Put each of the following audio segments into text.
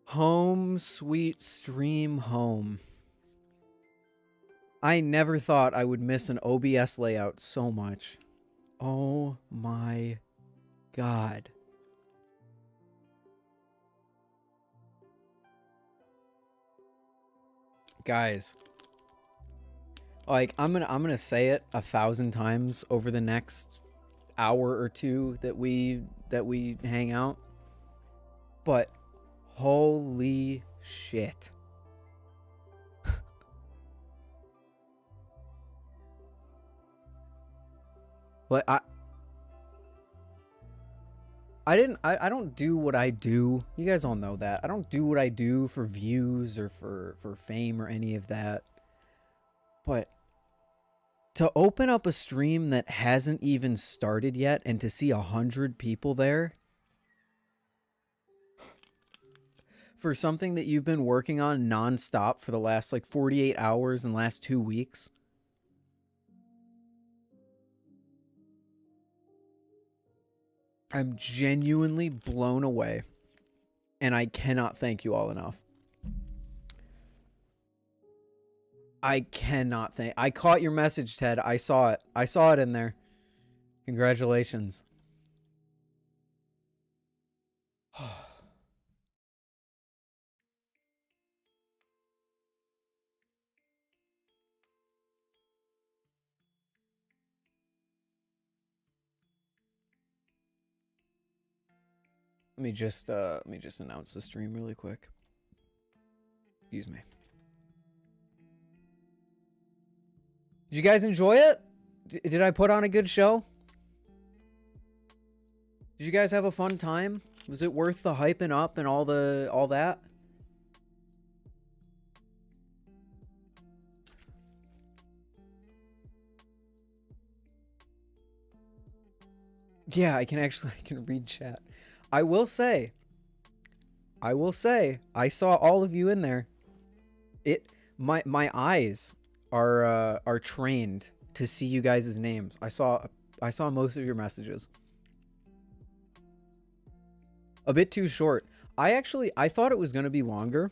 Home sweet stream home. I never thought I would miss an OBS layout so much. Oh my god. Guys, like I'm gonna say it 1,000 times over the next hour or two that we hang out. But holy shit. But I don't do what I do. You guys all know that. I don't do what I do for views or for fame or any of that. But to open up a stream that hasn't even started yet and to see 100 people there for something that you've been working on nonstop for the last like 48 hours and last 2 weeks. I'm genuinely blown away, and I cannot thank you all enough. I cannot thank. I caught your message, Ted. I saw it. I saw it in there. Congratulations. Let me just announce the stream really quick. Excuse me. Did you guys enjoy it? Did I put on a good show? Did you guys have a fun time? Was it worth the hyping up and all that? Yeah, I can read chat. I will say, I saw all of you in there. My eyes are trained to see you guys' names. I saw most of your messages. A bit too short. I thought it was going to be longer.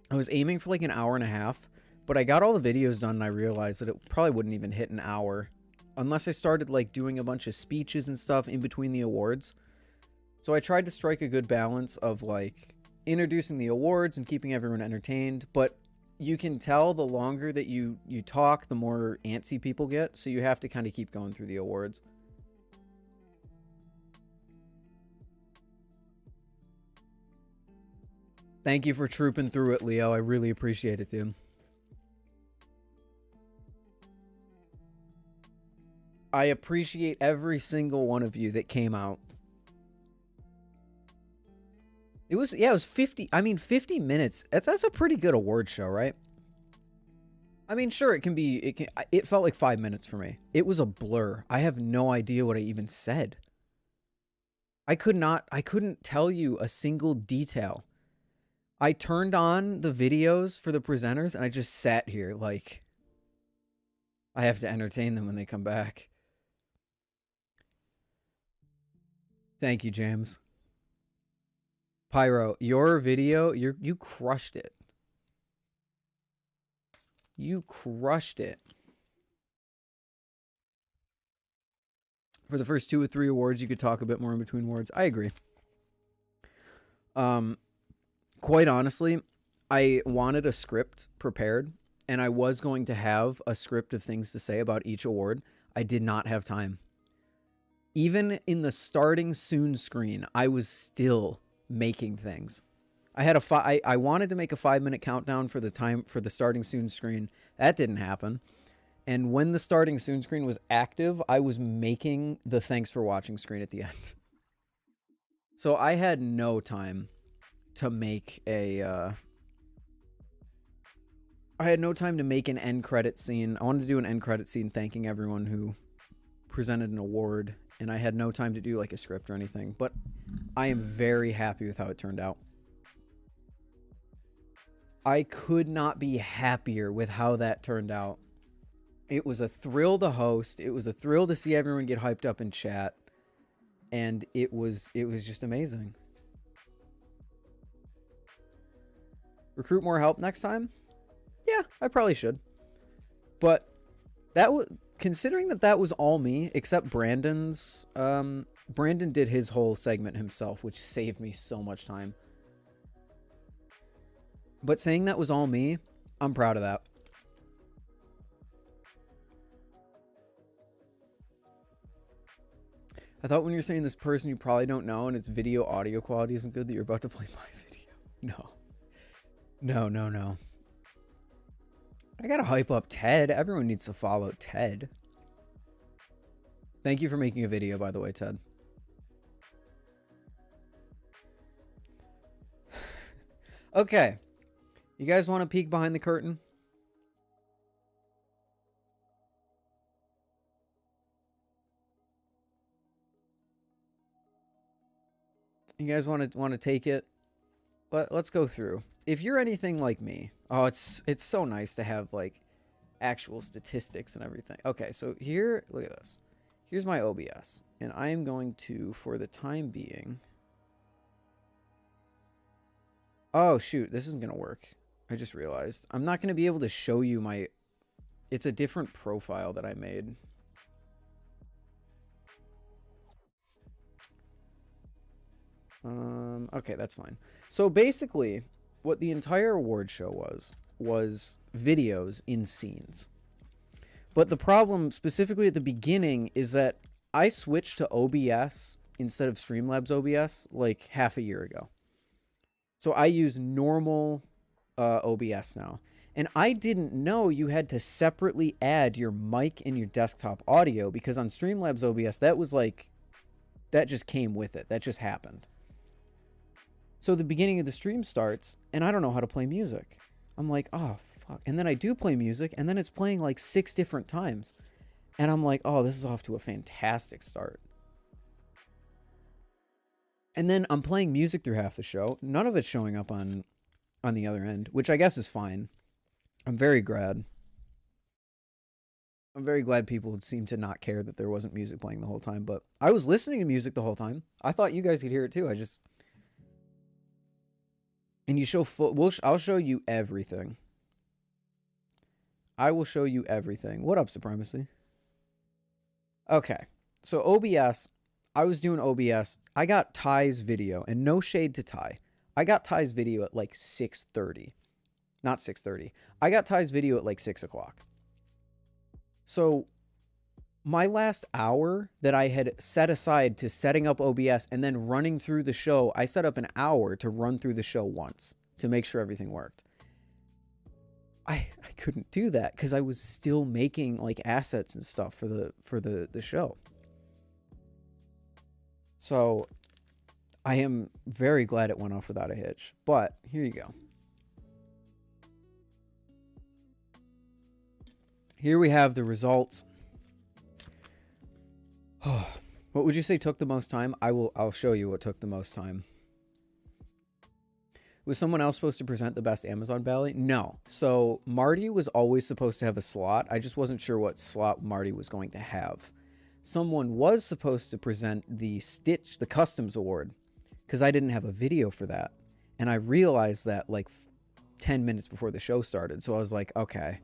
I was aiming for like an hour and a half, but I got all the videos done and I realized that it probably wouldn't even hit an hour unless I started like doing a bunch of speeches and stuff in between the awards. So I tried to strike a good balance of like introducing the awards and keeping everyone entertained, but you can tell the longer that you talk, the more antsy people get, so you have to kind of keep going through the awards. Thank you for trooping through it, Leo. I really appreciate it, dude. I appreciate every single one of you that came out. It was 50. I mean, 50 minutes. That's a pretty good award show, right? I mean, sure, it felt like 5 minutes for me. It was a blur. I have no idea what I even said. I couldn't tell you a single detail. I turned on the videos for the presenters and I just sat here like I have to entertain them when they come back. Thank you, James. Pyro, your video, you crushed it. You crushed it. For the first 2 or 3 awards, you could talk a bit more in between awards. I agree. Quite honestly, I wanted a script prepared, and I was going to have a script of things to say about each award. I did not have time. Even in the starting soon screen, I was still making things. I wanted to make a 5-minute countdown for the starting soon screen. That didn't happen. And when the starting soon screen was active, I was making the thanks for watching screen at the end. So I had no time to make an end credit scene. I wanted to do an end credit scene thanking everyone who presented an award, and I had no time to do like a script or anything, but I am very happy with how it turned out. I could not be happier with how that turned out. It was a thrill to host. It was a thrill to see everyone get hyped up in chat. And it was just amazing. Recruit more help next time? Yeah, I probably should. But that was, considering that was all me, except Brandon's, Brandon did his whole segment himself, which saved me so much time. But saying that was all me, I'm proud of that. I thought when you're saying this person you probably don't know and its video audio quality isn't good that you're about to play my video. No. No, no, no. I gotta hype up Ted. Everyone needs to follow Ted. Thank you for making a video, by the way, Ted. Okay. You guys want to peek behind the curtain? You guys want to take it? Let's go through. If you're anything like me, oh, it's so nice to have like actual statistics and everything. Okay, so here, look at this. Here's my OBS, and I am going to, for the time being. Oh shoot, this isn't gonna work. I just realized I'm not gonna be able to show you my. It's a different profile that I made. Okay, that's fine. So basically, what the entire award show was videos in scenes. But the problem, specifically at the beginning, is that I switched to OBS instead of Streamlabs OBS like half a year ago. So I use normal OBS now. And I didn't know you had to separately add your mic and your desktop audio, because on Streamlabs OBS, that was like, that just came with it. That just happened. So the beginning of the stream starts, and I don't know how to play music. I'm like, oh, fuck. And then I do play music, and then it's playing like 6 different times. And I'm like, oh, this is off to a fantastic start. And then I'm playing music through half the show. None of it's showing up on the other end, which I guess is fine. I'm very glad. I'm very glad people seem to not care that there wasn't music playing the whole time, but I was listening to music the whole time. I thought you guys could hear it too. And you show full. I'll show you everything. I will show you everything. What up, Supremacy? Okay, so OBS. I was doing OBS. I got Ty's video, and no shade to Ty. I got Ty's video at like 6:30. Not 6:30. I got Ty's video at like 6 o'clock. So my last hour that I had set aside to setting up OBS and then running through the show, I set up an hour to run through the show once to make sure everything worked. I couldn't do that because I was still making like assets and stuff for the show. So I am very glad it went off without a hitch. But here you go. Here we have the results. What would you say took the most time? I'll show you what took the most time. Was someone else supposed to present the best Amazon Bali? No. So Marty was always supposed to have a slot. I just wasn't sure what slot Marty was going to have. Someone was supposed to present the Customs Award, because I didn't have a video for that. And I realized that like 10 minutes before the show started. So I was like, okay,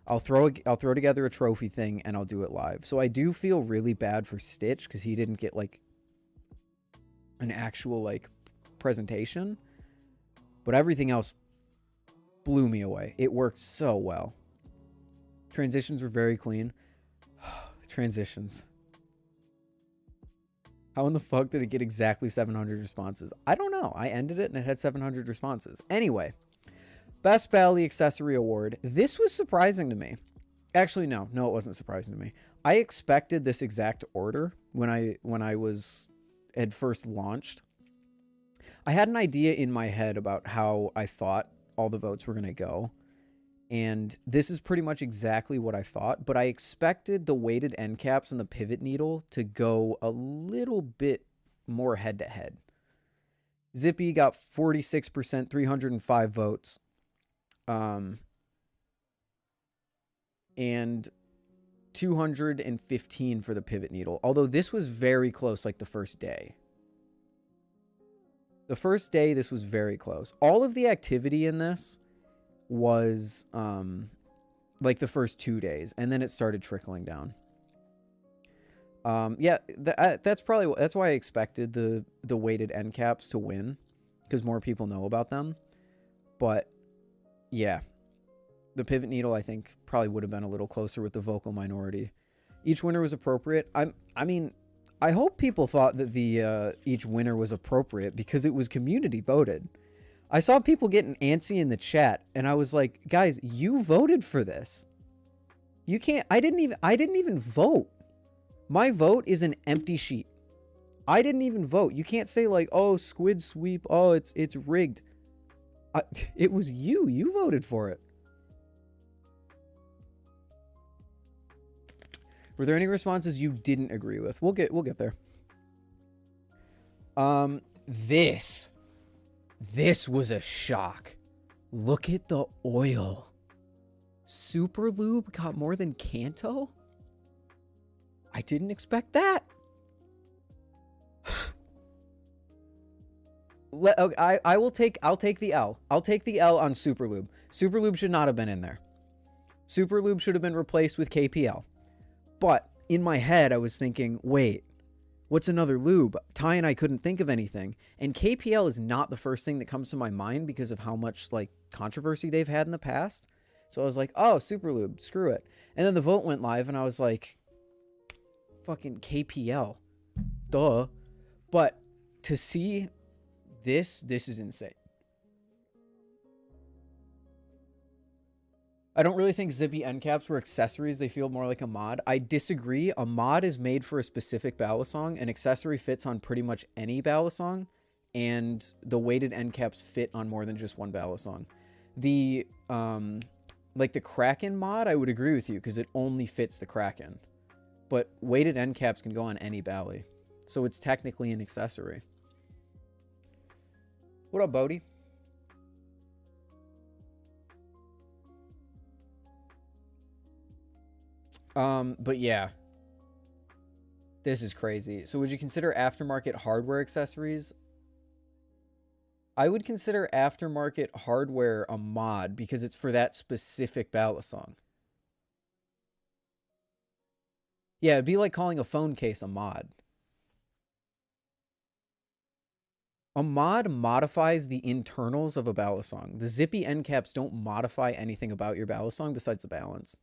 I'll throw together a trophy thing and I'll do it live. So I do feel really bad for Stitch because he didn't get like an actual like presentation, but everything else blew me away. It worked so well. Transitions were very clean. Transitions. How in the fuck did it get exactly 700 responses? I don't know. I ended it and it had 700 responses. Anyway. Best Bali Accessory Award. This was surprising to me. Actually, no, it wasn't surprising to me. I expected this exact order when I had first launched. I had an idea in my head about how I thought all the votes were going to go. And this is pretty much exactly what I thought, but I expected the weighted end caps and the pivot needle to go a little bit more head to head. Zippy got 46%, 305 votes. And 215 for the pivot needle. Although this was very close, like the first day. The first day, this was very close. All of the activity in this was like the first 2 days, and then it started trickling down. Yeah, that's why I expected the weighted end caps to win, because more people know about them. But yeah, the pivot needle, I think, probably would have been a little closer with the vocal minority. Each winner was appropriate. I mean, I hope people thought that the each winner was appropriate, because it was community voted. I saw people getting antsy in the chat, and I was like, guys, you voted for this. You can't. I didn't even vote. My vote is an empty sheet. I didn't even vote. You can't say like, oh, squid sweep. Oh, it's rigged. It was you. You voted for it. Were there any responses you didn't agree with? We'll get there. This was a shock. Look at the oil. Super Lube got more than Kanto? I didn't expect that. I'll take the L. I'll take the L on Super Lube. Super Lube should not have been in there. Super Lube should have been replaced with KPL. But in my head, I was thinking, wait, what's another lube? Ty and I couldn't think of anything. And KPL is not the first thing that comes to my mind because of how much like controversy they've had in the past. So I was like, oh, Super Lube, screw it. And then the vote went live and I was like, fucking KPL. Duh. But to see this is insane. I don't really think zippy end caps were accessories. They feel more like a mod. I disagree. A mod is made for a specific balisong. An accessory fits on pretty much any balisong, and the weighted end caps fit on more than just one balisong. The like the Kraken mod, I would agree with you because it only fits the Kraken. But weighted end caps can go on any Bali, so it's technically an accessory. What up, Bodie? But yeah, this is crazy. So would you consider aftermarket hardware accessories? I would consider aftermarket hardware a mod because it's for that specific balisong. Yeah, it'd be like calling a phone case a mod. A mod modifies the internals of a balisong. The zippy end caps don't modify anything about your balisong besides the balance.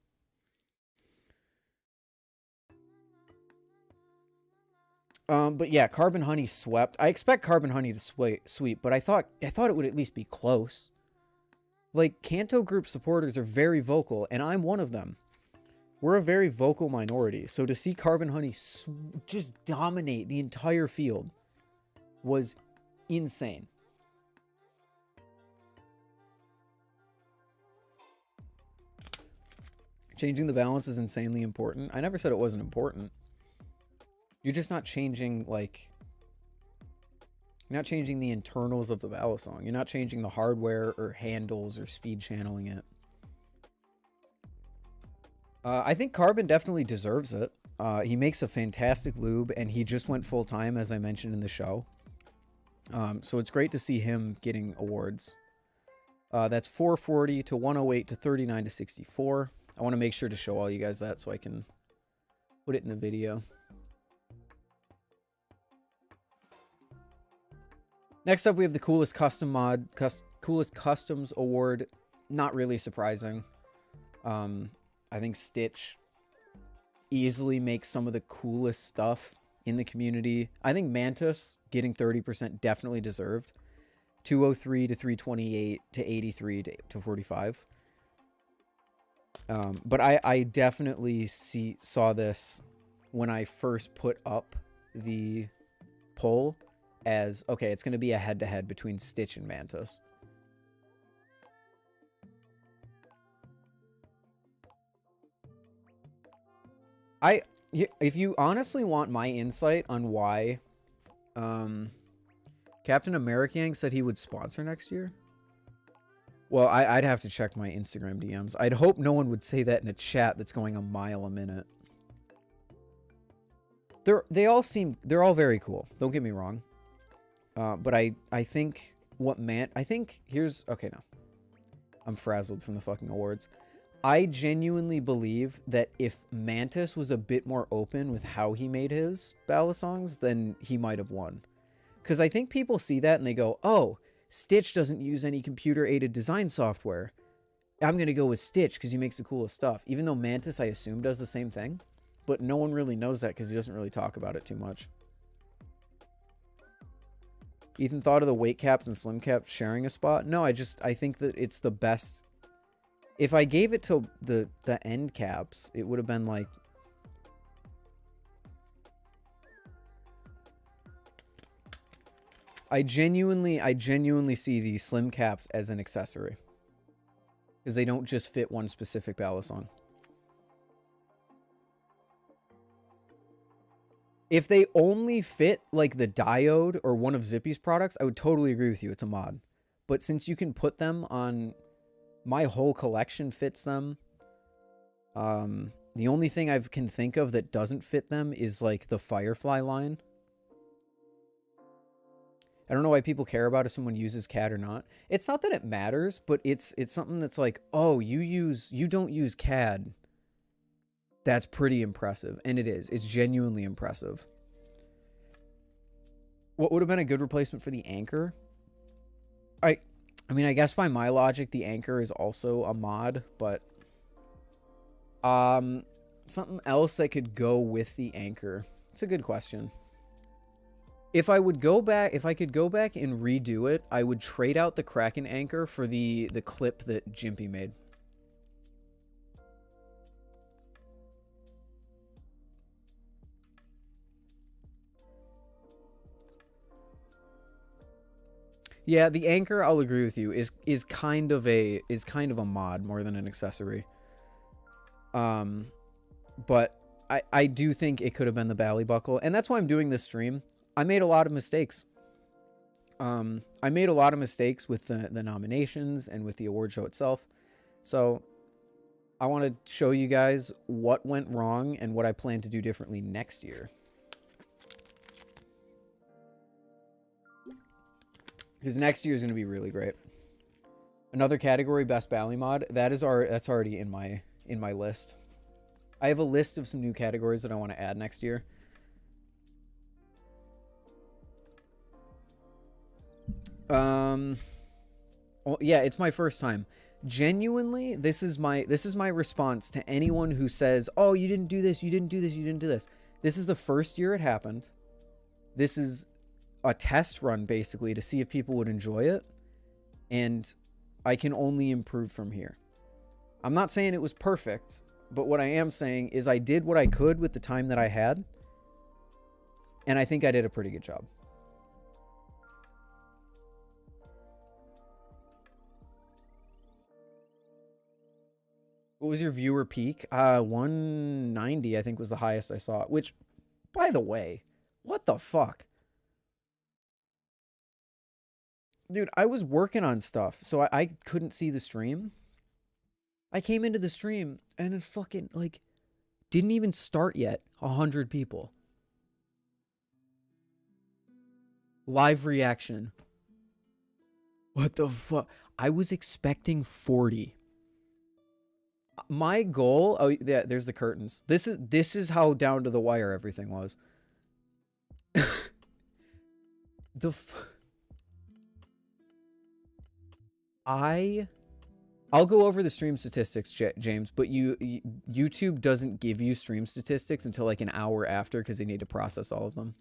But yeah, Carbon Honey swept. I expect Carbon Honey to sweep, but I thought it would at least be close. Like, Kanto group supporters are very vocal, and I'm one of them. We're a very vocal minority, so to see Carbon Honey just dominate the entire field was insane. Changing the balance is insanely important. I never said it wasn't important. You're just not changing, like, you're not changing the internals of the balisong. You're not changing the hardware or handles or speed channeling it. I think Carbon definitely deserves it. He makes a fantastic lube, and he just went full-time, as I mentioned in the show. So it's great to see him getting awards. That's 440 to 108 to 39 to 64. I want to make sure to show all you guys that so I can put it in the video. Next up, we have the coolest custom mod, coolest customs award. Not really surprising. I think Stitch easily makes some of the coolest stuff in the community. I think Mantis getting 30% definitely deserved. 203 to 328 to 83 to 45. But I definitely saw this when I first put up the poll as, okay, it's going to be a head-to-head between Stitch and Mantis. If you honestly want my insight on why Captain American said he would sponsor next year, well, I'd have to check my Instagram DMs. I'd hope no one would say that in a chat that's going a mile a minute. They're all very cool. Don't get me wrong. But I think here's okay now. I'm frazzled from the fucking awards. I genuinely believe that if Mantis was a bit more open with how he made his balisongs, then he might have won. Because I think people see that and they go, oh, Stitch doesn't use any computer-aided design software. I'm going to go with Stitch because he makes the coolest stuff. Even though Mantis, I assume, does the same thing. But no one really knows that because he doesn't really talk about it too much. Ethan thought of the weight caps and slim caps sharing a spot. No, I think that it's the best. If I gave it to the end caps, it would have been like... I genuinely see the slim caps as an accessory. Because they don't just fit one specific balisong. If they only fit like the diode or one of Zippy's products, I would totally agree with you. It's a mod. But since you can put them on... My whole collection fits them. The only thing I can think of that doesn't fit them is like the Firefly line. I don't know why people care about if someone uses CAD or not. It's not that it matters, but it's something that's like, oh, you don't use CAD. That's pretty impressive. And it is. It's genuinely impressive. What would have been a good replacement for the anchor? I mean, I guess by my logic, the anchor is also a mod, but something else that could go with the anchor. It's a good question. If I could go back and redo it, I would trade out the Kraken anchor for the clip that Jimpy made. Yeah, the anchor, I'll agree with you, is kind of a mod more than an accessory. But I do think it could have been the Bali buckle, and that's why I'm doing this stream. I made a lot of mistakes. I made a lot of mistakes with the nominations and with the award show itself. So I want to show you guys what went wrong and what I plan to do differently next year. Because next year is going to be really great. Another category, best Bali mod. That's already in my list. I have a list of some new categories that I want to add next year. Well, yeah, it's my first time. Genuinely, this is my response to anyone who says, "Oh, you didn't do this, you didn't do this, you didn't do this." This is the first year it happened. This is a test run basically to see if people would enjoy it, and I can only improve from here. I'm not saying it was perfect, but what I am saying is I did what I could with the time that I had, and I think I did a pretty good job. What was your viewer peak? 190 I think was the highest I saw, which, by the way, what the fuck? Dude, I was working on stuff, so I couldn't see the stream. I came into the stream, and it fucking, like, didn't even start yet. 100 people. Live reaction. What the fuck? I was expecting 40. My goal... Oh, yeah, there's the curtains. This is how down to the wire everything was. I'll go over the stream statistics, James, but YouTube doesn't give you stream statistics until like an hour after because they need to process all of them.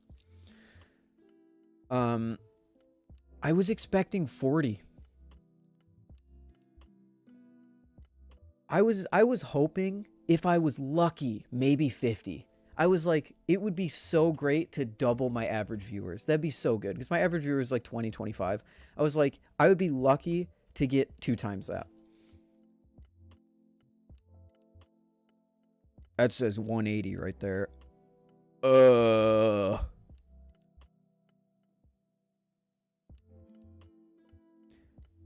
I was expecting 40. I was hoping, if I was lucky, maybe 50. I was like, it would be so great to double my average viewers. That'd be so good because my average viewer is like 20, 25. I was like, I would be lucky to get 2 times that. That says 180 right there.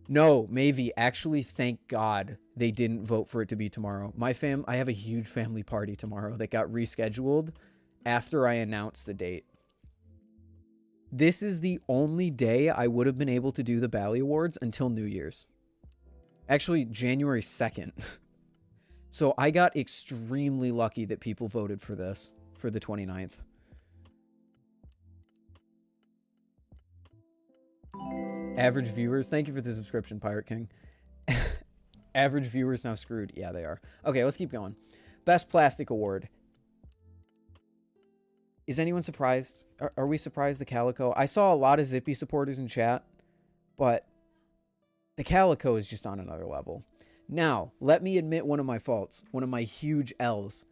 No, maybe. Actually, thank God they didn't vote for it to be tomorrow. I have a huge family party tomorrow that got rescheduled after I announced the date. This is the only day I would have been able to do the Bali Awards until New Year's. Actually, January 2nd. So I got extremely lucky that people voted for this, for the 29th. Average viewers, thank you for the subscription, Pirate King. Average viewers now screwed. Yeah, they are. Okay, let's keep going. Best Plastic Award. Is anyone surprised? Are we surprised the Calico? I saw a lot of Zippy supporters in chat, but the Calico is just on another level. Now, let me admit one of my faults, one of my huge L's.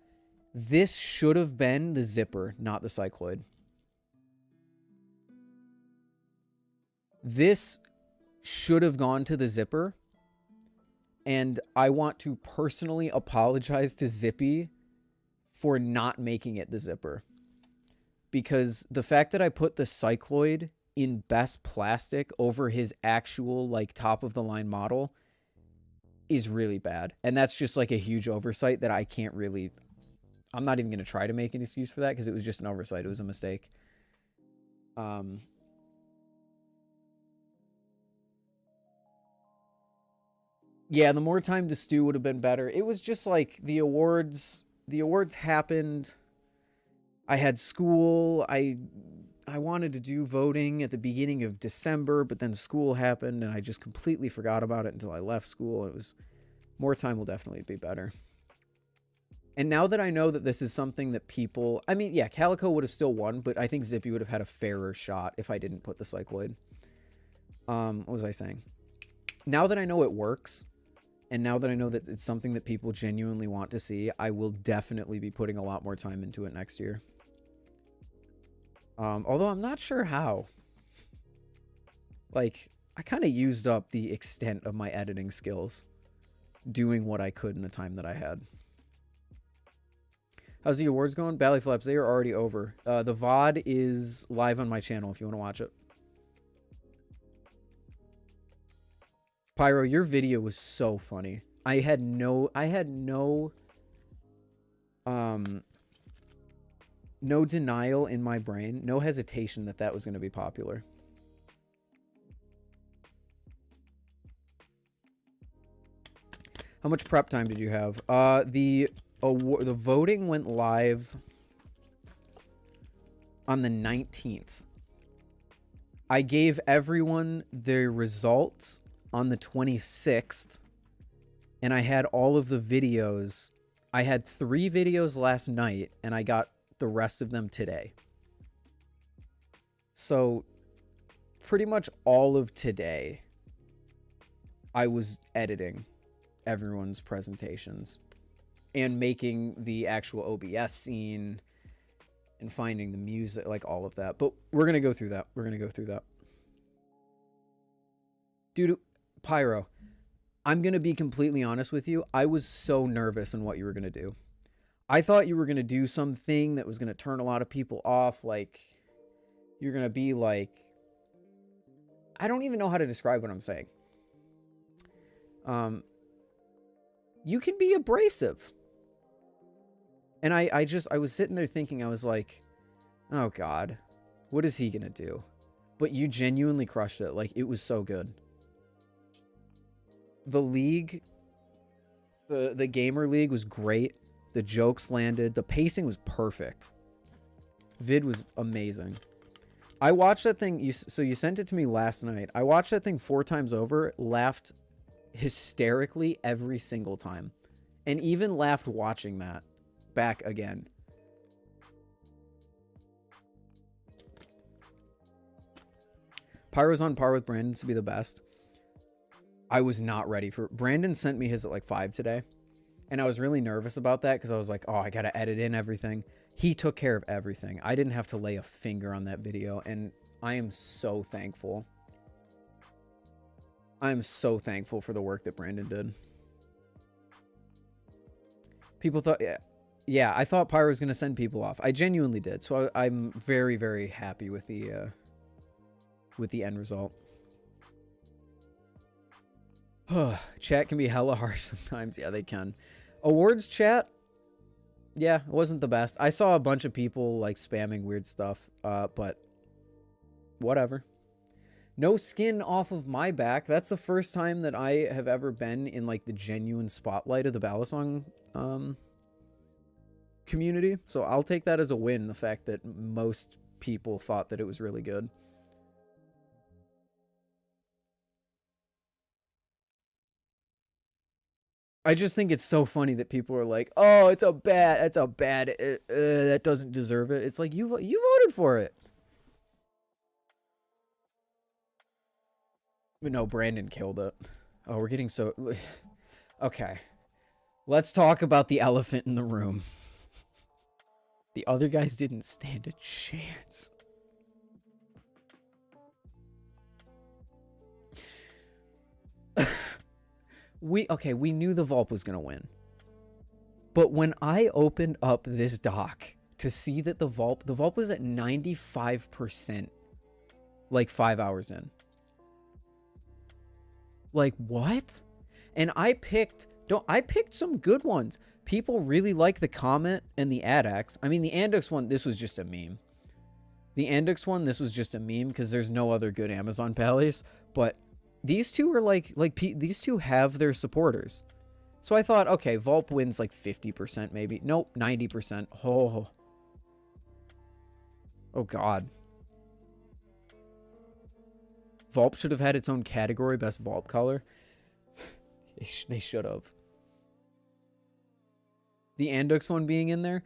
This should have been the Zipper, not the Cycloid. This should have gone to the Zipper, and I want to personally apologize to Zippy for not making it the Zipper. Because the fact that I put the Cycloid in best plastic over his actual, like, top-of-the-line model is really bad. And that's just, like, a huge oversight that I can't really... I'm not even going to try to make an excuse for that because it was just an oversight. It was a mistake. Yeah, the more time to stew would have been better. It was just, like, the awards happened. I had school. I wanted to do voting at the beginning of December, but then school happened, and I just completely forgot about it until I left school. It was... More time will definitely be better. And now that I know that this is something that people... I mean, yeah, Calico would have still won, but I think Zippy would have had a fairer shot if I didn't put the Cycloid. What was I saying? Now that I know it works, and now that I know that it's something that people genuinely want to see, I will definitely be putting a lot more time into it next year. Although I'm not sure how. Like, I kind of used up the extent of my editing skills doing what I could in the time that I had. How's the awards going? Bally Flaps, they are already over. The VOD is live on my channel if you want to watch it. Pyro, your video was so funny. I had no denial in my brain, no hesitation that was going to be popular. How much prep time did you have? The voting went live on the 19th. I gave everyone their results on the 26th, and I had all of the videos. I had 3 videos last night, and I got the rest of them today. So, pretty much all of today, I was editing everyone's presentations and making the actual OBS scene and finding the music, like all of that. But we're going to go through that. We're going to go through that. Dude, Pyro, I'm going to be completely honest with you. I was so nervous in what you were going to do. I thought you were going to do something that was going to turn a lot of people off. Like, you're going to be like, I don't even know how to describe what I'm saying. You can be abrasive. And I was sitting there thinking, I was like, oh God, what is he going to do? But you genuinely crushed it. Like, it was so good. The league, the gamer league was great. The jokes landed. The pacing was perfect. Vid was amazing. I watched that thing. So you sent it to me last night. I watched that thing 4 times over, laughed hysterically every single time, and even laughed watching that back again. Pyro's on par with Brandon to be the best. I was not ready for... Brandon sent me his at like 5 today, and I was really nervous about that because I was like, oh, I gotta edit in everything. He took care of everything. I didn't have to lay a finger on that video, and I am so thankful. I'm so thankful for the work that Brandon did. People thought... Yeah, I thought Pyro was going to send people off. I genuinely did. So I'm very, very happy with the end result. Chat can be hella harsh sometimes. Yeah, they can. Awards chat, Yeah, it wasn't the best. I saw a bunch of people like spamming weird stuff, but whatever. No skin off of my back. That's the first time that I have ever been in like the genuine spotlight of the balisong community. So I'll take that as a win, the fact that most people thought that it was really good. I just think it's so funny that people are like, "Oh, it's a bad, that doesn't deserve it." It's like you voted for it. But no, Brandon killed it. Oh, we're getting so okay. Let's talk about the elephant in the room. The other guys didn't stand a chance. We knew the Volp was going to win. But when I opened up this dock to see that the Volp was at 95% like 5 hours in. Like, what? And I picked some good ones. People really like the Comet and the Adax. I mean, the Andux one, this was just a meme. The Andux one, this was just a meme because there's no other good Amazon pallies. But these two are these two have their supporters. So I thought, okay, Volp wins like 50% maybe. Nope, 90%. Oh. Oh, God. Volp should have had its own category, best Volp color. They should have. The Andux one being in there,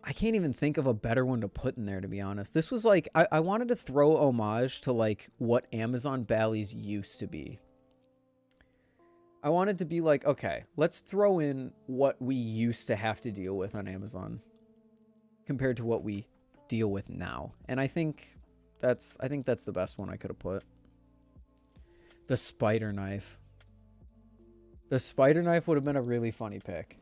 I can't even think of a better one to put in there, to be honest. This was like, I wanted to throw homage to like what Amazon Bally's used to be. I wanted to be like, okay, let's throw in what we used to have to deal with on Amazon compared to what we deal with now. And I think that's the best one I could have put. The spider knife. The spider knife would have been a really funny pick.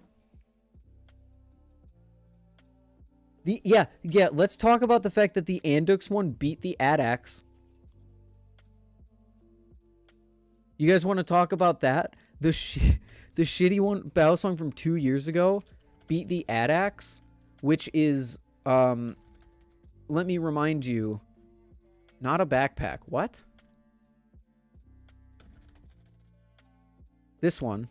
Yeah, let's talk about the fact that the Andux one beat the Adax. You guys want to talk about that? The shitty one, Balisong from 2 years ago, beat the Adax, which is, let me remind you, not a backpack. What? This one.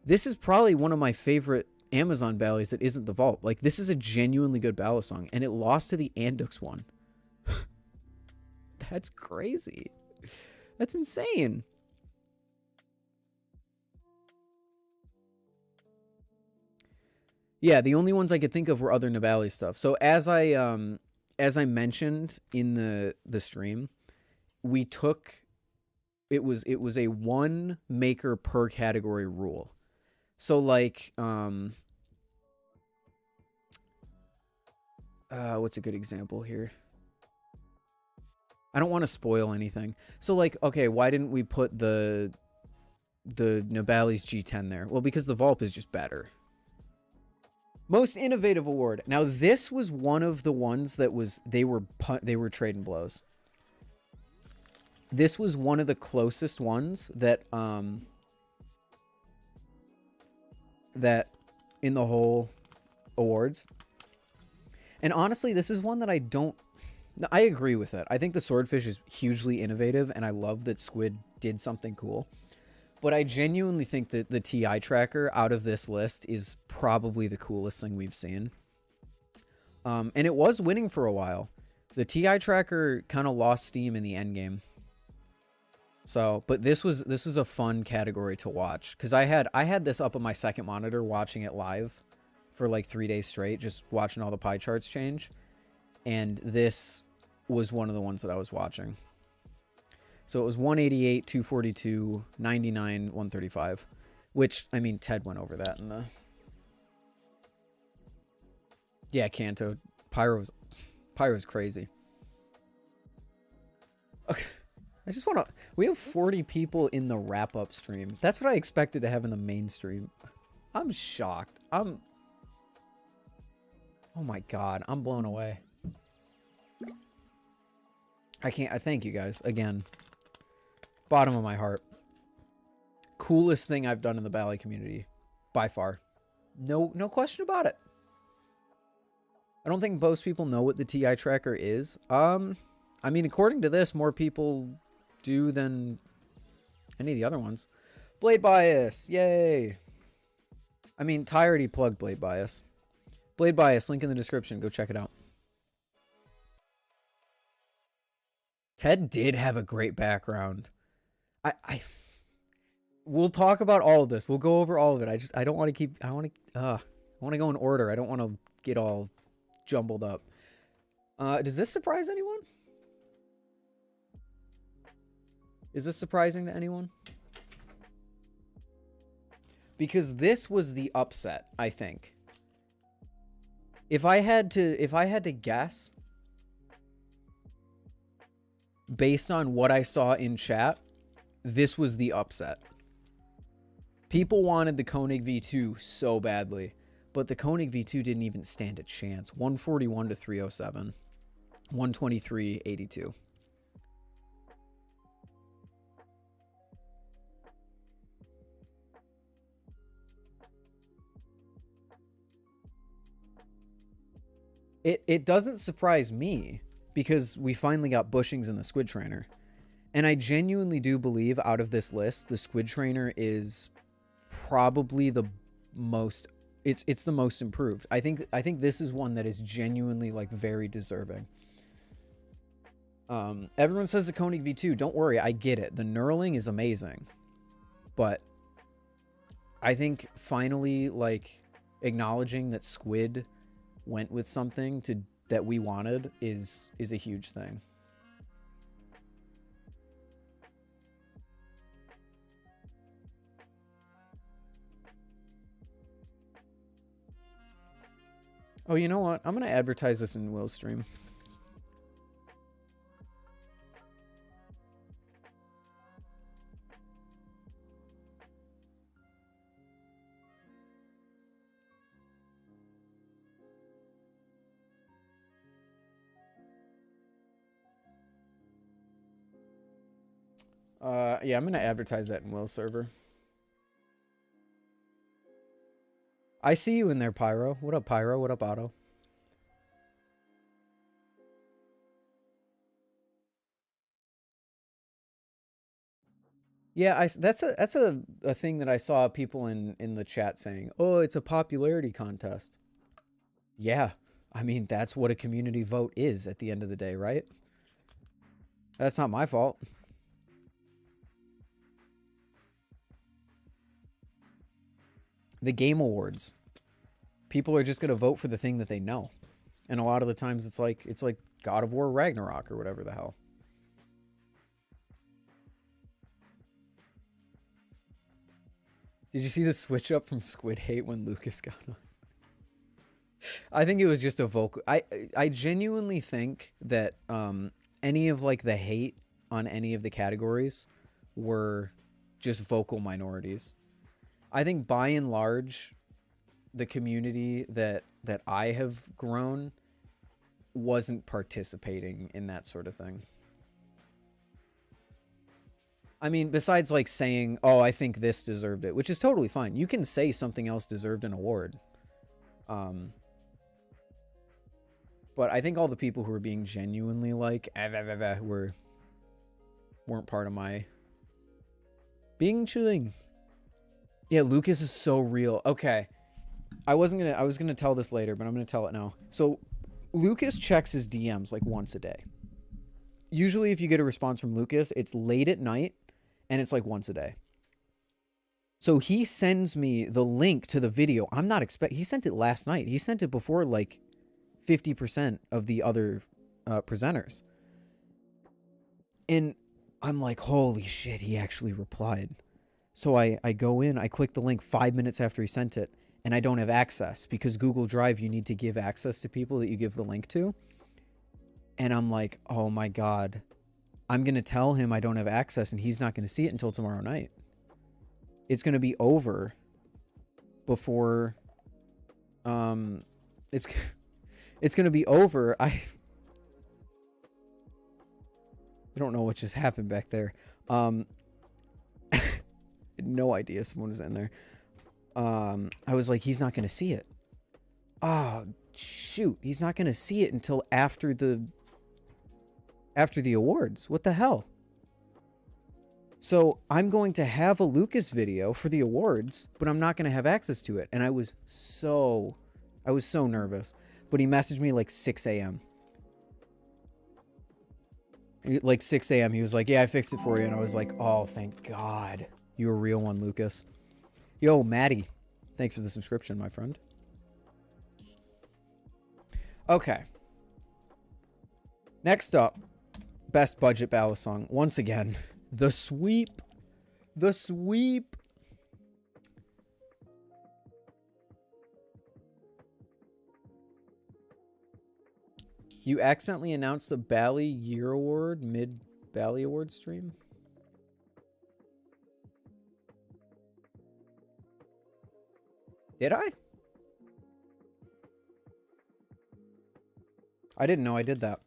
This is probably one of my favorite Amazon Bally's that isn't the Vault. Like, this is a genuinely good Balisong, and it lost to the Andux one. That's crazy. That's insane. Yeah, the only ones I could think of were other Nibali stuff. So as I mentioned in the stream, we took it was a one maker per category rule. So like what's a good example here? I don't want to spoil anything. So like, okay, why didn't we put the Nibali's G10 there? Well, because the Volp is just better. Most innovative award. Now this was one of the ones that was they were trading blows. This was one of the closest ones that that in the whole awards. And honestly, this is one that I agree with it. I think the swordfish is hugely innovative, and I love that Squid did something cool. But I genuinely think that the TI tracker out of this list is probably the coolest thing we've seen. And it was winning for a while. The TI tracker kind of lost steam in the end game. So, but this was a fun category to watch, because I had this up on my second monitor watching it live for like 3 days straight, just watching all the pie charts change. And this was one of the ones that I was watching. So it was 188, 242, 99, 135, which, I mean, Ted went over that in the... Yeah, Kanto. Pyro's crazy. Okay. I just want to... We have 40 people in the wrap-up stream. That's what I expected to have in the main stream. I'm shocked. Oh my god. I'm blown away. I thank you guys. Again. Bottom of my heart. Coolest thing I've done in the Bali community. By far. No question about it. I don't think most people know what the TI tracker is. I mean, according to this, more people do than any of the other ones. Blade bias, yay! I mean, Ty already plugged blade bias. Blade bias, link in the description. Go check it out. Ted did have a great background. We'll talk about all of this. We'll go over all of it. I don't want to keep. I want to go in order. I don't want to get all jumbled up. Does this surprise anyone? Is this surprising to anyone? Because this was the upset, I think. If I had to guess based on what I saw in chat, this was the upset. People wanted the Koenig V2 so badly, but the Koenig V2 didn't even stand a chance. 141 to 307. 123.82. It doesn't surprise me because we finally got bushings in the squid trainer. And I genuinely do believe out of this list, the squid trainer is probably the most it's the most improved. I think this is one that is genuinely like very deserving. Everyone says the Koenig V2. Don't worry, I get it. The knurling is amazing. But I think finally like acknowledging that squid went with something that we wanted is a huge thing. Oh, you know what? I'm going to advertise this in Will's stream. Yeah, I'm going to advertise that in Will's server. I see you in there, Pyro. What up, Pyro? What up, Otto? Yeah, that's a thing that I saw people in the chat saying, "Oh, it's a popularity contest." Yeah. I mean, that's what a community vote is at the end of the day, right? That's not my fault. The Game Awards. People are just going to vote for the thing that they know. And a lot of the times it's like God of War Ragnarok or whatever the hell. Did you see the switch up from Squid Hate when Lucas got on? I think it was just a vocal. I genuinely think that any of like the hate on any of the categories were just vocal minorities. I think by and large, the community that I have grown wasn't participating in that sort of thing. I mean, besides like saying, "Oh, I think this deserved it," which is totally fine. You can say something else deserved an award. But I think all the people who were being genuinely like weren't part of my being chilling. Yeah, Lucas is so real. Okay. I was gonna tell this later, but I'm gonna tell it now. So Lucas checks his DMs like once a day. Usually if you get a response from Lucas, it's late at night and it's like once a day. So he sends me the link to the video. I'm not he sent it last night. He sent it before like 50% of the other presenters. And I'm like, holy shit, he actually replied. So I go in, I click the link 5 minutes after he sent it, and I don't have access because Google Drive, you need to give access to people that you give the link to. And I'm like, oh my God, I'm going to tell him I don't have access and he's not going to see it until tomorrow night. It's going to be over before, it's going to be over. I don't know what just happened back there. No idea someone was in there. I was like, he's not going to see it. Oh, shoot. He's not going to see it until after the awards. What the hell? So I'm going to have a Lucas video for the awards, but I'm not going to have access to it. And I was so nervous. But he messaged me like 6 a.m. Like 6 a.m. He was like, yeah, I fixed it for you. And I was like, oh, thank God. You're a real one, Lucas. Yo, Maddie. Thanks for the subscription, my friend. Okay. Next up, best budget ballad song. Once again, The Sweep. The Sweep. You accidentally announced the Bali Year Award mid-Bali Award stream? Did I? I didn't know I did that.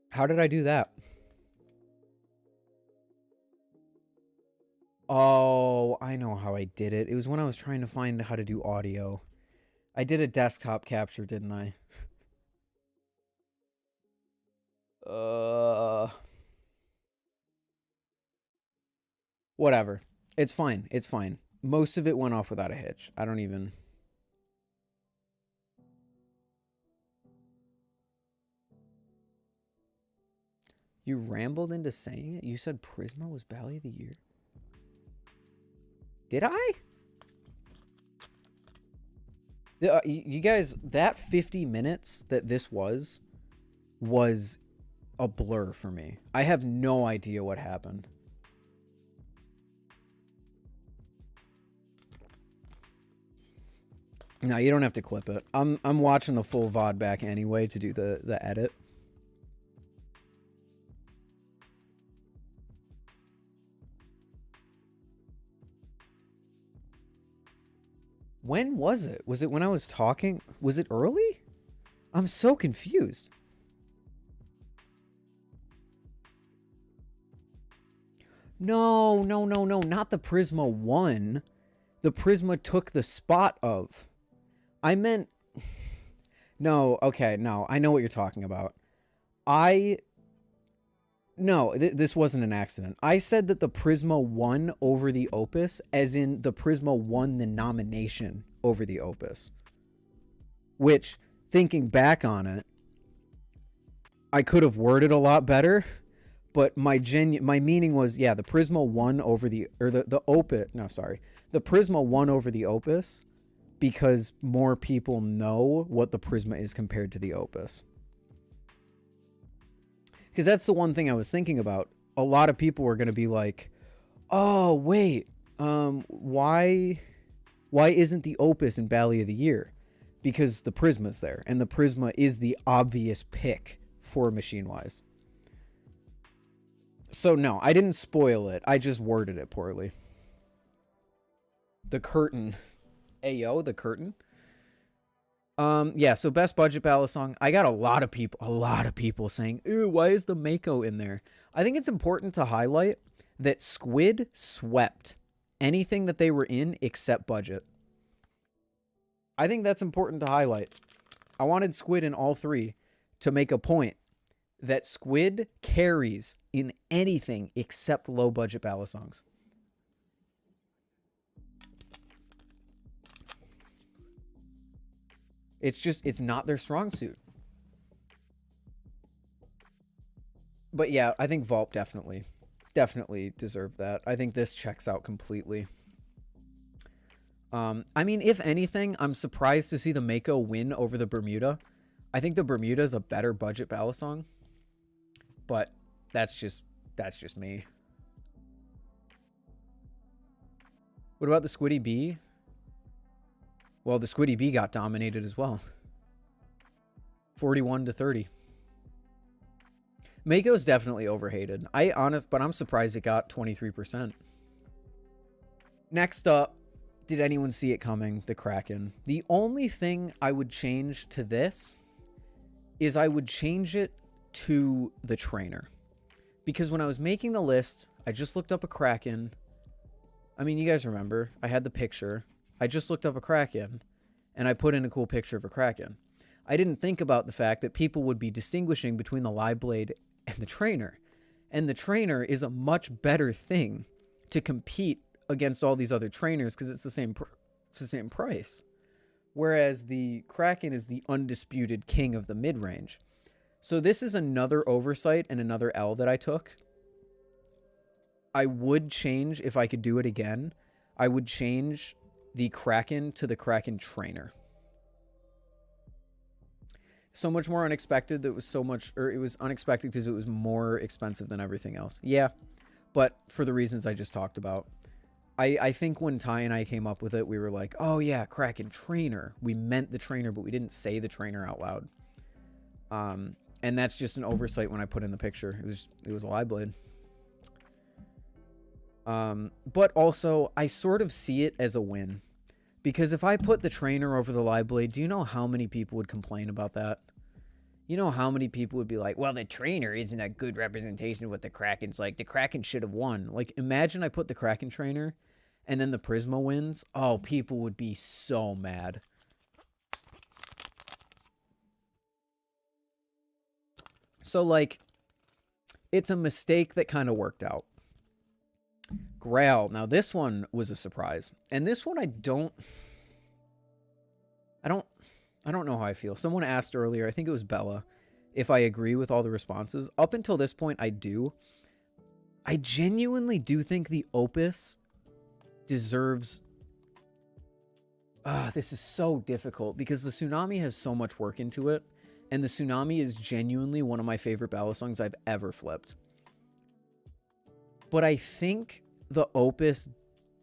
How did I do that? Oh, I know how I did it. It was when I was trying to find how to do audio. I did a desktop capture, didn't I? Whatever. It's fine. It's fine. Most of it went off without a hitch. I don't even... You rambled into saying it? You said Prisma was Bally of the Year? Did I? You guys, that 50 minutes that this was a blur for me. I have no idea what happened. No, you don't have to clip it. I'm watching the full VOD back anyway to do the edit. When was it? Was it when I was talking? Was it early? I'm so confused. No, not the Prisma 1. The Prisma took the spot of. I meant... No, okay, no. I know what you're talking about. No, this wasn't an accident. I said that the Prisma won over the Opus, as in the Prisma won the nomination over the Opus. Which, thinking back on it, I could have worded a lot better, but my meaning was, yeah, the Prisma won over the Opus. No, sorry. The Prisma won over the Opus because more people know what the Prisma is compared to the Opus. Because that's the one thing I was thinking about. A lot of people were going to be like, oh, wait, why isn't the Opus in Bally of the Year? Because the Prisma's there, and the Prisma is the obvious pick for Machine-wise. So, no, I didn't spoil it. I just worded it poorly. The curtain. Ayo, the curtain. Yeah, so best budget ballad song. I got a lot of people saying, ew, why is the Mako in there? I think it's important to highlight that Squid swept anything that they were in except budget. I think that's important to highlight. I wanted Squid in all three to make a point that Squid carries in anything except low budget ballad songs. It's not their strong suit. But yeah, I think Vault definitely deserved that. I think this checks out completely. I mean, if anything, I'm surprised to see the Mako win over the Bermuda. I think the Bermuda is a better budget ballad song. But that's just me. What about the Squiddy Bee? Well, the Squiddy Bee got dominated as well. 41-30. Mako's definitely overhated. But I'm surprised it got 23%. Next up, did anyone see it coming? The Kraken. The only thing I would change to this is I would change it to the trainer. Because when I was making the list, I just looked up a Kraken. I mean, you guys remember. I had the picture. I just looked up a Kraken, and I put in a cool picture of a Kraken. I didn't think about the fact that people would be distinguishing between the live blade and the trainer. And the trainer is a much better thing to compete against all these other trainers because it's the same price. Whereas the Kraken is the undisputed king of the mid-range. So this is another oversight and another L that I took. I would change, if I could do it again, I would change the Kraken to the Kraken trainer. So much more unexpected. That was so much, or it was unexpected because it was more expensive than everything else. Yeah, but for the reasons I just talked about. I think when Ty and I came up with it, we were like, oh yeah, Kraken trainer. We meant the trainer, but we didn't say the trainer out loud. And that's just an oversight when I put in the picture. It was a live blade. But also, I sort of see it as a win. Because if I put the trainer over the live blade, do you know how many people would complain about that? You know how many people would be like, well, the trainer isn't a good representation of what the Kraken's like. The Kraken should have won. Like, imagine I put the Kraken trainer and then the Prisma wins. Oh, people would be so mad. So, like, it's a mistake that kind of worked out. Grail. Now, this one was a surprise. And this one I don't know how I feel. Someone asked earlier, I think it was Bella, if I agree with all the responses. Up until this point, I do. I genuinely do think the Opus deserves... this is so difficult because the Tsunami has so much work into it. And the Tsunami is genuinely one of my favorite balisongs I've ever flipped. But I think the Opus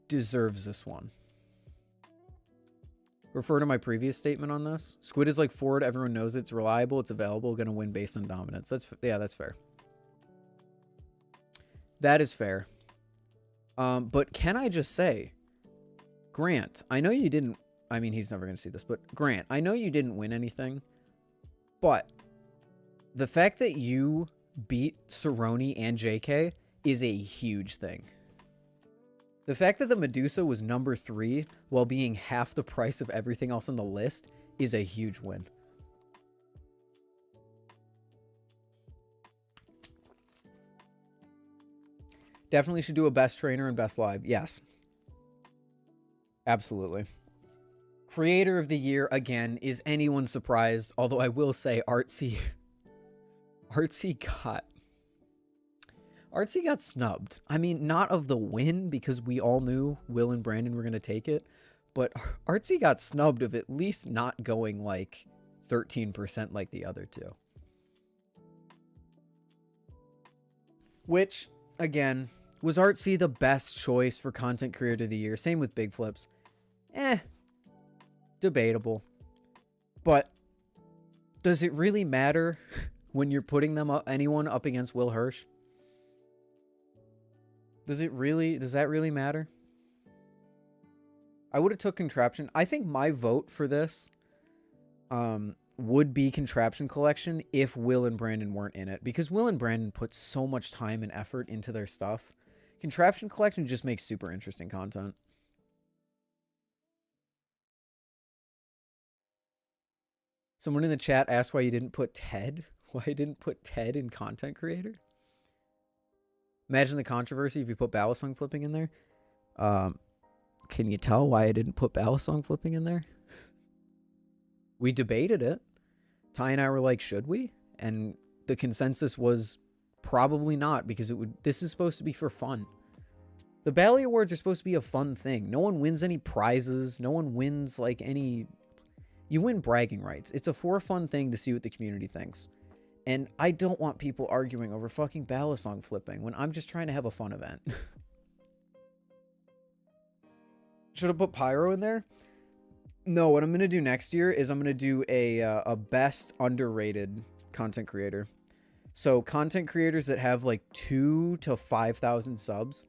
deserves this one. Refer to my previous statement on this. Squid is like Ford. Everyone knows it's reliable. It's available. Going to win based on dominance. That's fair. That is fair. But can I just say, Grant, I know you didn't... I mean, he's never going to see this, but Grant, I know you didn't win anything. But the fact that you beat Cerrone and JK is a huge thing. The fact that the Medusa was number 3 while being half the price of everything else on the list is a huge win. Definitely should do a best trainer and best live. Yes. Absolutely. Creator of the year, again, is anyone surprised? Although I will say Artsy got snubbed. I mean, not of the win, because we all knew Will and Brandon were going to take it. But Artsy got snubbed of at least not going like 13% like the other two. Which, again, was Artsy the best choice for content creator of the year? Same with Big Flips. Debatable. But does it really matter when you're putting anyone up against Will Hirsch? Does that really matter? I would have took Contraption. I think my vote for this would be Contraption Collection if Will and Brandon weren't in it. Because Will and Brandon put so much time and effort into their stuff. Contraption Collection just makes super interesting content. Someone in the chat asked why you didn't put Ted. Why you didn't put Ted in content creator? Imagine the controversy if you put balisong flipping in there. Can you tell why I didn't put balisong flipping in there? We debated it. Ty and I were like, should we? And the consensus was probably not, because this is supposed to be for fun. The Bali Awards are supposed to be a fun thing. No one wins any prizes. No one wins like any... You win bragging rights. It's a for fun thing to see what the community thinks. And I don't want people arguing over fucking balisong flipping when I'm just trying to have a fun event. Should I put Pyro in there? No, what I'm going to do next year is I'm going to do a best underrated content creator. So content creators that have like 2,000 to 5,000 subs.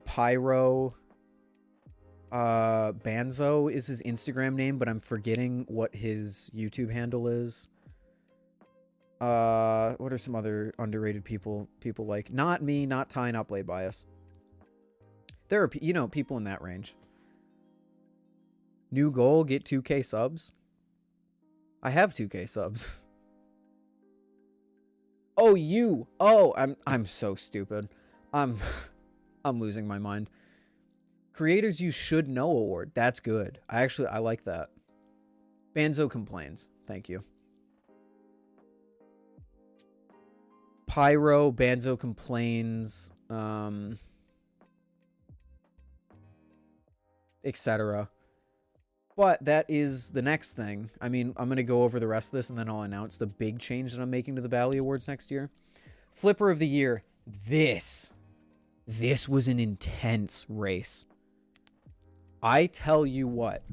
Pyro... Banzo is his Instagram name, but I'm forgetting what his YouTube handle is. What are some other underrated people like? Not me, not Ty, not Blade Bias. There are, you know, people in that range. New goal, get 2K subs. I have 2K subs. Oh, you. Oh, I'm so stupid. I'm losing my mind. Creators you should know award. That's good. I like that. Banzo complains. Thank you. Pyro, Banzo complains, etc. But that is the next thing. I mean, I'm going to go over the rest of this and then I'll announce the big change that I'm making to the Bali Awards next year. Flipper of the Year. This was an intense race. I tell you what.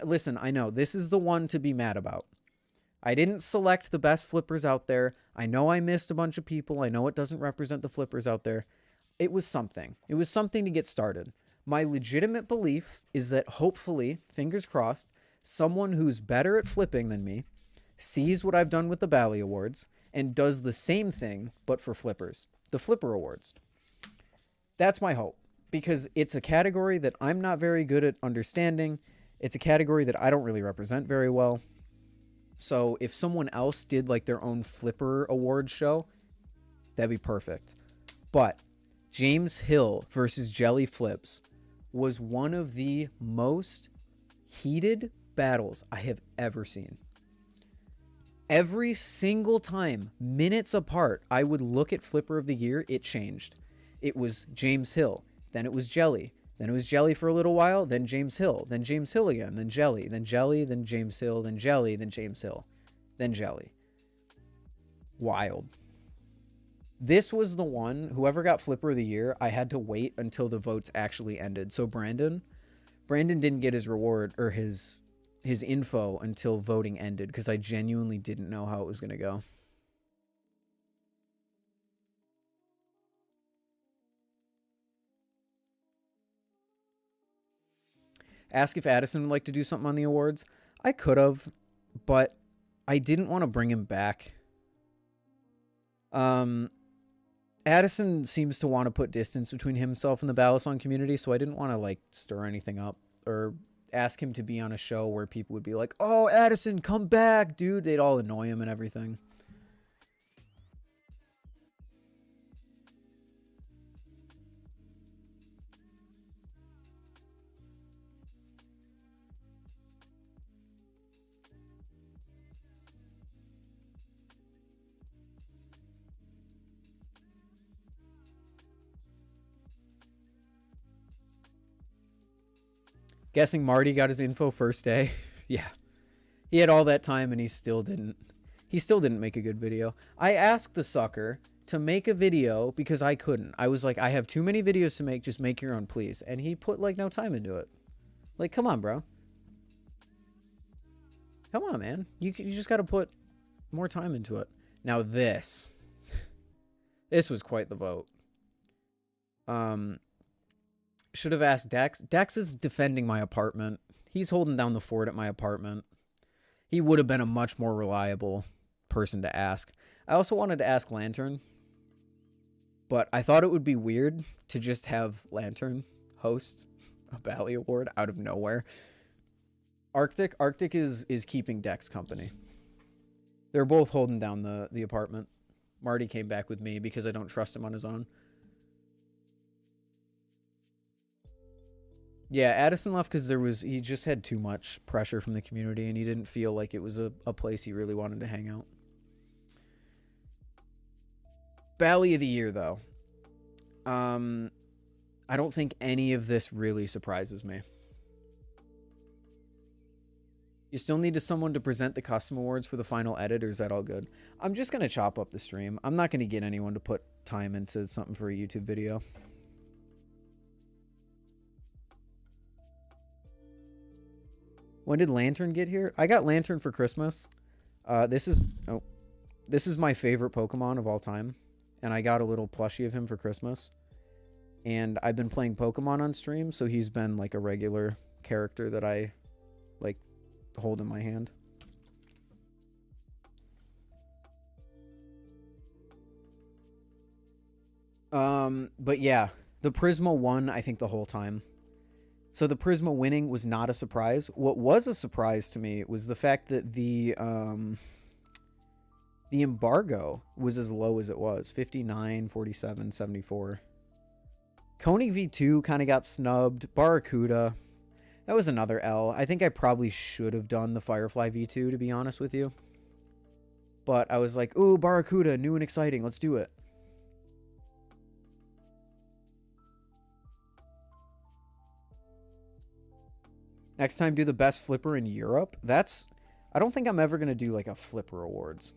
Listen, I know this is the one to be mad about. I didn't select the best flippers out there. I know I missed a bunch of people. I know it doesn't represent the flippers out there. It was something. It was something to get started. My legitimate belief is that hopefully, fingers crossed, someone who's better at flipping than me sees what I've done with the Bali Awards and does the same thing, but for flippers. The Flipper Awards. That's my hope, because it's a category that I'm not very good at understanding. It's a category that I don't really represent very well. So if someone else did like their own Flipper Awards show, that'd be perfect. But James Hill versus Jelly Flips was one of the most heated battles I have ever seen. Every single time, minutes apart, I would look at Flipper of the Year, it changed. It was James Hill, then it was Jelly, then it was Jelly for a little while, then James Hill, then James Hill again, then Jelly, then Jelly, then James Hill, then Jelly, then James Hill, then Jelly. Wild. This was the one, whoever got Flipper of the Year, I had to wait until the votes actually ended. So Brandon didn't get his reward or his info until voting ended because I genuinely didn't know how it was going to go. Ask if Addison would like to do something on the awards. I could have, but I didn't want to bring him back. Addison seems to want to put distance between himself and the balisong community, so I didn't want to like stir anything up or ask him to be on a show where people would be like, "Oh, Addison, come back, dude." They'd all annoy him and everything. Guessing Marty got his info first day. Yeah. He had all that time and he still didn't make a good video. I asked the sucker to make a video because I couldn't. I was like, I have too many videos to make, just make your own, please. And he put like no time into it. Like, come on, bro. Come on, man. You just got to put more time into it. Now this was quite the vote. Should have asked Dex. Dex is defending my apartment. He's holding down the fort at my apartment. He would have been a much more reliable person to ask. I also wanted to ask Lantern, but I thought it would be weird to just have Lantern host a Bali Award out of nowhere. Arctic is keeping Dex company. They're both holding down the apartment. Marty came back with me because I don't trust him on his own. Yeah, Addison left because he just had too much pressure from the community and he didn't feel like it was a place he really wanted to hang out. Bali of the Year, though. I don't think any of this really surprises me. You still need someone to present the custom awards for the final edit, or is that all good? I'm just going to chop up the stream. I'm not going to get anyone to put time into something for a YouTube video. When did Lantern get here? I got Lantern for Christmas. This is my favorite Pokemon of all time. And I got a little plushie of him for Christmas. And I've been playing Pokemon on stream, so he's been like a regular character that I like hold in my hand. But yeah, the Prisma won, I think, the whole time. So the Prisma winning was not a surprise. What was a surprise to me was the fact that the embargo was as low as it was, 59, 47, 74. Koenig V2 kind of got snubbed. Barracuda, that was another L. I think I probably should have done the Firefly V2, to be honest with you. But I was like, ooh, Barracuda, new and exciting. Let's do it. Next time, do the best flipper in Europe. I don't think I'm ever going to do like a flipper awards.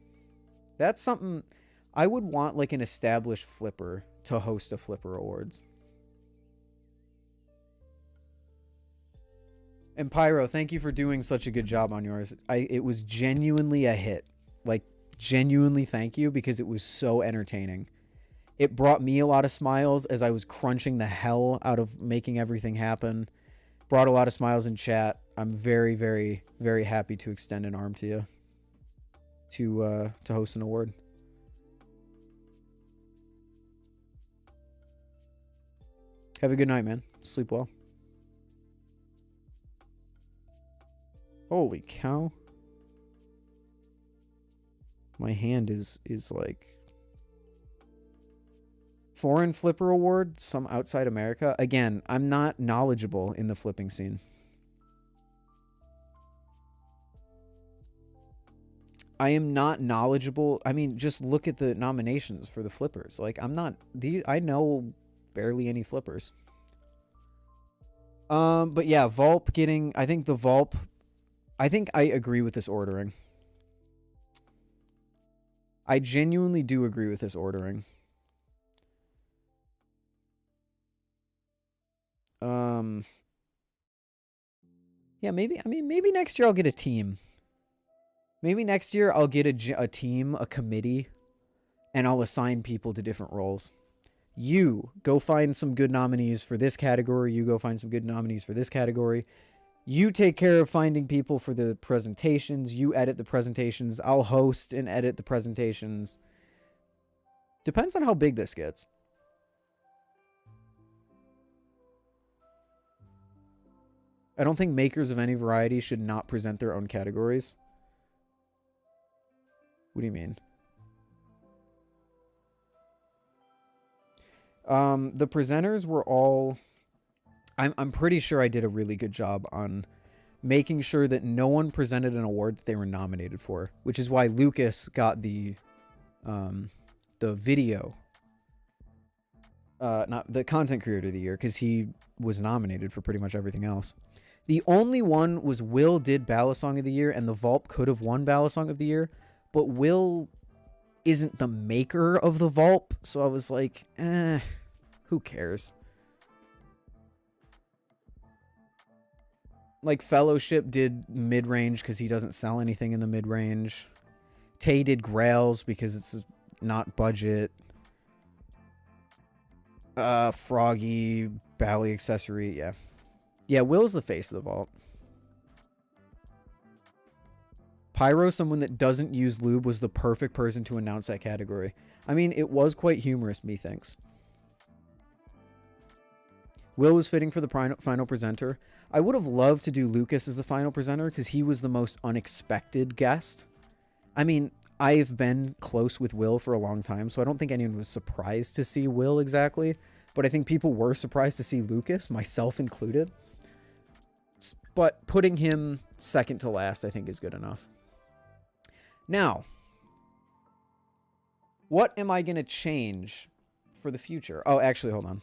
That's something I would want, like an established flipper to host a flipper awards. And Pyro, thank you for doing such a good job on yours. It was genuinely a hit. Like, genuinely thank you, because it was so entertaining. It brought me a lot of smiles as I was crunching the hell out of making everything happen. Brought a lot of smiles in chat. I'm very, very, very happy to extend an arm to you to host an award. Have a good night, man. Sleep well. Holy cow. My hand is like... Foreign flipper award, some outside America. Again, I'm not knowledgeable in the flipping scene. I am not knowledgeable. I mean, just look at the nominations for the flippers. Like, I know barely any flippers. But yeah, Vulp getting, I think I agree with this ordering. I genuinely do agree with this ordering. Yeah, maybe next year I'll get a team. Maybe next year I'll get a team, a committee, and I'll assign people to different roles. You go find some good nominees for this category. You go find some good nominees for this category. You take care of finding people for the presentations. You edit the presentations. I'll host and edit the presentations. Depends on how big this gets. I don't think makers of any variety should not present their own categories. What do you mean? The presenters were all... I'm pretty sure I did a really good job on making sure that no one presented an award that they were nominated for, which is why Lucas got the video, not the content creator of the year, because he was nominated for pretty much everything else. The only one was Will did Balisong of the Year, and the Vulp could have won Balisong of the Year, but Will isn't the maker of the Vulp, so I was like, who cares? Like, Fellowship did mid-range because he doesn't sell anything in the mid-range. Tay did Grails because it's not budget. Froggy, Bally accessory, yeah. Yeah, Will's the face of the vault. Pyro, someone that doesn't use lube, was the perfect person to announce that category. I mean, it was quite humorous, methinks. Will was fitting for the final presenter. I would have loved to do Lucas as the final presenter because he was the most unexpected guest. I mean, I've been close with Will for a long time, so I don't think anyone was surprised to see Will exactly. But I think people were surprised to see Lucas, myself included. But putting him second to last, I think, is good enough. Now, what am I going to change for the future? Oh, actually, hold on.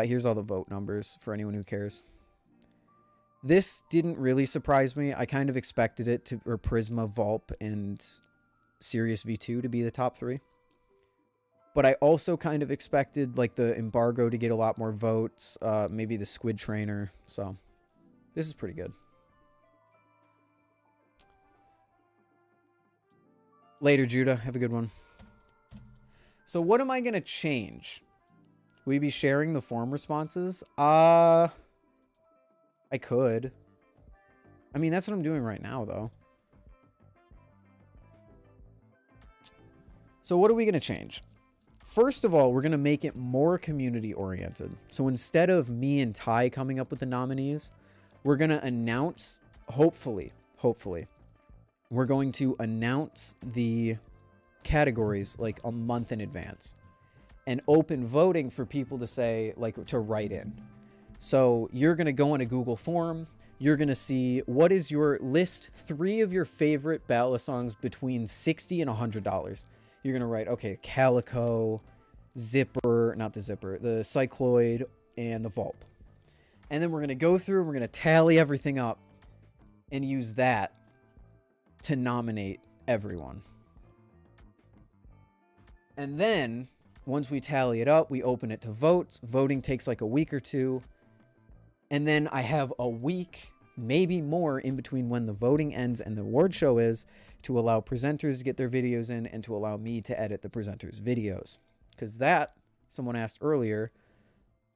Here's all the vote numbers for anyone who cares. This didn't really surprise me. I kind of expected it to, or Prisma, Vulp, and Sirius V2 to be the top three. But I also kind of expected, like, the Embargo to get a lot more votes. Maybe the Squid Trainer. So, this is pretty good. Later, Judah. Have a good one. So, what am I going to change? Will you be sharing the form responses? I could. I mean, that's what I'm doing right now, though. So what are we going to change? first of all, we're going to make it more community oriented. So instead of me and Ty coming up with the nominees, we're going to announce, hopefully, we're going to announce the categories like a month in advance and open voting for people to say, like, to write in. So you're going to go in a Google form. You're going to see what is your list 3 of your favorite balisongs between $60 and $100. You're going to write, okay, Calico, Zipper, not the Zipper, the Cycloid, and the Vulp. And then we're going to go through and we're going to tally everything up and use that to nominate everyone. And then, once we tally it up, we open it to votes. Voting takes like a week or 2. And then I have a week, maybe more, in between when the voting ends and the award show is, to allow presenters to get their videos in and to allow me to edit the presenters' videos. Because that, someone asked earlier,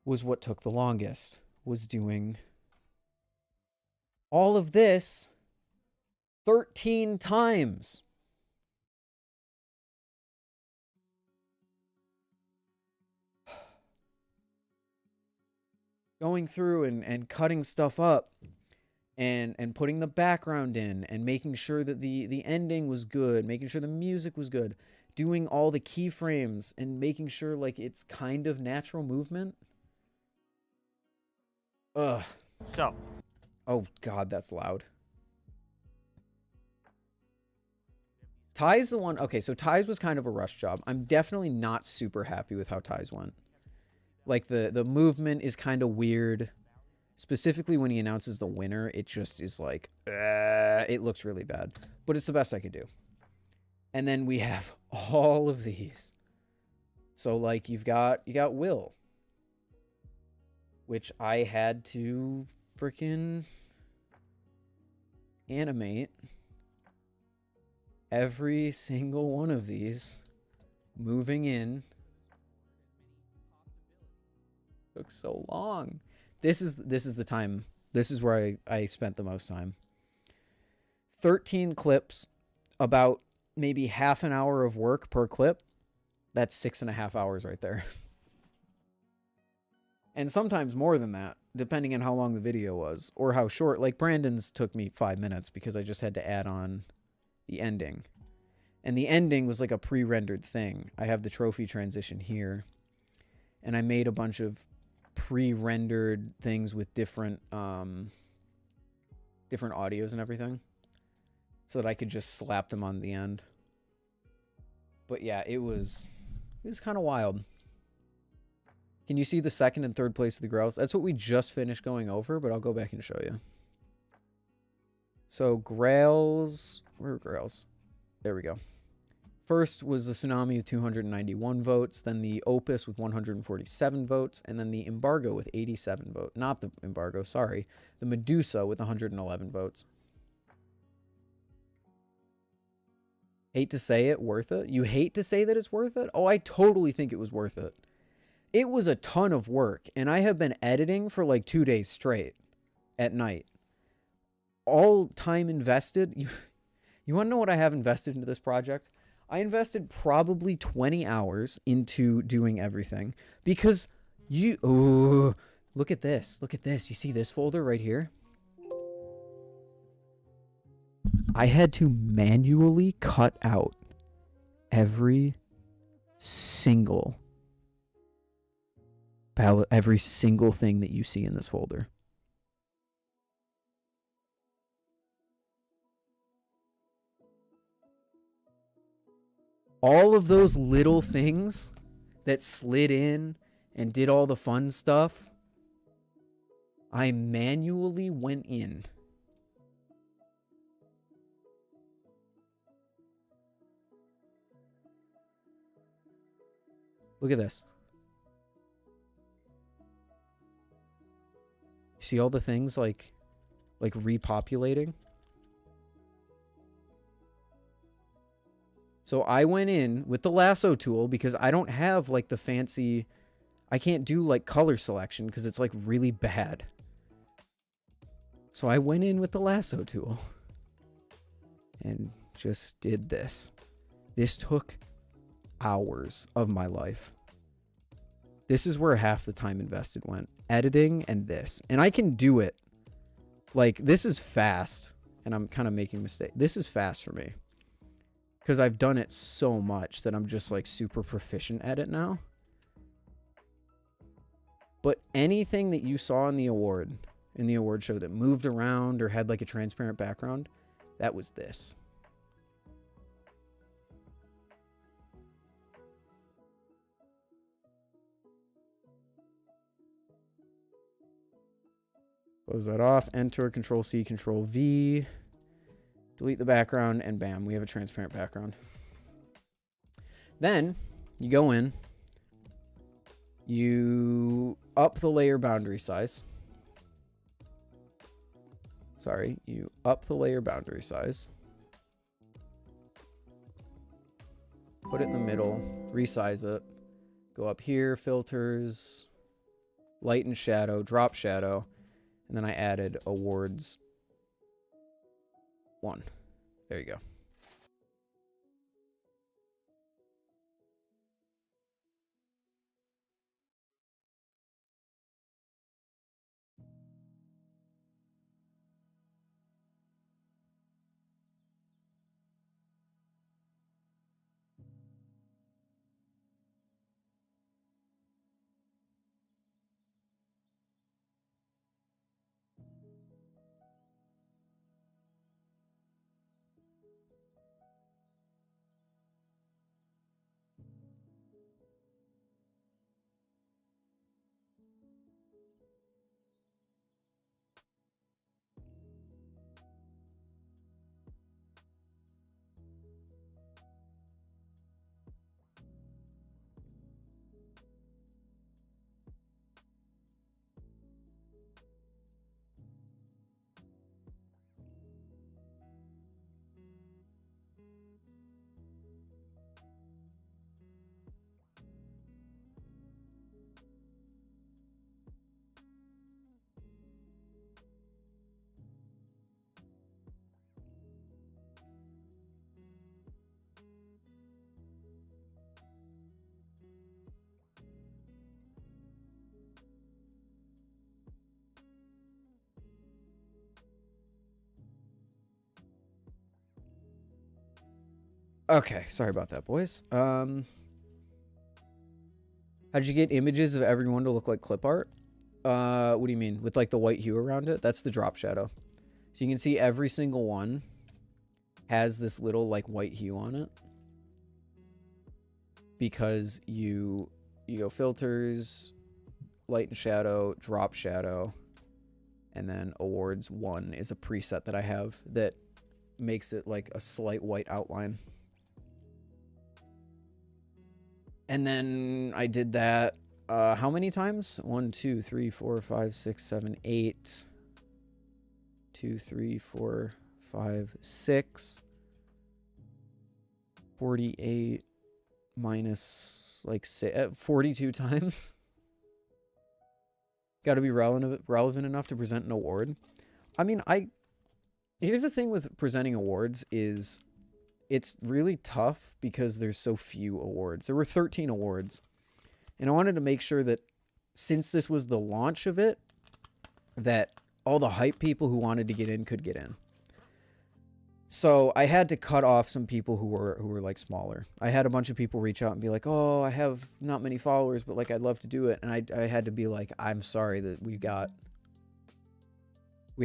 was what took the longest, was doing all of this 13 times. Going through and cutting stuff up and putting the background in and making sure that the ending was good, making sure the music was good, doing all the keyframes and making sure like it's kind of natural movement. Ugh. So. Oh God, that's loud. Ty's the one. Okay, so Ty's was kind of a rush job. I'm definitely not super happy with how Ty's went. Like the movement is kind of weird. Specifically when he announces the winner, it just is like, it looks really bad. But it's the best I could do. And then we have all of these. So like you got Will, which I had to freaking animate every single one of these moving in. Took so long. This is the time. This is where I spent the most time. 13 clips, about maybe half an hour of work per clip. That's 6.5 hours right there. And sometimes more than that, depending on how long the video was or how short. Like Brandon's took me 5 minutes because I just had to add on the ending. And the ending was like a pre-rendered thing. I have the trophy transition here. And I made a bunch of pre-rendered things with different audios and everything so that I could just slap them on the end. But yeah, it was kind of wild. Can you see the second and third place of the grouse? That's what we just finished going over, but I'll go back and show you. So grails, where are grails? There we go. First was the Tsunami with 291 votes, then the Opus with 147 votes, and then the Embargo with 87 votes. Not the Embargo, sorry. The Medusa with 111 votes. Hate to say it, worth it? You hate to say that it's worth it? Oh, I totally think it was worth it. It was a ton of work, and I have been editing for like 2 days straight at night. All time invested. You want to know what I have invested into this project? I invested probably 20 hours into doing everything because look at this. Look at this. You see this folder right here? I had to manually cut out every single thing that you see in this folder. All of those little things that slid in and did all the fun stuff, I manually went in. Look at this. See all the things like repopulating? So I went in with the lasso tool because I don't have like the fancy, I can't do like color selection because it's like really bad. So I went in with the lasso tool and just did this. This took hours of my life. This is where half the time invested went. Editing and this. And I can do it. Like, this is fast. And I'm kind of making mistakes. This is fast for me. Because I've done it so much that I'm just, like, super proficient at it now. But anything that you saw in the award show that moved around or had, like, a transparent background, that was this. Close that off. Enter, Control-C, Control-V. Delete the background, and bam, we have a transparent background. Then, you go in. You up the layer boundary size. Sorry, you up the layer boundary size. Put it in the middle. Resize it. Go up here, filters, light and shadow, drop shadow. And then I added awards 1. There you go. Okay, sorry about that, boys. How'd you get images of everyone to look like clip art? What do you mean? With like the white hue around it? That's the drop shadow. So you can see every single one has this little like white hue on it. Because you go filters, light and shadow, drop shadow, and then awards 1 is a preset that I have that makes it like a slight white outline. And then I did that how many times? 1, 2, 3, 4, 5, 6, 7, 8. 2, 3, 4, 5, 6. 48 minus like 42 times. Got to be relevant enough to present an award. I mean, here's the thing with presenting awards is it's really tough because there's so few awards. There were 13 awards. And I wanted to make sure that since this was the launch of it, that all the hype people who wanted to get in could get in. So I had to cut off some people who were like smaller. I had a bunch of people reach out and be like, "Oh, I have not many followers, but like I'd love to do it." And I had to be like, "I'm sorry that we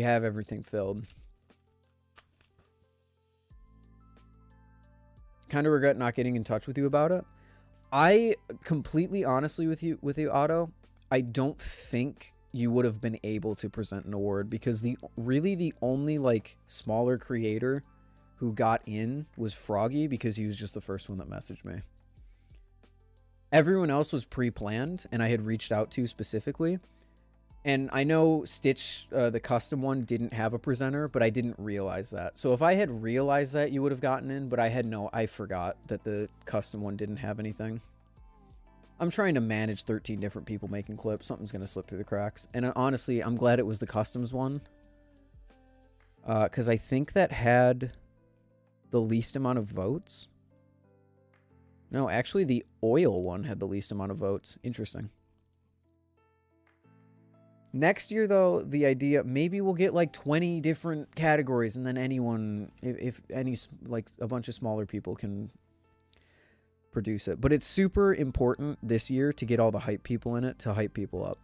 have everything filled." Kind of regret not getting in touch with you about it. I completely honestly with you Otto, I don't think you would have been able to present an award because the only like smaller creator who got in was Froggy because he was just the first one that messaged me. Everyone else was pre-planned and I had reached out to specifically. And I know Stitch, the custom one, didn't have a presenter, but I didn't realize that. So if I had realized that, you would have gotten in, but I forgot that the custom one didn't have anything. I'm trying to manage 13 different people making clips. Something's going to slip through the cracks. And honestly, I'm glad it was the customs one. Because I think that had the least amount of votes. No, actually, the oil one had the least amount of votes. Interesting. Next year, though, the idea, maybe we'll get like 20 different categories, and then anyone, if any, like a bunch of smaller people can produce it. But it's super important this year to get all the hype people in it to hype people up.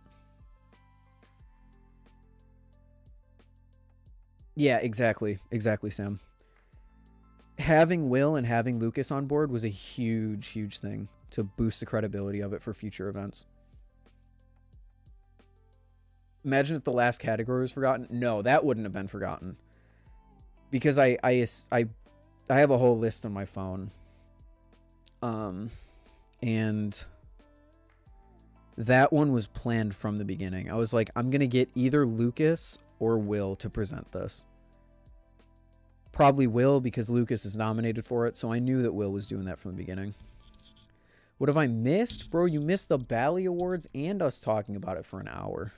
Yeah, exactly. Exactly, Sam. Having Will and having Lucas on board was a huge, huge thing to boost the credibility of it for future events. Imagine if the last category was forgotten. No, that wouldn't have been forgotten. Because I have a whole list on my phone. And that one was planned from the beginning. I was like, I'm going to get either Lucas or Will to present this. Probably Will, because Lucas is nominated for it, so I knew that Will was doing that from the beginning. What have I missed? Bro, you missed the Bali Awards and us talking about it for an hour.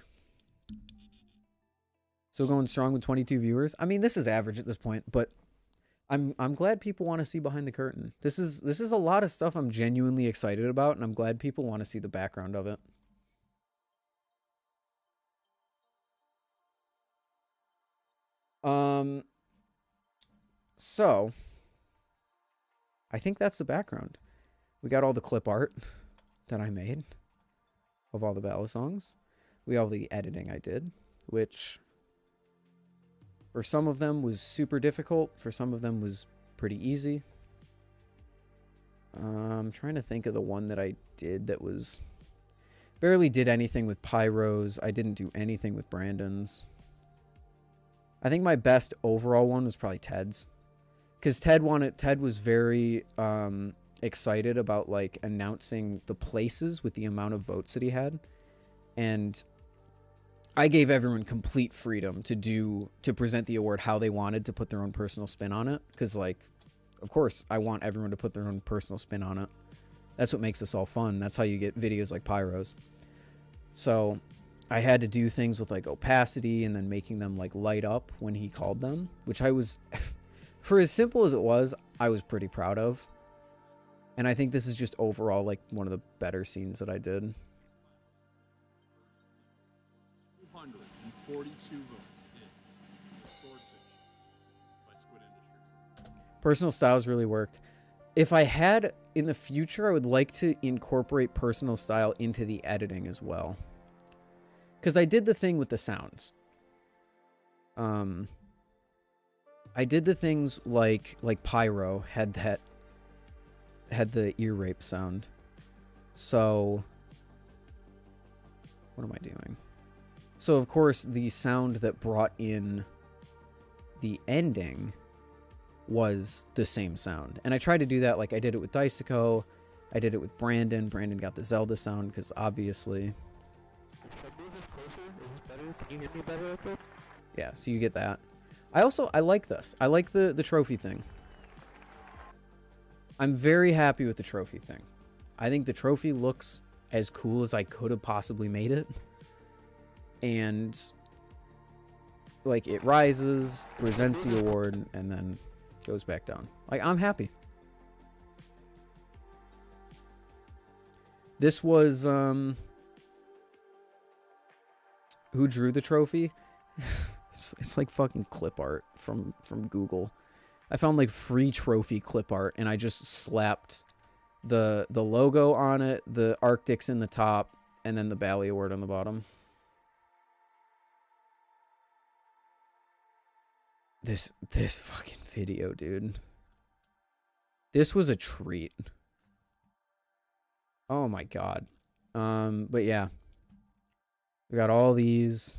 Still going strong with 22 viewers. I mean, this is average at this point, but I'm glad people want to see behind the curtain. This is a lot of stuff I'm genuinely excited about, and I'm glad people want to see the background of it. So I think that's the background. We got all the clip art that I made of all the balisongs. We have the editing I did, which for some of them was super difficult. For some of them was pretty easy. I'm trying to think of the one that I did that was... Barely did anything with Pyro's. I didn't do anything with Brandon's. I think my best overall one was probably Ted's. Because Ted was very excited about like announcing the places with the amount of votes that he had. And I gave everyone complete freedom to present the award how they wanted, to put their own personal spin on it. Because like, of course, I want everyone to put their own personal spin on it. That's what makes this all fun. That's how you get videos like Pyro's. So I had to do things with like opacity and then making them like light up when he called them, which I was, for as simple as it was, I was pretty proud of. And I think this is just overall like one of the better scenes that I did. 242 votes in Swordfish by Squid Industries. Personal styles really worked. If I had in the future, I would like to incorporate personal style into the editing as well. Because I did the thing with the sounds. I did the things like Pyro had the ear rape sound. So what am I doing? So of course the sound that brought in the ending was the same sound. And I tried to do that, like I did it with Daisuko, I did it with Brandon. Brandon got the Zelda sound because obviously. Should I move this closer? Is this better? Can you hear me better, okay? Yeah, so you get that. I like this. I like the trophy thing. I'm very happy with the trophy thing. I think the trophy looks as cool as I could have possibly made it. And like it rises, presents the award, and then goes back down. Like, I'm happy. This was who drew the trophy? It's like fucking clip art from Google. I found like free trophy clip art, and I just slapped the logo on it, the Arctic's in the top, and then the Bali Award on the bottom. This fucking video, dude. This was a treat. Oh my god. But yeah. We got all these.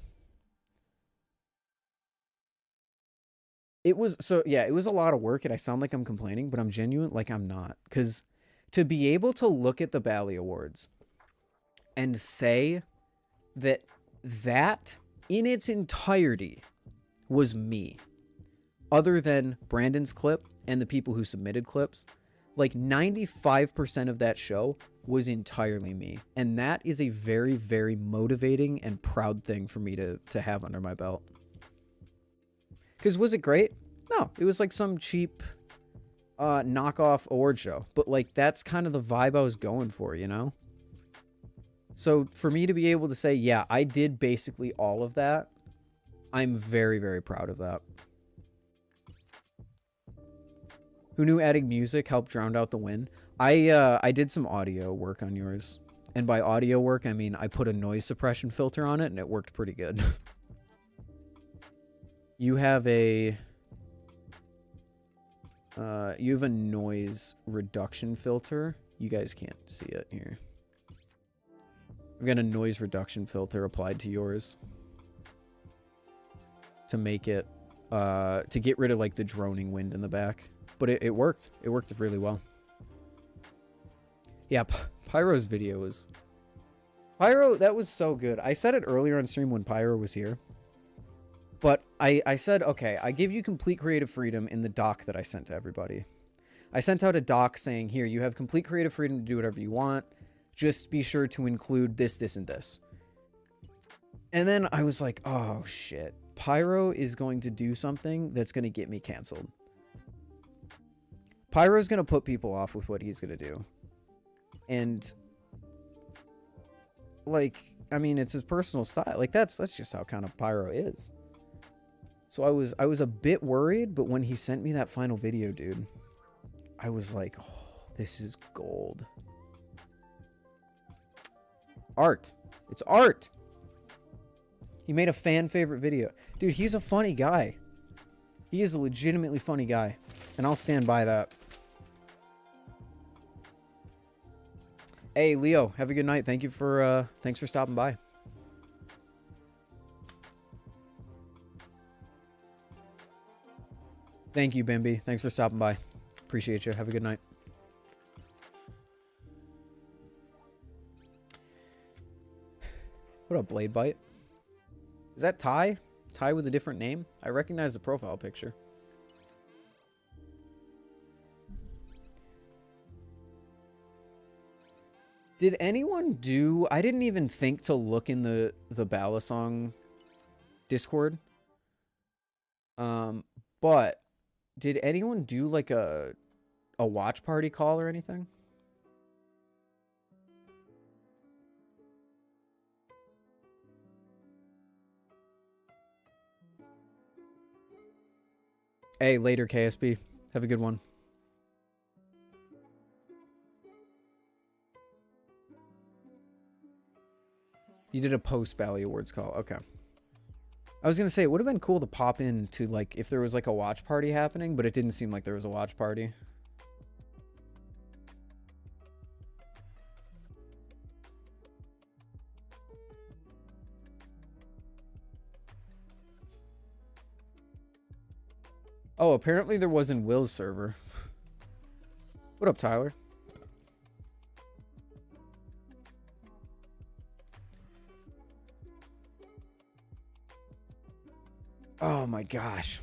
It was it was a lot of work, and I sound like I'm complaining, but I'm genuine, like I'm not. Because to be able to look at the Bali Awards and say that in its entirety was me, other than Brandon's clip and the people who submitted clips, like 95% of that show was entirely me. And that is a very, very motivating and proud thing for me to have under my belt. Because was it great? No, it was like some cheap knockoff award show. But, like, that's kind of the vibe I was going for, you know? So, for me to be able to say, yeah, I did basically all of that, I'm very, very proud of that. Who knew adding music helped drown out the wind? I did some audio work on yours. And by audio work, I mean I put a noise suppression filter on it, and it worked pretty good. You have a noise reduction filter. You guys can't see it here. I've got a noise reduction filter applied to yours to make it, to get rid of like the droning wind in the back. But it worked. It worked really well. Yeah, Pyro's video was... Pyro, that was so good. I said it earlier on stream when Pyro was here. But I said, okay, I give you complete creative freedom in the doc that I sent to everybody. I sent out a doc saying, here, you have complete creative freedom to do whatever you want. Just be sure to include this, this, and this. And then I was like, oh, shit. Pyro is going to do something that's going to get me canceled. Pyro's going to put people off with what he's going to do. And, like, I mean, it's his personal style. Like, that's just how kind of Pyro is. So I was a bit worried, but when he sent me that final video, dude, I was like, oh, this is gold. Art. It's art. He made a fan favorite video. Dude, he's a funny guy. He is a legitimately funny guy. And I'll stand by that. Hey, Leo, have a good night. Thanks for stopping by. Thank you, Bimby. Thanks for stopping by. Appreciate you. Have a good night. What up, Blade Bite? Is that Ty? Ty with a different name? I recognize the profile picture. Did anyone do... I didn't even think to look in the balisong Discord. But did anyone do like a watch party call or anything? Hey, later, KSB. Have a good one. You did a post-Bali Awards call. Okay. I was going to say, it would have been cool to pop in to, like, if there was, like, a watch party happening, but it didn't seem like there was a watch party. Oh, apparently there was in Will's server. What up, Tyler? Oh my gosh.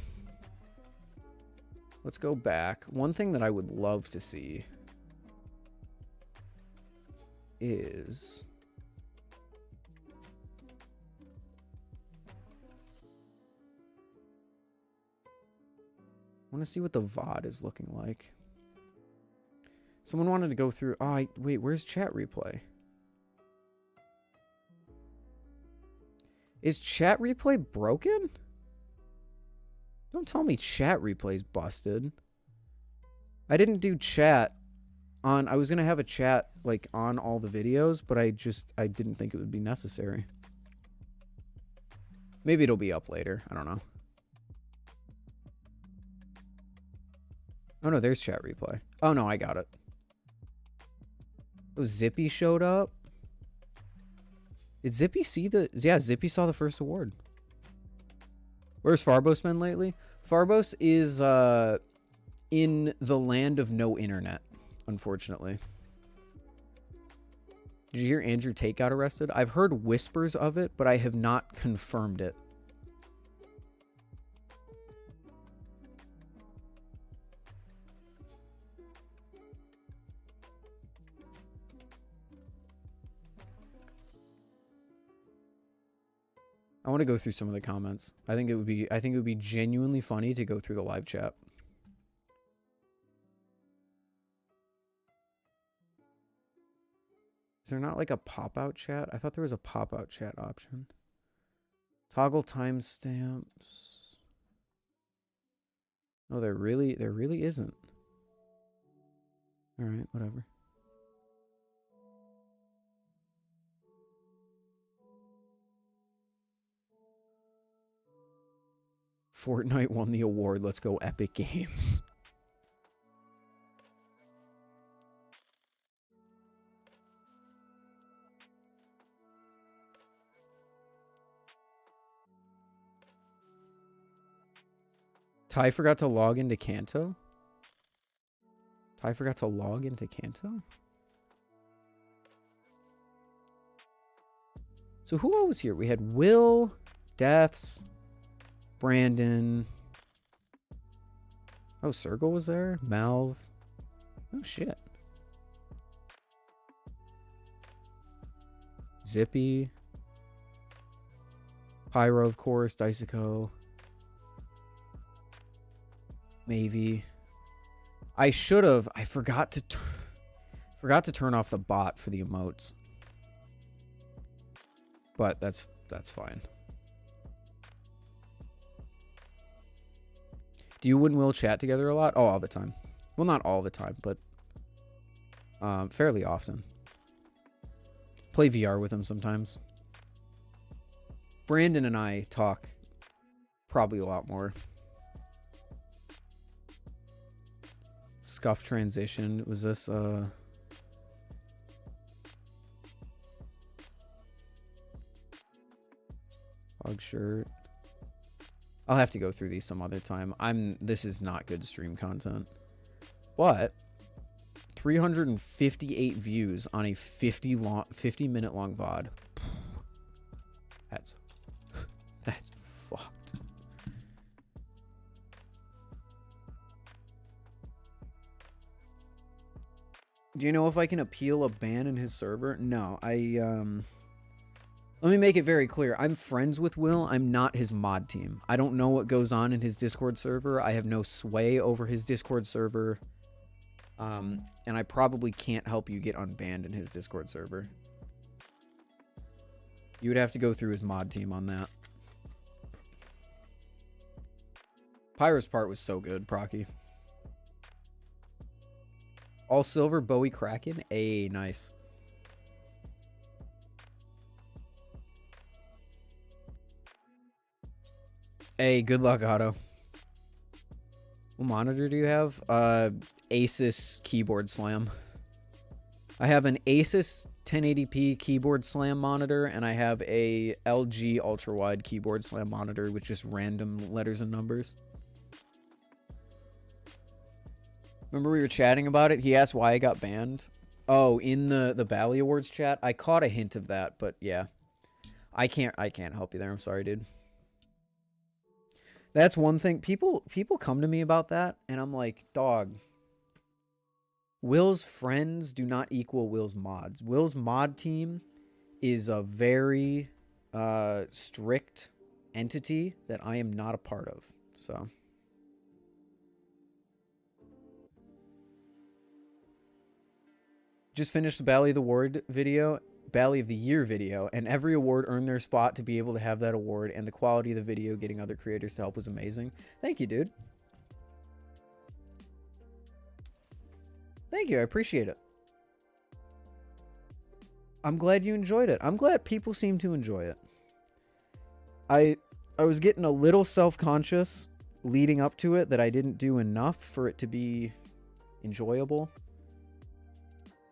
Let's go back. One thing that I would love to see is... I want to see what the VOD is looking like. Someone wanted to go through... Oh, wait, where's chat replay? Is chat replay broken? Don't tell me chat replay's busted. I didn't do chat on... I was going to have a chat, like, on all the videos, but I didn't think it would be necessary. Maybe it'll be up later. I don't know. Oh, no, there's chat replay. Oh, no, I got it. Oh, Zippy showed up? Did Zippy see the... Yeah, Zippy saw the first award. Where's Farbos been lately? Farbos is in the land of no internet, unfortunately. Did you hear Andrew Tate got arrested? I've heard whispers of it, but I have not confirmed it. I want to go through some of the comments. I think it would be genuinely funny to go through the live chat. Is there not like a pop-out chat? I thought there was a pop-out chat option. Toggle timestamps. Oh, there really isn't. All right, whatever. Fortnite won the award. Let's go, Epic Games. Ty forgot to log into Kanto? Ty forgot to log into Kanto? So who all was here? We had Will, Deaths, Brandon. Oh, Circle was there? Malv. Oh, shit. Zippy. Pyro, of course. Dicico. Maybe. I should have. I forgot to turn off the bot for the emotes. But that's fine. Do you and Will chat together a lot? Oh, all the time. Well, not all the time, but fairly often. Play VR with him sometimes. Brandon and I talk probably a lot more. Scuff transition. Was this Hog shirt? I'll have to go through these some other time. This is not good stream content. But 358 views on a 50-minute long VOD. That's fucked. Do you know if I can appeal a ban in his server? No, let me make it very clear. I'm friends with Will. I'm not his mod team. I don't know what goes on in his Discord server. I have no sway over his Discord server. And I probably can't help you get unbanned in his Discord server. You would have to go through his mod team on that. Pyro's part was so good, Procky. All silver, Bowie Kraken. Ay, nice. Hey, good luck, Otto. What monitor do you have? Asus keyboard slam. I have an Asus 1080p keyboard slam monitor, and I have a LG ultra wide keyboard slam monitor with just random letters and numbers. Remember we were chatting about it? He asked why I got banned. Oh, in the Bali Awards chat? I caught a hint of that, but yeah. I can't help you there. I'm sorry, dude. That's one thing. People come to me about that, and I'm like, dog. Will's friends do not equal Will's mods. Will's mod team is a very strict entity that I am not a part of. So. Just finished the Bally of the Year video, and every award earned their spot to be able to have that award, and the quality of the video getting other creators to help was amazing. Thank you, dude. Thank you, I appreciate it. I'm glad you enjoyed it. I'm glad people seem to enjoy it. I was getting a little self-conscious leading up to it that I didn't do enough for it to be enjoyable.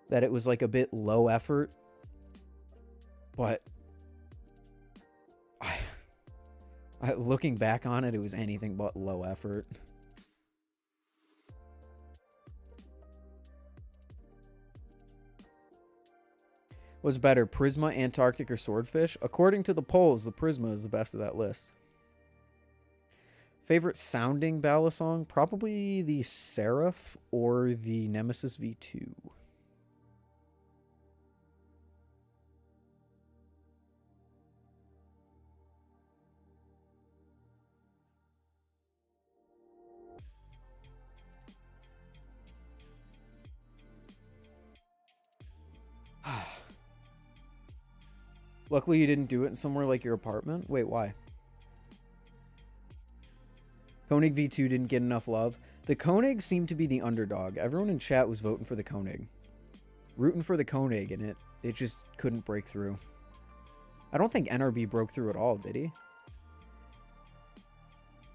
That it was like a bit low effort. But looking back on it, it was anything but low effort. What's better, Prisma, Antarctic, or Swordfish? According to the polls, the Prisma is the best of that list. Favorite sounding balisong? Probably the Seraph or the Nemesis V2. Luckily you didn't do it in somewhere like your apartment. Wait, why? Koenig V2 didn't get enough love. The Koenig seemed to be the underdog. Everyone in chat was voting for the Koenig. Rooting for the Koenig, and it just couldn't break through. I don't think NRB broke through at all, did he?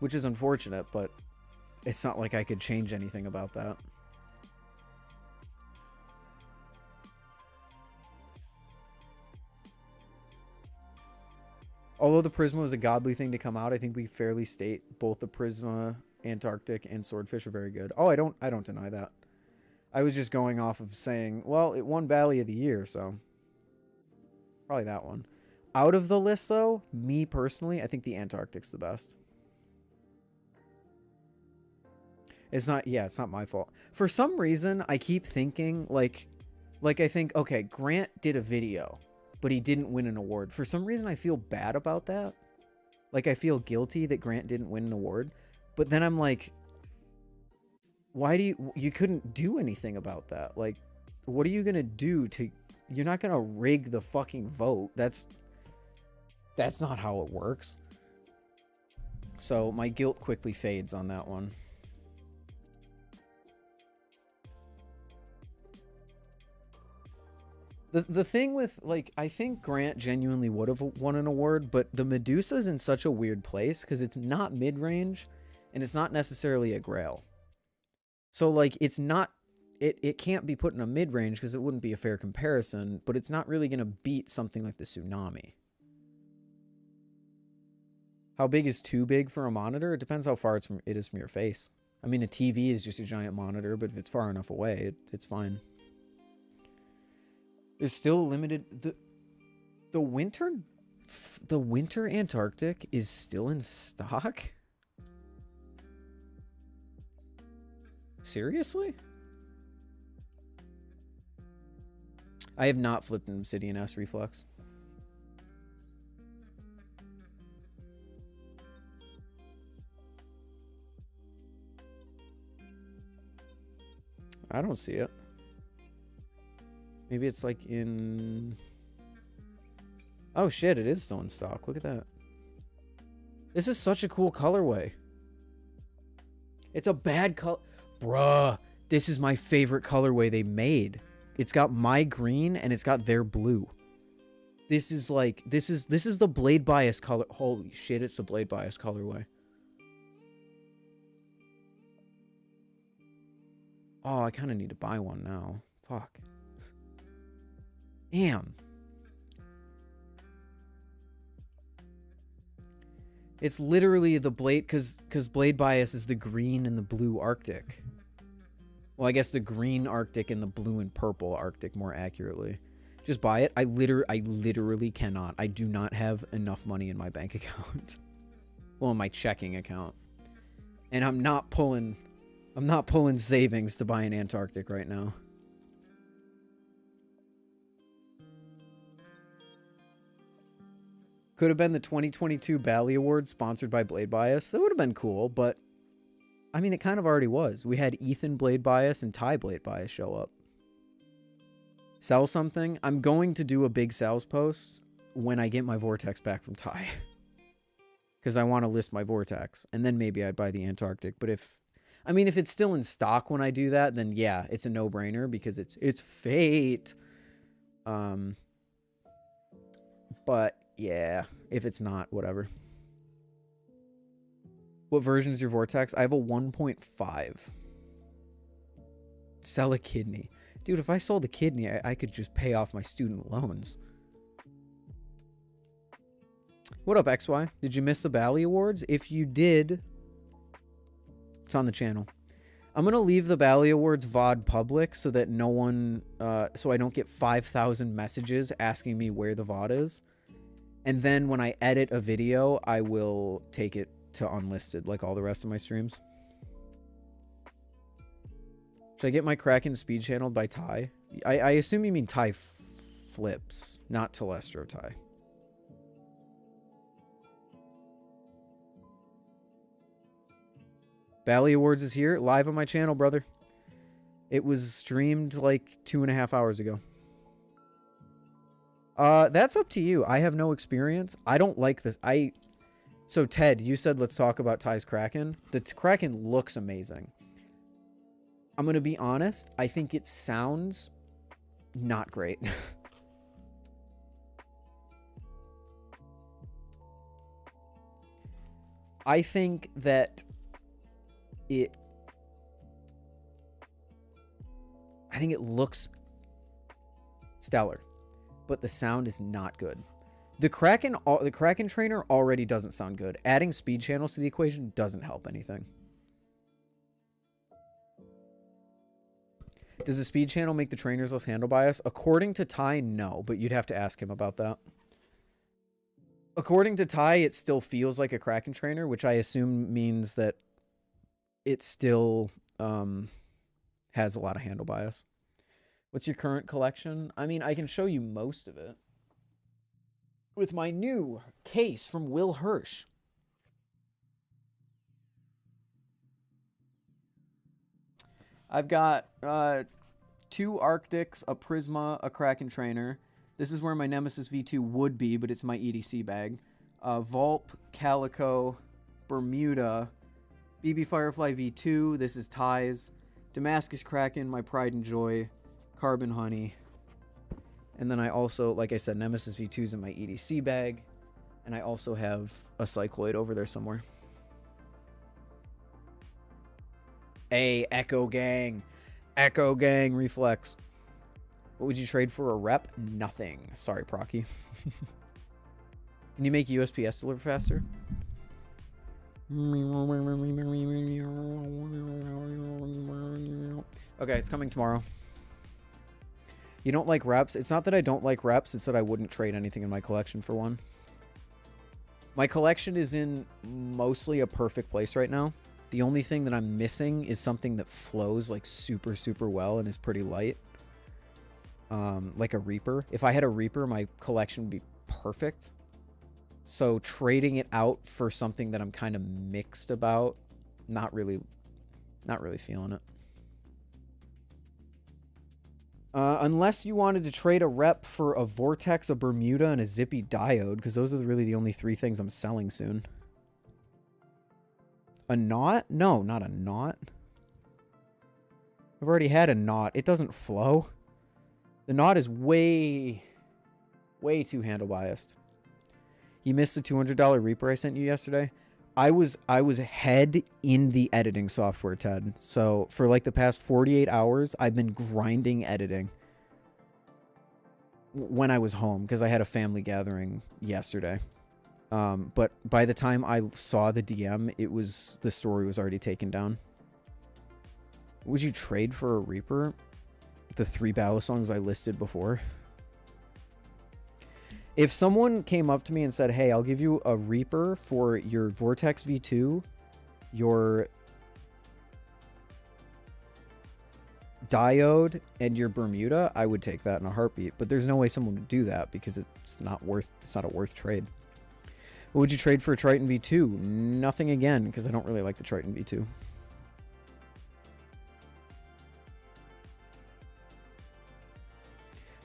Which is unfortunate, but it's not like I could change anything about that. Although the Prisma is a godly thing to come out, I think we fairly state both the Prisma, Antarctic, and Swordfish are very good. Oh, I don't deny that. I was just going off of saying, well, it won Bali of the Year, so probably that one. Out of the list, though, me personally, I think the Antarctic's the best. It's not my fault. For some reason, I keep thinking, like I think, okay, Grant did a video, but he didn't win an award. For some reason, I feel bad about that. Like, I feel guilty that Grant didn't win an award. But then I'm like, why do you couldn't do anything about that? Like, what are you going to do to, you're not going to rig the fucking vote. That's not how it works. So my guilt quickly fades on that one. The thing with, like, I think Grant genuinely would have won an award, but the Medusa's in such a weird place because it's not mid-range and it's not necessarily a Grail. So, like, it's not, it can't be put in a mid-range because it wouldn't be a fair comparison, but it's not really going to beat something like the Tsunami. How big is too big for a monitor? It depends how far it is from your face. I mean, a TV is just a giant monitor, but if it's far enough away, it's fine. There's still limited, the winter Antarctic is still in stock? Seriously? I have not flipped an Obsidian S Reflex. I don't see it. Maybe it's like in... Oh shit, it is still in stock. Look at that. This is such a cool colorway. It's a bad color. Bruh, this is my favorite colorway they made. It's got my green and it's got their blue. This is like, this is the Blade Bias color. Holy shit, it's the Blade Bias colorway. Oh, I kind of need to buy one now. Fuck. Damn. It's literally the Blade, because Blade Bias is the green and the blue Arctic. Well, I guess the green Arctic and the blue and purple Arctic more accurately. Just buy it. I literally cannot. I do not have enough money in my bank account. Well, in my checking account. And I'm not pulling savings to buy an Antarctic right now. Could have been the 2022 Bali Awards sponsored by Blade Bias. That would have been cool, but I mean, it kind of already was. We had Ethan Blade Bias and Ty Blade Bias show up. Sell something. I'm going to do a big sales post when I get my Vortex back from Ty. Because I want to list my Vortex. And then maybe I'd buy the Antarctic. But if it's still in stock when I do that, then yeah, it's a no-brainer because it's fate. But yeah, if it's not, whatever. What version is your Vortex? I have a 1.5. Sell a kidney. Dude, if I sold a kidney, I could just pay off my student loans. What up, XY? Did you miss the Bali Awards? If you did, it's on the channel. I'm going to leave the Bali Awards VOD public so that no one, so I don't get 5,000 messages asking me where the VOD is. And then when I edit a video, I will take it to unlisted like all the rest of my streams. Should I get my Kraken speed channeled by Ty? I assume you mean Ty flips, not Telestro Ty. Bali Awards is here, live on my channel, brother. It was streamed like 2.5 hours ago. That's up to you. I have no experience. I don't like this. So Ted, you said let's talk about Ty's Kraken. The Kraken looks amazing. I'm going to be honest. I think it sounds not great. I think that it looks stellar, but the sound is not good. The Kraken trainer already doesn't sound good. Adding speed channels to the equation doesn't help anything. Does the speed channel make the trainers less handle bias? According to Ty, no, but you'd have to ask him about that. According to Ty, it still feels like a Kraken trainer, which I assume means that it still has a lot of handle bias. What's your current collection? I mean, I can show you most of it with my new case from Will Hirsch. I've got 2 Arctics, a Prisma, a Kraken trainer. This is where my Nemesis V2 would be, but it's my EDC bag. Vulp, Calico, Bermuda, BB Firefly V2. This is Ty's. Damascus Kraken, my pride and joy. Carbon Honey. And then I also, like I said, Nemesis V2's in my EDC bag. And I also have a Cycloid over there somewhere. Hey, Echo Gang. Echo Gang Reflex. What would you trade for a rep? Nothing. Sorry, Procky. Can you make USPS deliver faster? Okay, it's coming tomorrow. You don't like reps? It's not that I don't like reps, it's that I wouldn't trade anything in my collection for one. My collection is in mostly a perfect place right now. The only thing that I'm missing is something that flows like super, super well and is pretty light. Like a Reaper. If I had a Reaper, my collection would be perfect. So trading it out for something that I'm kind of mixed about, not really feeling it. Unless you wanted to trade a rep for a Vortex, a Bermuda, and a Zippy Diode, because those are really the only 3 things I'm selling soon. A knot? No, not a knot. I've already had a knot. It doesn't flow. The knot is way too handle biased. You missed the $200 Reaper I sent you yesterday. I was head in the editing software, Ted. So for like the past 48 hours, I've been grinding editing when I was home because I had a family gathering yesterday. But by the time I saw the DM, the story was already taken down. Would you trade for a Reaper? The 3 balisongs I listed before. If someone came up to me and said, hey, I'll give you a Reaper for your Vortex V2, your Diode, and your Bermuda, I would take that in a heartbeat. But there's no way someone would do that because it's not a worth trade. What would you trade for a Triton V2? Nothing again, because I don't really like the Triton V2.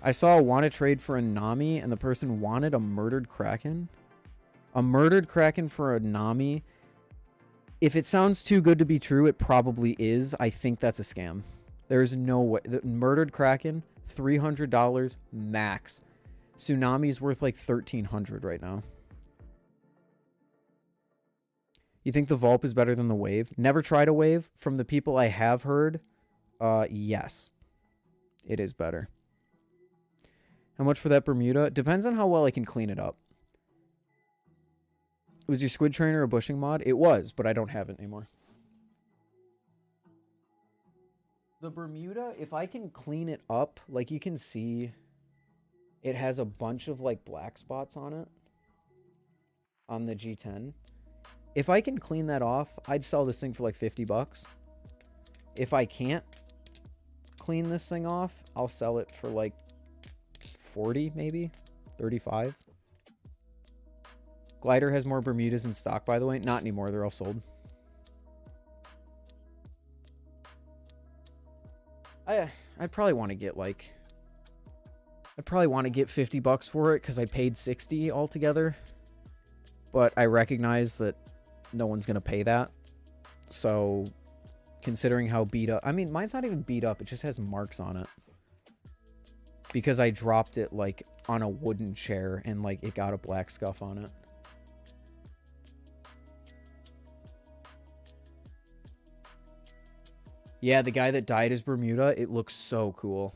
I saw a wanted trade for a Nami, and the person wanted a murdered Kraken. A murdered Kraken for a Nami. If it sounds too good to be true, it probably is. I think that's a scam. There's no way. The murdered Kraken, $300 max. Tsunami's worth like $1,300 right now. You think the Vulp is better than the Wave? Never tried a Wave. From the people I have heard, yes. It is better. How much for that Bermuda? Depends on how well I can clean it up. Was your Squid Trainer a bushing mod? It was, but I don't have it anymore. The Bermuda, if I can clean it up, like you can see, it has a bunch of like black spots on it. On the G10. If I can clean that off, I'd sell this thing for like $50. If I can't clean this thing off, I'll sell it for like 40 maybe 35. Glidr has more Bermudas in stock, by the way. Not anymore, they're all sold. I'd probably want to get like I probably want to get $50 for it because I paid 60 altogether. But I recognize that no one's going to pay that. So, considering how beat up... I mean, mine's not even beat up. It just has marks on it. Because I dropped it, like, on a wooden chair and, like, it got a black scuff on it. Yeah, the guy that dyed his Bermuda, it looks so cool.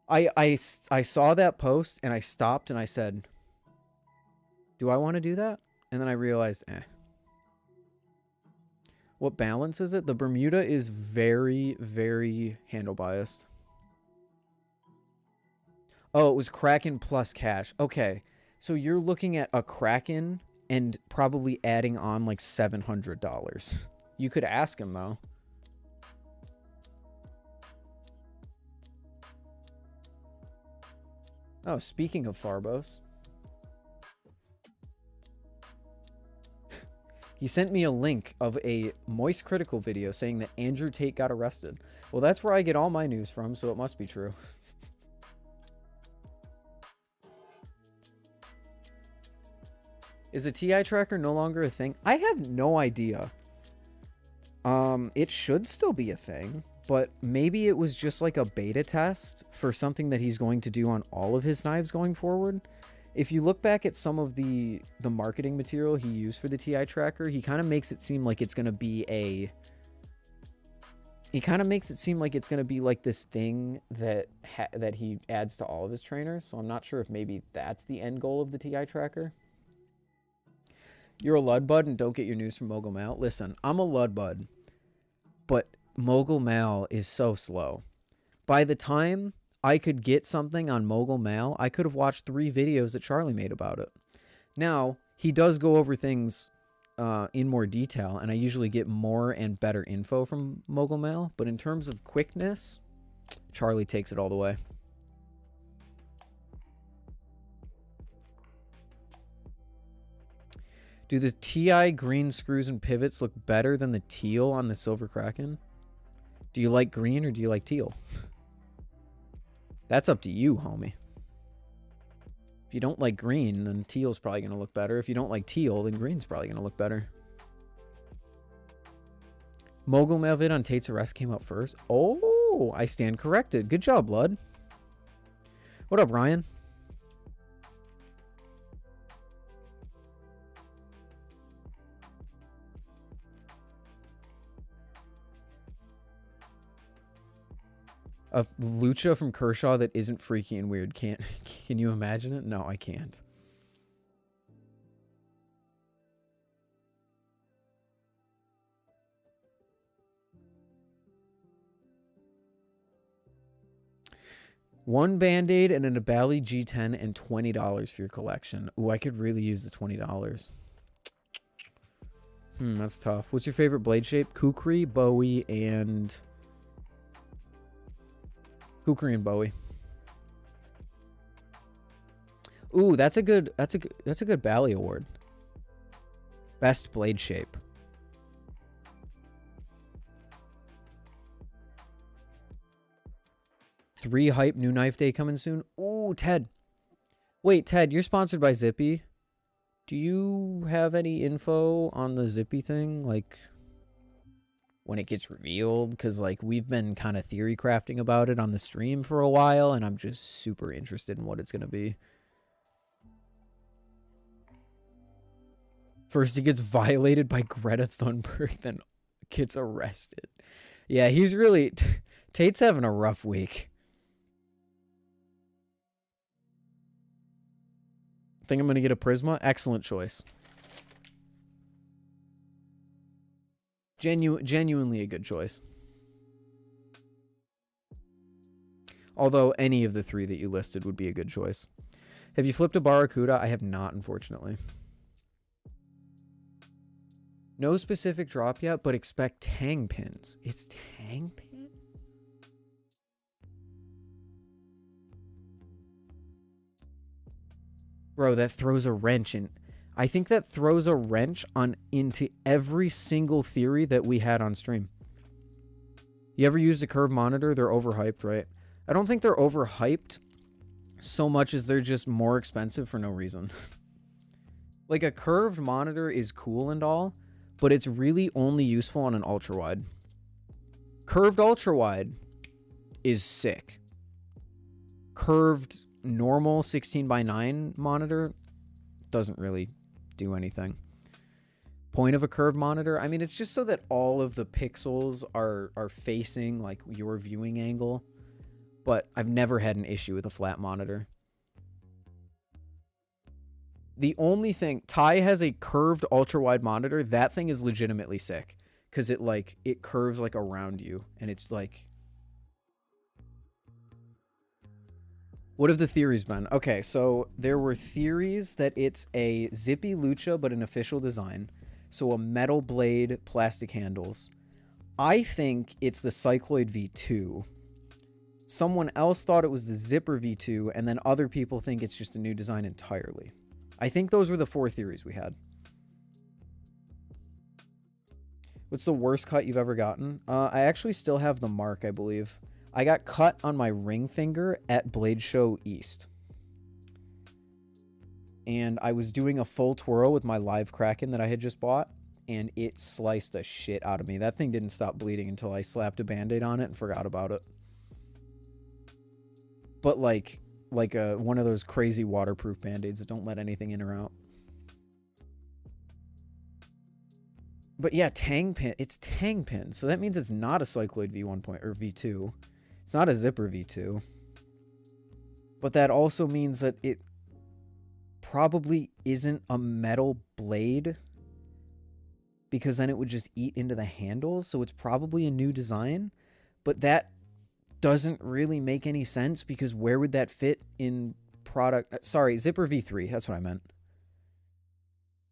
I saw that post and I stopped and I said, do I want to do that? And then I realized, What balance is it? The Bermuda is very, very handle biased. Oh, it was Kraken plus cash. Okay, so you're looking at a Kraken and probably adding on like $700. You could ask him though. Oh, speaking of Farbos. He sent me a link of a Moist Critical video saying that Andrew Tate got arrested. Well, that's where I get all my news from, so it must be true. Is a TI tracker no longer a thing? I have no idea. It should still be a thing, but maybe it was just like a beta test for something that he's going to do on all of his knives going forward. If you look back at some of the marketing material he used for the TI tracker, he kind of makes it seem like it's going to be a... He kind of makes it seem like it's going to be like this thing that that he adds to all of his trainers. So I'm not sure if maybe that's the end goal of the TI tracker. You're a Lud Bud and don't get your news from Mogul Mal. Listen, I'm a Lud Bud, but Mogul Mal is so slow. By the time I could get something on Mogul Mal, I could have watched 3 videos that Charlie made about it. Now, he does go over things in more detail, and I usually get more and better info from Mogul Mal, but in terms of quickness, Charlie takes it all the way. Do the TI green screws and pivots look better than the teal on the Silver Kraken? Do you like green or do you like teal? That's up to you, homie. If you don't like green, then teal's probably going to look better. If you don't like teal, then green's probably going to look better. Mogul Malvid on Tate's arrest came up first. Oh, I stand corrected. Good job, Lud. What up, Ryan? A lucha from Kershaw that isn't freaky and weird. Can you imagine it? No, I can't. One Band-Aid and a Bali G10 and $20 for your collection. Ooh, I could really use the $20. That's tough. What's your favorite blade shape? Kukri, Bowie, and... Kukri and Bowie. Ooh, that's a good Bally award. Best blade shape. Three hype new knife day coming soon. Ooh, Ted. Wait, Ted, you're sponsored by Zippy. Do you have any info on the Zippy thing? Like, when it gets revealed? Because, like, we've been kind of theory crafting about it on the stream for a while, and I'm just super interested in what it's going to be. First he gets violated by Greta Thunberg, then gets arrested. Yeah, he's really... Tate's having a rough week. Think I'm going to get a Prisma? Excellent choice. Genuinely a good choice. Although any of the three that you listed would be a good choice. Have you flipped a Barracuda? I have not, unfortunately. No specific drop yet, but expect tang pins. It's tang pins? Bro, that throws a wrench in. I think that throws a wrench into every single theory that we had on stream. You ever used a curve monitor? They're overhyped, right? I don't think they're overhyped so much as they're just more expensive for no reason. Like, a curved monitor is cool and all, but it's really only useful on an ultra wide. Curved ultra wide is sick. Curved normal 16:9 monitor doesn't really do anything. Point of a curved monitor, I mean, it's just so that all of the pixels are facing like your viewing angle, but I've never had an issue with a flat monitor. The only thing, Ty has a curved ultra wide monitor. That thing is legitimately sick because it curves like around you, and it's like, what have the theories been? Okay, so there were theories that it's a Zippy Lucha, but an official design. So a metal blade, plastic handles. I think it's the Cycloid V2. Someone else thought it was the Zipper V2, and then other people think it's just a new design entirely. I think those were the 4 theories we had. What's the worst cut you've ever gotten? I actually still have the mark, I believe. I got cut on my ring finger at Blade Show East. And I was doing a full twirl with my live Kraken that I had just bought, and it sliced the shit out of me. That thing didn't stop bleeding until I slapped a Band-Aid on it and forgot about it. But like one of those crazy waterproof Band-Aids that don't let anything in or out. But yeah, Tang pin. It's Tang pin, so that means it's not a Cycloid V1 or V2. It's not a Zipper V2. But that also means that it probably isn't a metal blade, because then it would just eat into the handles, so it's probably a new design. But that doesn't really make any sense, because where would that fit in product? Sorry, Zipper V3, that's what I meant.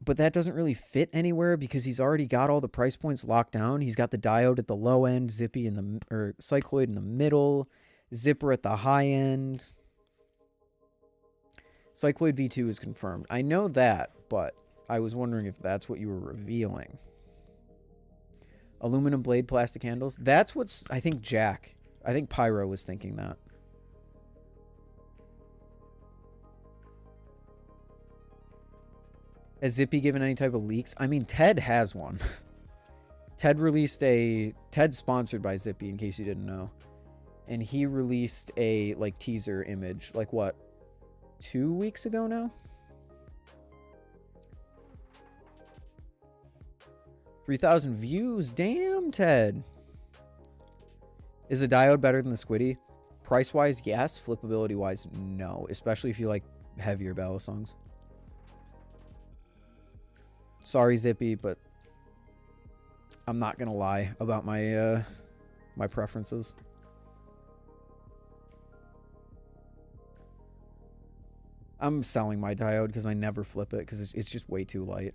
But that doesn't really fit anywhere because he's already got all the price points locked down. He's got the diode at the low end, Zippy in the, or Cycloid in the middle, Zipper at the high end. Cycloid V2 is confirmed. I know that, but I was wondering if that's what you were revealing. Aluminum blade, plastic handles. That's what's, I think Pyro was thinking that. Has Zippy given any type of leaks? I mean, Ted has one. Ted's sponsored by Zippy, in case you didn't know. And he released a, like, teaser image, like, what, 2 weeks ago now? 3,000 views. Damn, Ted. Is the diode better than the Squiddy? Price-wise, yes. Flippability-wise, no. Especially if you like heavier balisongs. Sorry, Zippy, but I'm not gonna lie about my my preferences. I'm selling my diode because I never flip it because it's just way too light.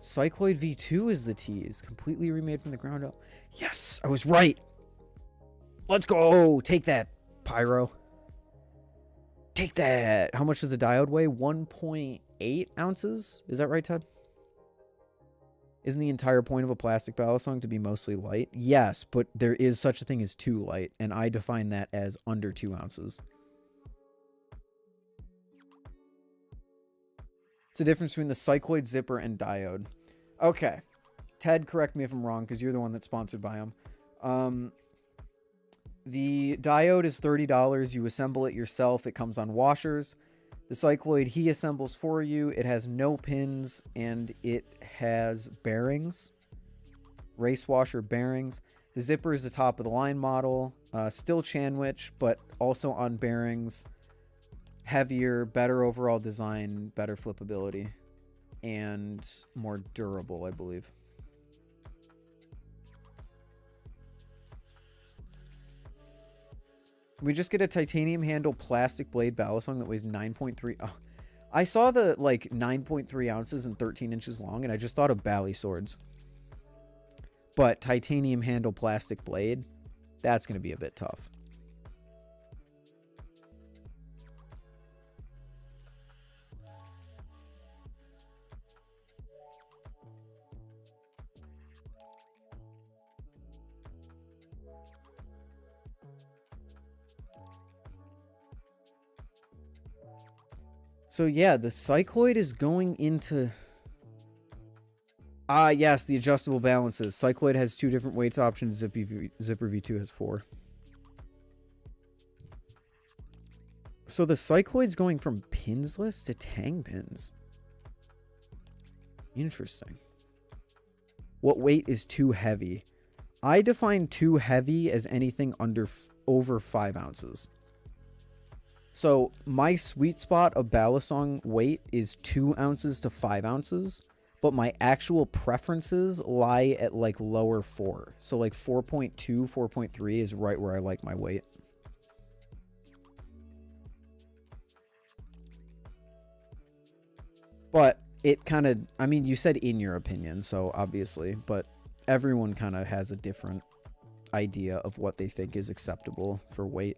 Cycloid V2 is the tease. Completely remade from the ground up. Yes, I was right. Let's go. Take that, Pyro. Take that. How much does the diode weigh? 1.8 ounces? Is that right, Ted? Isn't the entire point of a plastic balisong to be mostly light? Yes, but there is such a thing as too light, and I define that as under 2 ounces. It's the difference between the Cycloid, Zipper, and diode. Okay. Ted, correct me if I'm wrong, because you're the one that's sponsored by him. The diode is $30. You assemble it yourself. It comes on washers. The Cycloid, he assembles for you. It has no pins, and it has bearings. Race washer bearings. The Zipper is the top of the line model. Still Chanwich, but also on bearings. Heavier, better overall design, better flippability, and more durable, I believe. We just get a titanium handle plastic blade balisong that weighs 9.3. Oh, I saw the like 9.3 ounces and 13 inches long, and I just thought of Bali swords. But titanium handle plastic blade, that's going to be a bit tough. So yeah, the cycloid is going into... Ah, yes, the adjustable balances. Cycloid has 2 different weights options. Zipper V2 has 4. So the cycloid's going from pinsless to tang pins. Interesting. What weight is too heavy? I define too heavy as anything over 5 ounces. So my sweet spot of balisong weight is 2 ounces to 5 ounces. But my actual preferences lie at like lower 4. So like 4.2, 4.3 is right where I like my weight. But it kind of, I mean, you said in your opinion, so obviously, but everyone kind of has a different idea of what they think is acceptable for weight.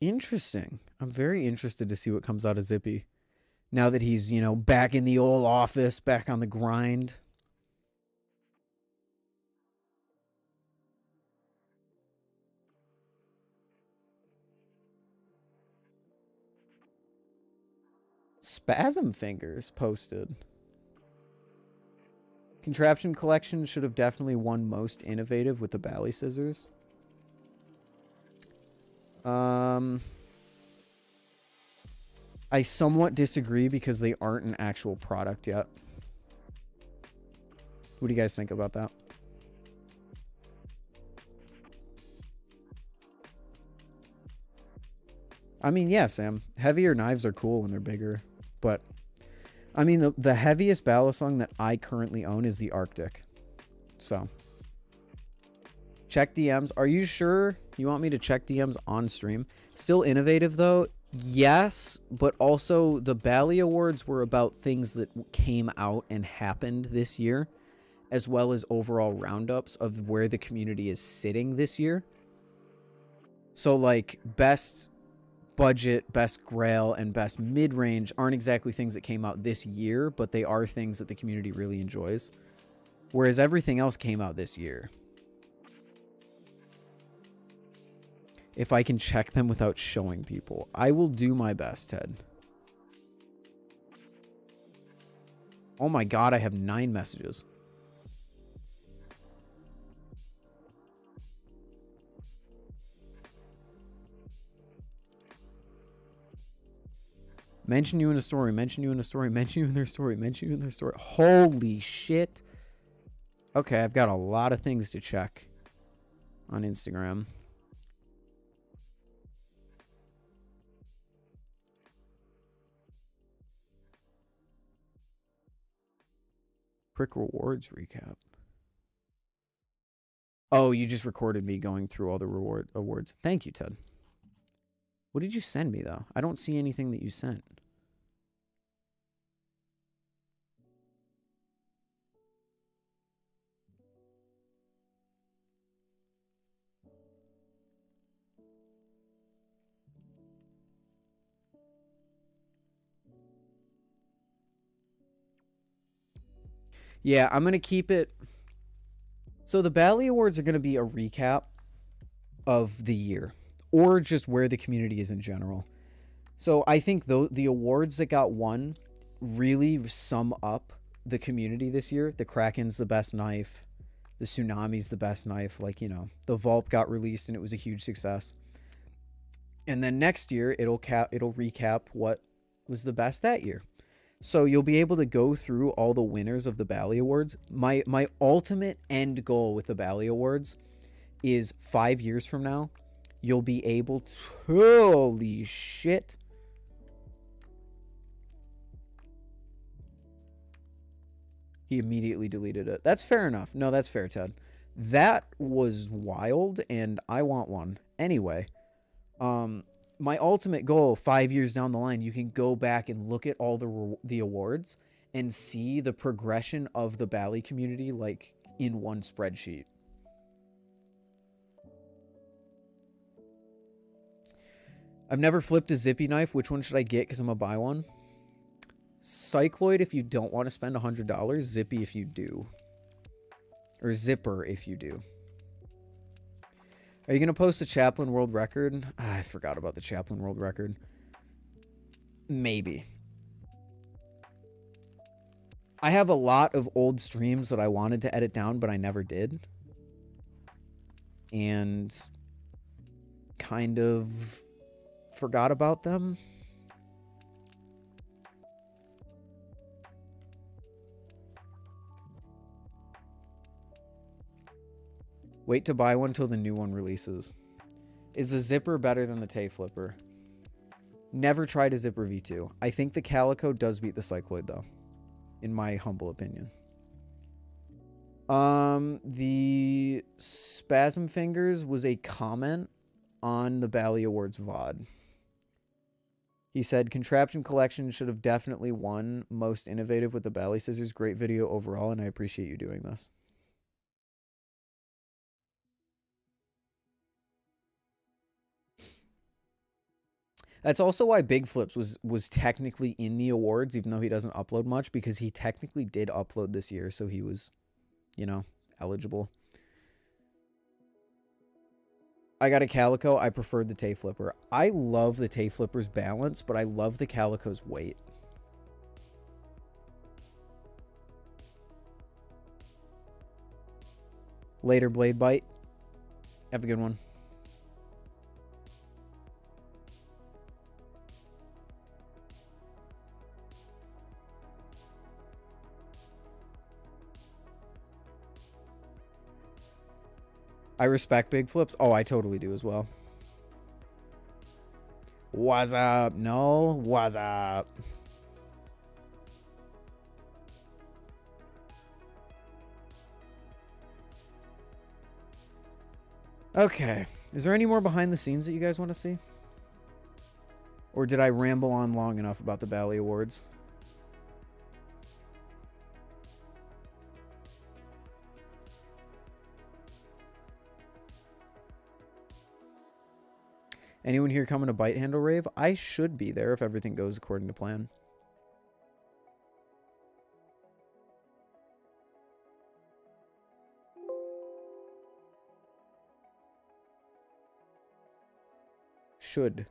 Interesting. I'm very interested to see what comes out of Zippy. Now that he's, you know, back in the old office, back on the grind. Spasm Fingers posted. Contraption Collection should have definitely won most innovative with the Bali scissors. I somewhat disagree because they aren't an actual product yet. What do you guys think about that? I mean, yeah, Sam. Heavier knives are cool when they're bigger. But, I mean, the heaviest balisong that I currently own is the Arctic. So, check DMs. Are you sure you want me to check DMs on stream? Still innovative, though? Yes, but also the Bali Awards were about things that came out and happened this year, as well as overall roundups of where the community is sitting this year. So, like, best budget, best grail, and best mid-range aren't exactly things that came out this year, but they are things that the community really enjoys. Whereas everything else came out this year. If I can check them without showing people. I will do my best, Ted. Oh my god, I have 9 messages. Mention you in a story, mention you in a story, mention you in their story, mention you in their story. Holy shit. Okay, I've got a lot of things to check on Instagram. Quick rewards recap. Oh, you just recorded me going through all the reward awards. Thank you, Ted. What did you send me, though? I don't see anything that you sent. Yeah, I'm going to keep it. So the Bali Awards are going to be a recap of the year, or just where the community is in general. So I think the awards that got won really sum up the community this year. The Kraken's the best knife. The Tsunami's the best knife. Like, you know, the Vulp got released and it was a huge success. And then next year, it'll recap what was the best that year. So you'll be able to go through all the winners of the Bali Awards. My ultimate end goal with the Bali Awards is 5 years from now, you'll be able to... Holy shit. He immediately deleted it. That's fair enough. No, that's fair, Ted. That was wild, and I want one. Anyway, my ultimate goal 5 years down the line, you can go back and look at all the awards and see the progression of the Bali community like in one spreadsheet. I've never flipped a zippy knife. Which one should I get? Because I'm going to buy one. Cycloid if you don't want to spend $100. Zippy if you do. Or zipper if you do. Are you going to post a Chaplin world record? I forgot about the Chaplin world record. Maybe. I have a lot of old streams that I wanted to edit down, but I never did. And kind of forgot about them. Wait to buy one till the new one releases. Is the zipper better than the Tay Flipper? Never tried a zipper V2. I think the Calico does beat the Cycloid though, in my humble opinion. The Spasm Fingers was a comment on the Bali Awards VOD. He said, Contraption Collection should have definitely won Most Innovative with the Bali Scissors. Great video overall, and I appreciate you doing this. That's also why Big Flips was technically in the awards, even though he doesn't upload much, because he technically did upload this year, so he was, you know, eligible. I got a Calico. I preferred the Tay Flipper. I love the Tay Flipper's balance, but I love the Calico's weight. Later, Blade Bite. Have a good one. I respect Big Flips. Oh, I totally do as well. What's up? No, what's up? Okay. Is there any more behind the scenes that you guys want to see? Or did I ramble on long enough about the Bali Awards? Anyone here coming to Bite Handle Rave? I should be there if everything goes according to plan. Should.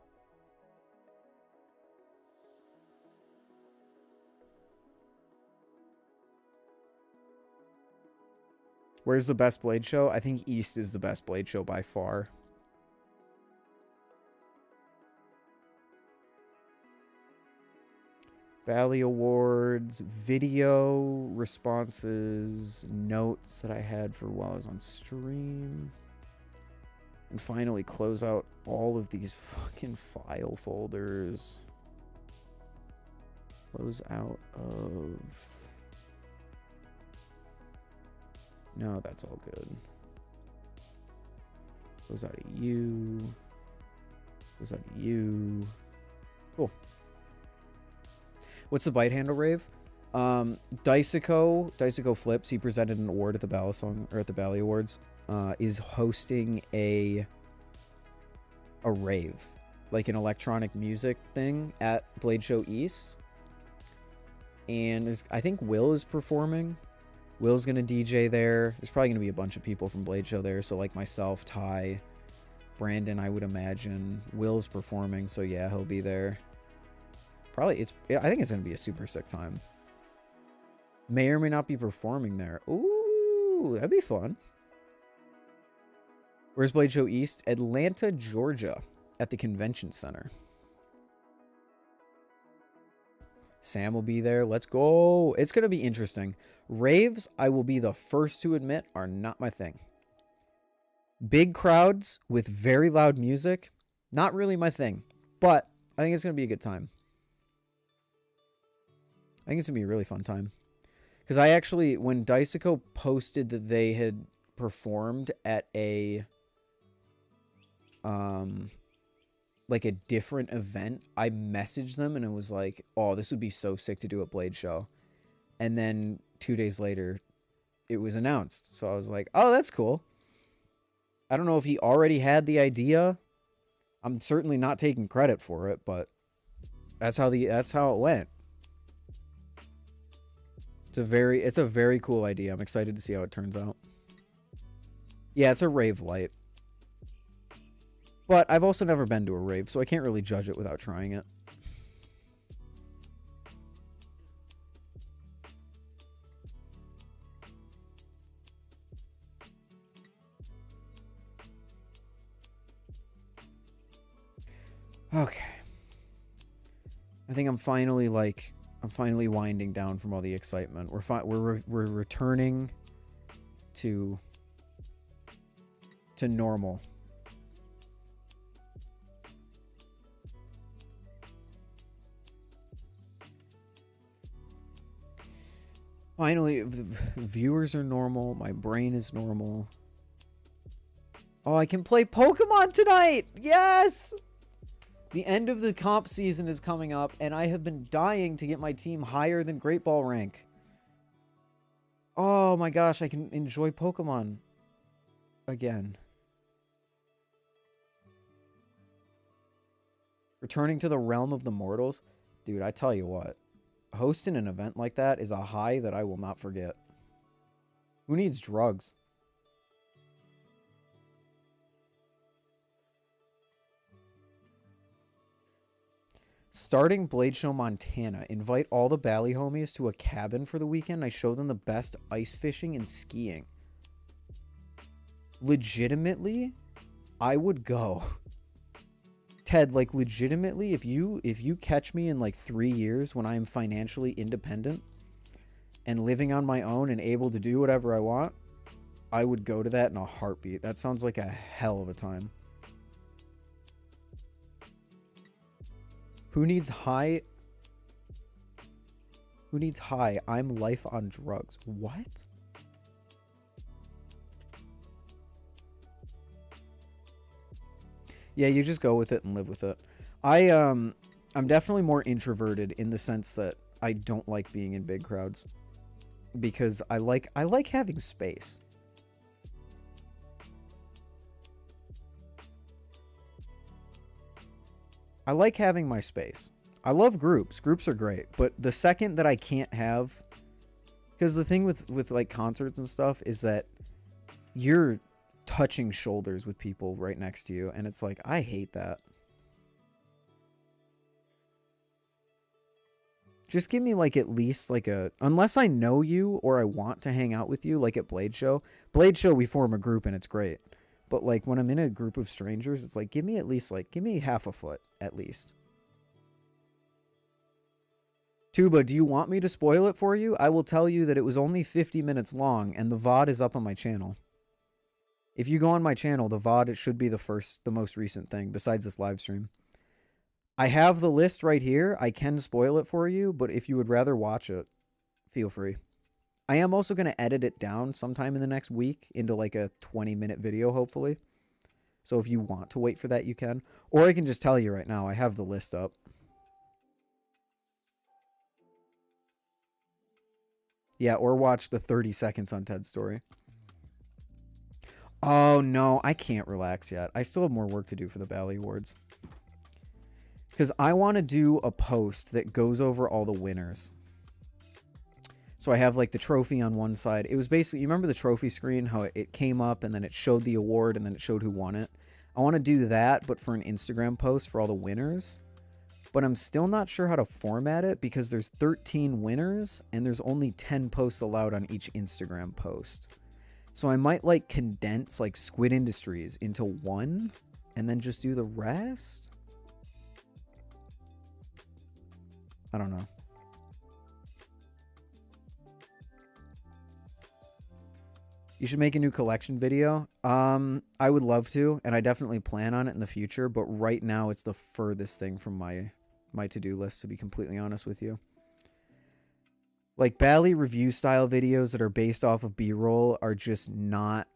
Where's the best Blade show? I think East is the best Blade show by far. Bali Awards, video responses, notes that I had for while I was on stream. And finally close out all of these fucking file folders. Close out of... No, that's all good. Close out of you. Close out of you. Cool. What's the Bite Handle Rave? Dicico Flips, he presented an award at the balisong, or at the Bali Awards, is hosting a rave, like an electronic music thing at Blade Show East. And I think Will is performing. Will's gonna DJ there. There's probably gonna be a bunch of people from Blade Show there, so like myself, Ty, Brandon, I would imagine. Will's performing, so yeah, he'll be there. Probably, I think it's going to be a super sick time. May or may not be performing there. Ooh, that'd be fun. Where's Blade Show East? Atlanta, Georgia, at the Convention Center. Sam will be there. Let's go. It's going to be interesting. Raves, I will be the first to admit, are not my thing. Big crowds with very loud music, not really my thing. But I think it's going to be a good time. I think it's going to be a really fun time. Because I actually, when Daisaco posted that they had performed at a, like a different event, I messaged them and it was like, oh, this would be so sick to do at Blade Show. And then 2 days later, it was announced. So I was like, oh, that's cool. I don't know if he already had the idea. I'm certainly not taking credit for it, but that's how it went. It's a very cool idea. I'm excited to see how it turns out. Yeah, it's a rave light. But I've also never been to a rave, so I can't really judge it without trying it. Okay. I think I'm finally winding down from all the excitement. We're returning to normal. Finally, the viewers are normal. My brain is normal. Oh, I can play Pokemon tonight! Yes! The end of the comp season is coming up, and I have been dying to get my team higher than Great Ball rank. Oh my gosh, I can enjoy Pokemon again. Returning to the realm of the mortals. Dude, I tell you what. Hosting an event like that is a high that I will not forget. Who needs drugs? Starting Blade Show Montana. Invite all the Bali homies to a cabin for the weekend. I show them the best ice fishing and skiing. Legitimately, I would go. Ted, like legitimately, if you catch me in like 3 years when I am financially independent and living on my own and able to do whatever I want, I would go to that in a heartbeat. That sounds like a hell of a time. Who needs high? Who needs high? I'm life on drugs. What? Yeah, you just go with it and live with it. I'm definitely more introverted in the sense that I don't like being in big crowds because I like having space. I like having my space. I love groups. Groups are great, but the second that I can't have, because the thing with like concerts and stuff is that you're touching shoulders with people right next to you, and it's like, I hate that. Just give me like at least like a, unless I know you or I want to hang out with you, like at Blade Show. Blade Show, we form a group and it's great. But like when I'm in a group of strangers, it's like, give me at least like, give me half a foot at least. Tuba, do you want me to spoil it for you? I will tell you that it was only 50 minutes long and the VOD is up on my channel. If you go on my channel, the VOD, it should be the most recent thing besides this live stream. I have the list right here. I can spoil it for you, but if you would rather watch it, feel free. I am also going to edit it down sometime in the next week into like a 20-minute video, hopefully. So if you want to wait for that, you can. Or I can just tell you right now, I have the list up. Yeah, or watch the 30 seconds on Ted's story. Oh, no, I can't relax yet. I still have more work to do for the Bally Awards. Because I want to do a post that goes over all the winners. So I have like the trophy on one side. It was basically, you remember the trophy screen, how it came up and then it showed the award and then it showed who won it. I want to do that, but for an Instagram post for all the winners. But I'm still not sure how to format it because there's 13 winners and there's only 10 posts allowed on each Instagram post. So I might like condense like Squid Industries into one and then just do the rest. I don't know. You should make a new collection video. I would love to, and I definitely plan on it in the future, but right now it's the furthest thing from my to-do list, to be completely honest with you. Like, Bali review style videos that are based off of B-roll are just not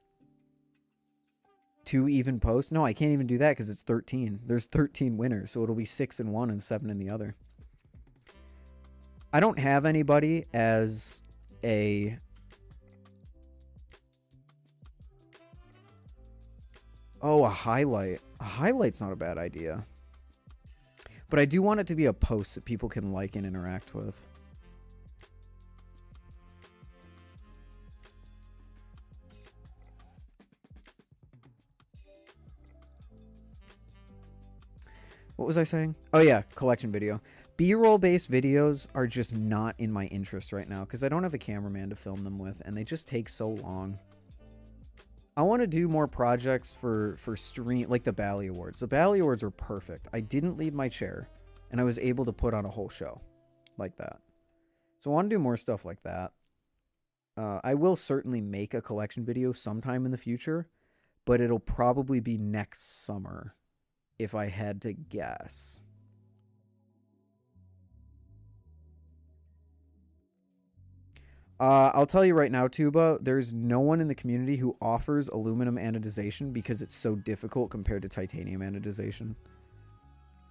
to even post. No, I can't even do that because it's 13. There's 13 winners, so it'll be 6 in one and 7 in the other. I don't have anybody as a... Oh, a highlight. A highlight's not a bad idea. But I do want it to be a post that people can like and interact with. What was I saying? Oh yeah, collection video. B-roll based videos are just not in my interest right now because I don't have a cameraman to film them with and they just take so long. I want to do more projects for stream, like the Bali Awards. The Bali Awards were perfect. I didn't leave my chair and I was able to put on a whole show like that. So I want to do more stuff like that. I will certainly make a collection video sometime in the future, but it'll probably be next summer if I had to guess. I'll tell you right now, Tuba, there's no one in the community who offers aluminum anodization because it's so difficult compared to titanium anodization.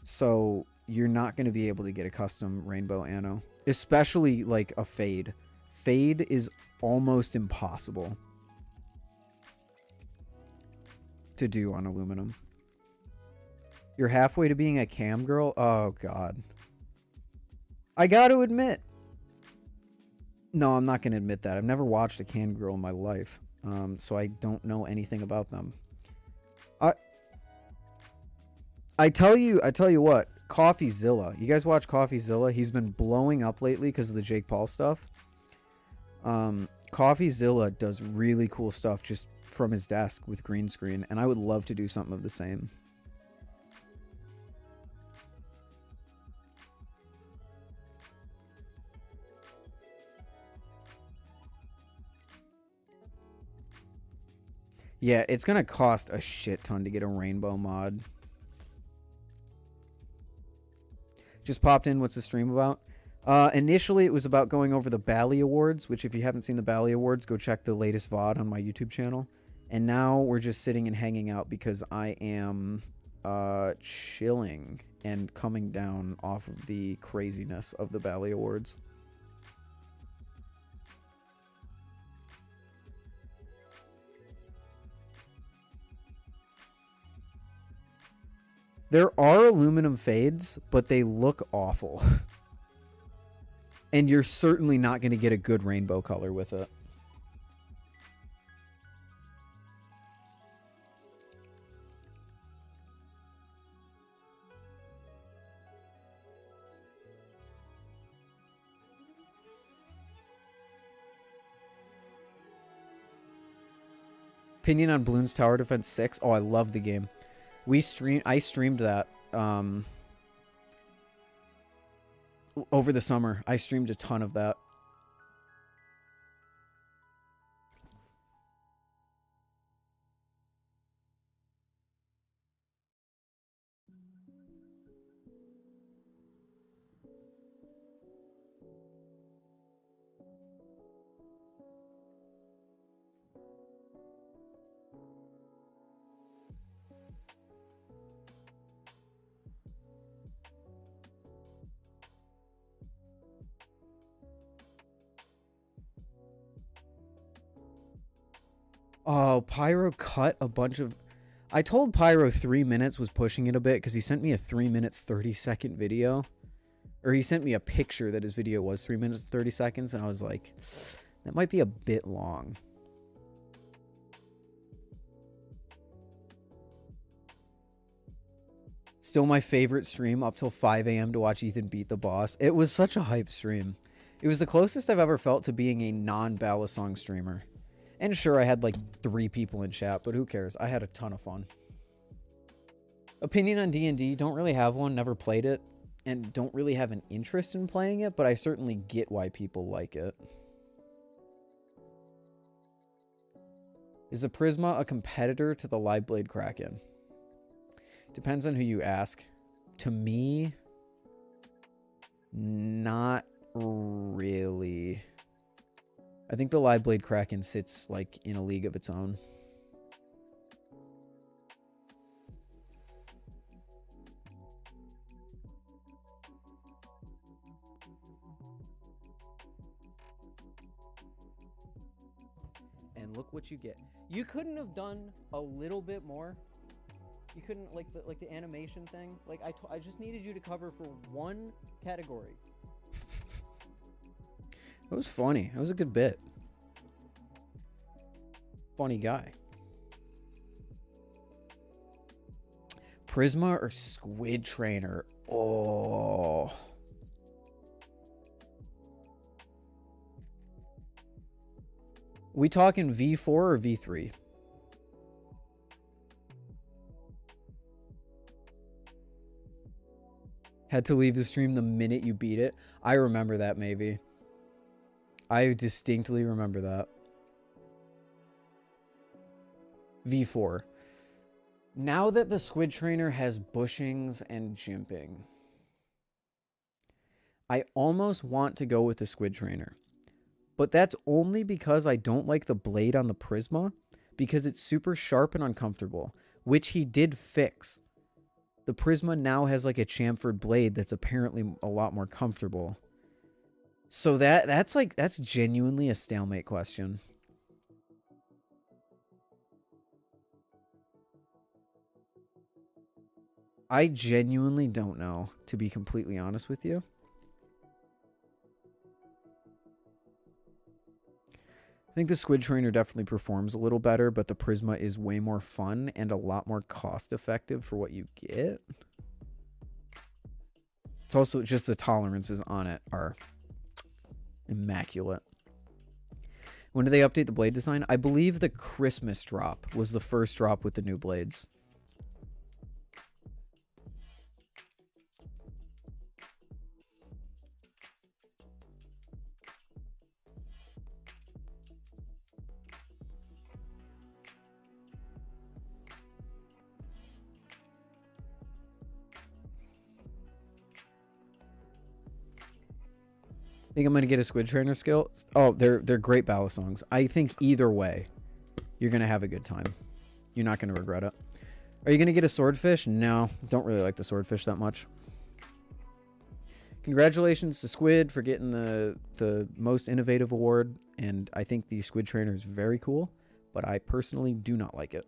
So you're not going to be able to get a custom rainbow ano, especially like a fade. Fade is almost impossible to do on aluminum. You're halfway to being a cam girl? Oh, God. I got to admit. No, I'm not going to admit that. I've never watched a cam girl in my life, so I don't know anything about them. I tell you what, CoffeeZilla. You guys watch CoffeeZilla? He's been blowing up lately because of the Jake Paul stuff. CoffeeZilla does really cool stuff just from his desk with green screen, and I would love to do something of the same. Yeah, it's going to cost a shit ton to get a rainbow mod. Just popped in. What's the stream about? Initially, it was about going over the Bali Awards, which if you haven't seen the Bali Awards, go check the latest VOD on my YouTube channel. And now we're just sitting and hanging out because I am chilling and coming down off of the craziness of the Bali Awards. There are aluminum fades, but they look awful. And you're certainly not going to get a good rainbow color with it. Opinion on Bloons Tower Defense 6? Oh, I love the game. I streamed that over the summer. I streamed a ton of that. Oh, Pyro cut a bunch of... I told Pyro 3 minutes was pushing it a bit because he sent me a 3-minute 30-second video. Or he sent me a picture that his video was 3 minutes and 30 seconds, and I was like, that might be a bit long. Still my favorite stream up till 5 a.m. to watch Ethan beat the boss. It was such a hype stream. It was the closest I've ever felt to being a non-balisong streamer. And sure, I had like 3 people in chat, but who cares? I had a ton of fun. Opinion on D&D, don't really have one, never played it, and don't really have an interest in playing it, but I certainly get why people like it. Is the Prisma a competitor to the Liveblade Kraken? Depends on who you ask. To me, not really. I think the live blade Kraken sits like in a league of its own. And look what you get. You couldn't have done a little bit more. You couldn't, like the animation thing. Like I just needed you to cover for one category. It was funny. It was a good bit. Funny guy. Prisma or Squid Trainer? Oh. We talking V4 or V3? Had to leave the stream the minute you beat it. I remember that, maybe. I distinctly remember that. V4. Now that the Squid Trainer has bushings and jimping, I almost want to go with the Squid Trainer. But that's only because I don't like the blade on the Prisma, because it's super sharp and uncomfortable, which he did fix. The Prisma now has like a chamfered blade that's apparently a lot more comfortable. So that's genuinely a stalemate question. I genuinely don't know, to be completely honest with you. I think the Squid Trainer definitely performs a little better, but the Prisma is way more fun and a lot more cost effective for what you get. It's also just the tolerances on it are immaculate. When did they update the blade design? I believe the Christmas drop was the first drop with the new blades. Think I'm gonna get a Squid Trainer skill? Oh, they're great balisongs. I think either way, you're gonna have a good time. You're not gonna regret it. Are you gonna get a swordfish? No, don't really like the swordfish that much. Congratulations to Squid for getting the most innovative award, and I think the Squid Trainer is very cool, but I personally do not like it.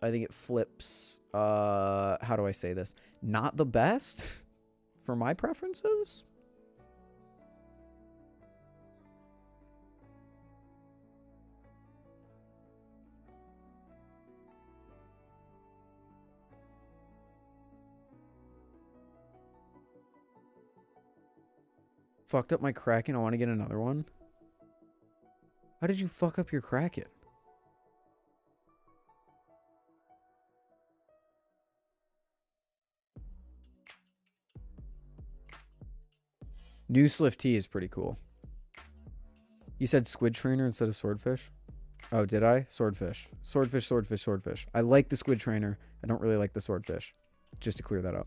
I think it flips. How do I say this? Not the best for my preferences. Fucked up my Kraken. I want to get another one. How did you fuck up your Kraken? New Slift T is pretty cool. You said Squid Trainer instead of Swordfish? Oh, did I? Swordfish. Swordfish, Swordfish, Swordfish. I like the Squid Trainer. I don't really like the Swordfish. Just to clear that up.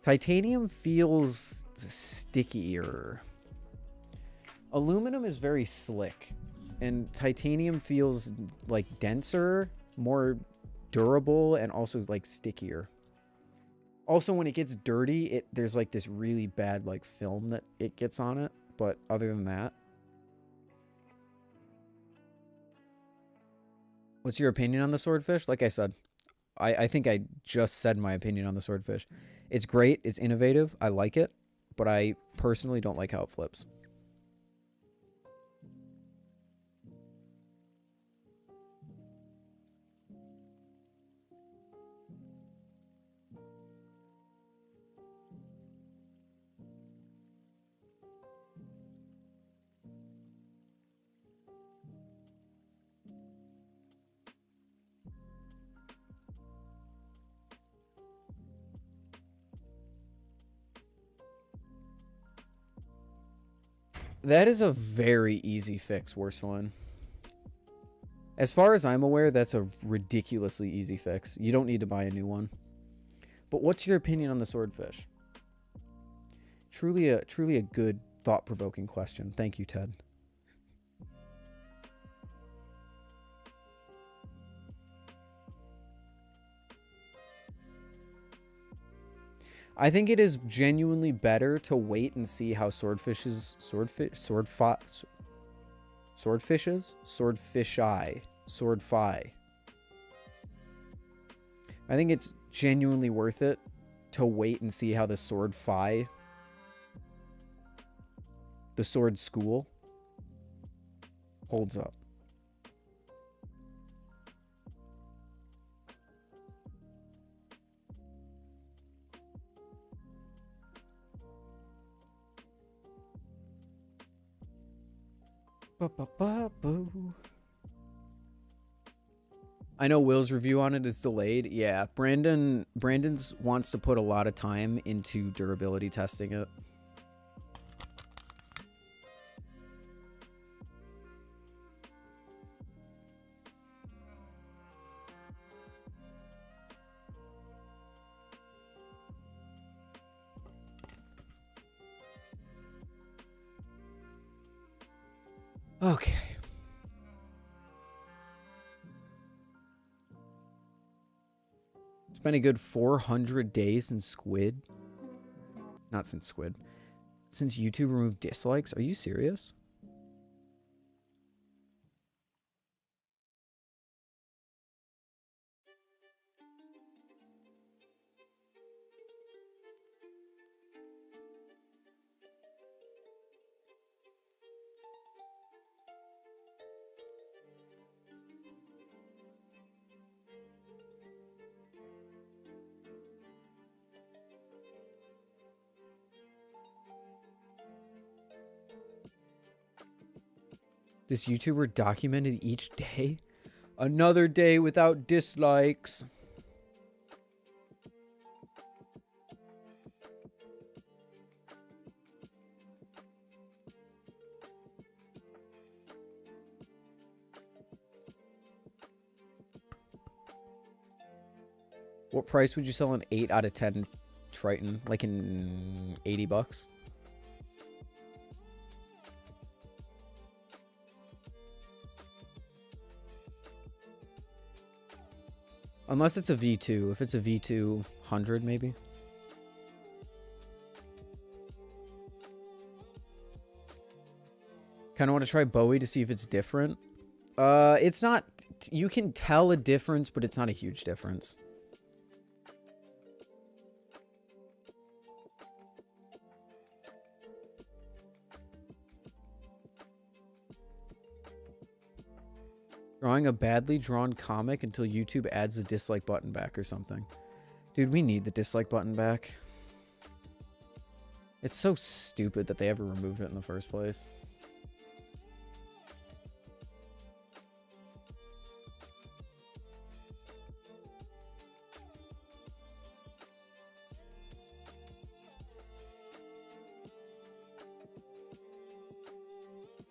Titanium feels stickier. Aluminum is very slick, and titanium feels like denser, more durable, and also like stickier. Also, when it gets dirty, there's like this really bad like film that it gets on it, but other than that. What's your opinion on the swordfish? Like I said, I think I just said my opinion on the swordfish. It's great. It's innovative. I like it. But I personally don't like how it flips. That is a very easy fix, Warsalin. As far as I'm aware, that's a ridiculously easy fix. You don't need to buy a new one. But what's your opinion on the swordfish? Truly a good, thought-provoking question. Thank you, Ted. I think it is genuinely better to wait and see how swordfishes. I think it's genuinely worth it to wait and see how the sword school, holds up. I know Will's review on it is delayed. Yeah, Brandon's wants to put a lot of time into durability testing it. Okay. It's been a good 400 days since Squid. Not since Squid. Since YouTube removed dislikes? Are you serious? This YouTuber documented each day. Another day without dislikes. What price would you sell an 8 out of 10 Triton? Like in 80 bucks? Unless it's a V2. If it's a V2 100, maybe. Kind of want to try Bowie to see if it's different. It's not... You can tell a difference, but it's not a huge difference. Drawing a badly drawn comic until YouTube adds the dislike button back or something. Dude, we need the dislike button back. It's so stupid that they ever removed it in the first place.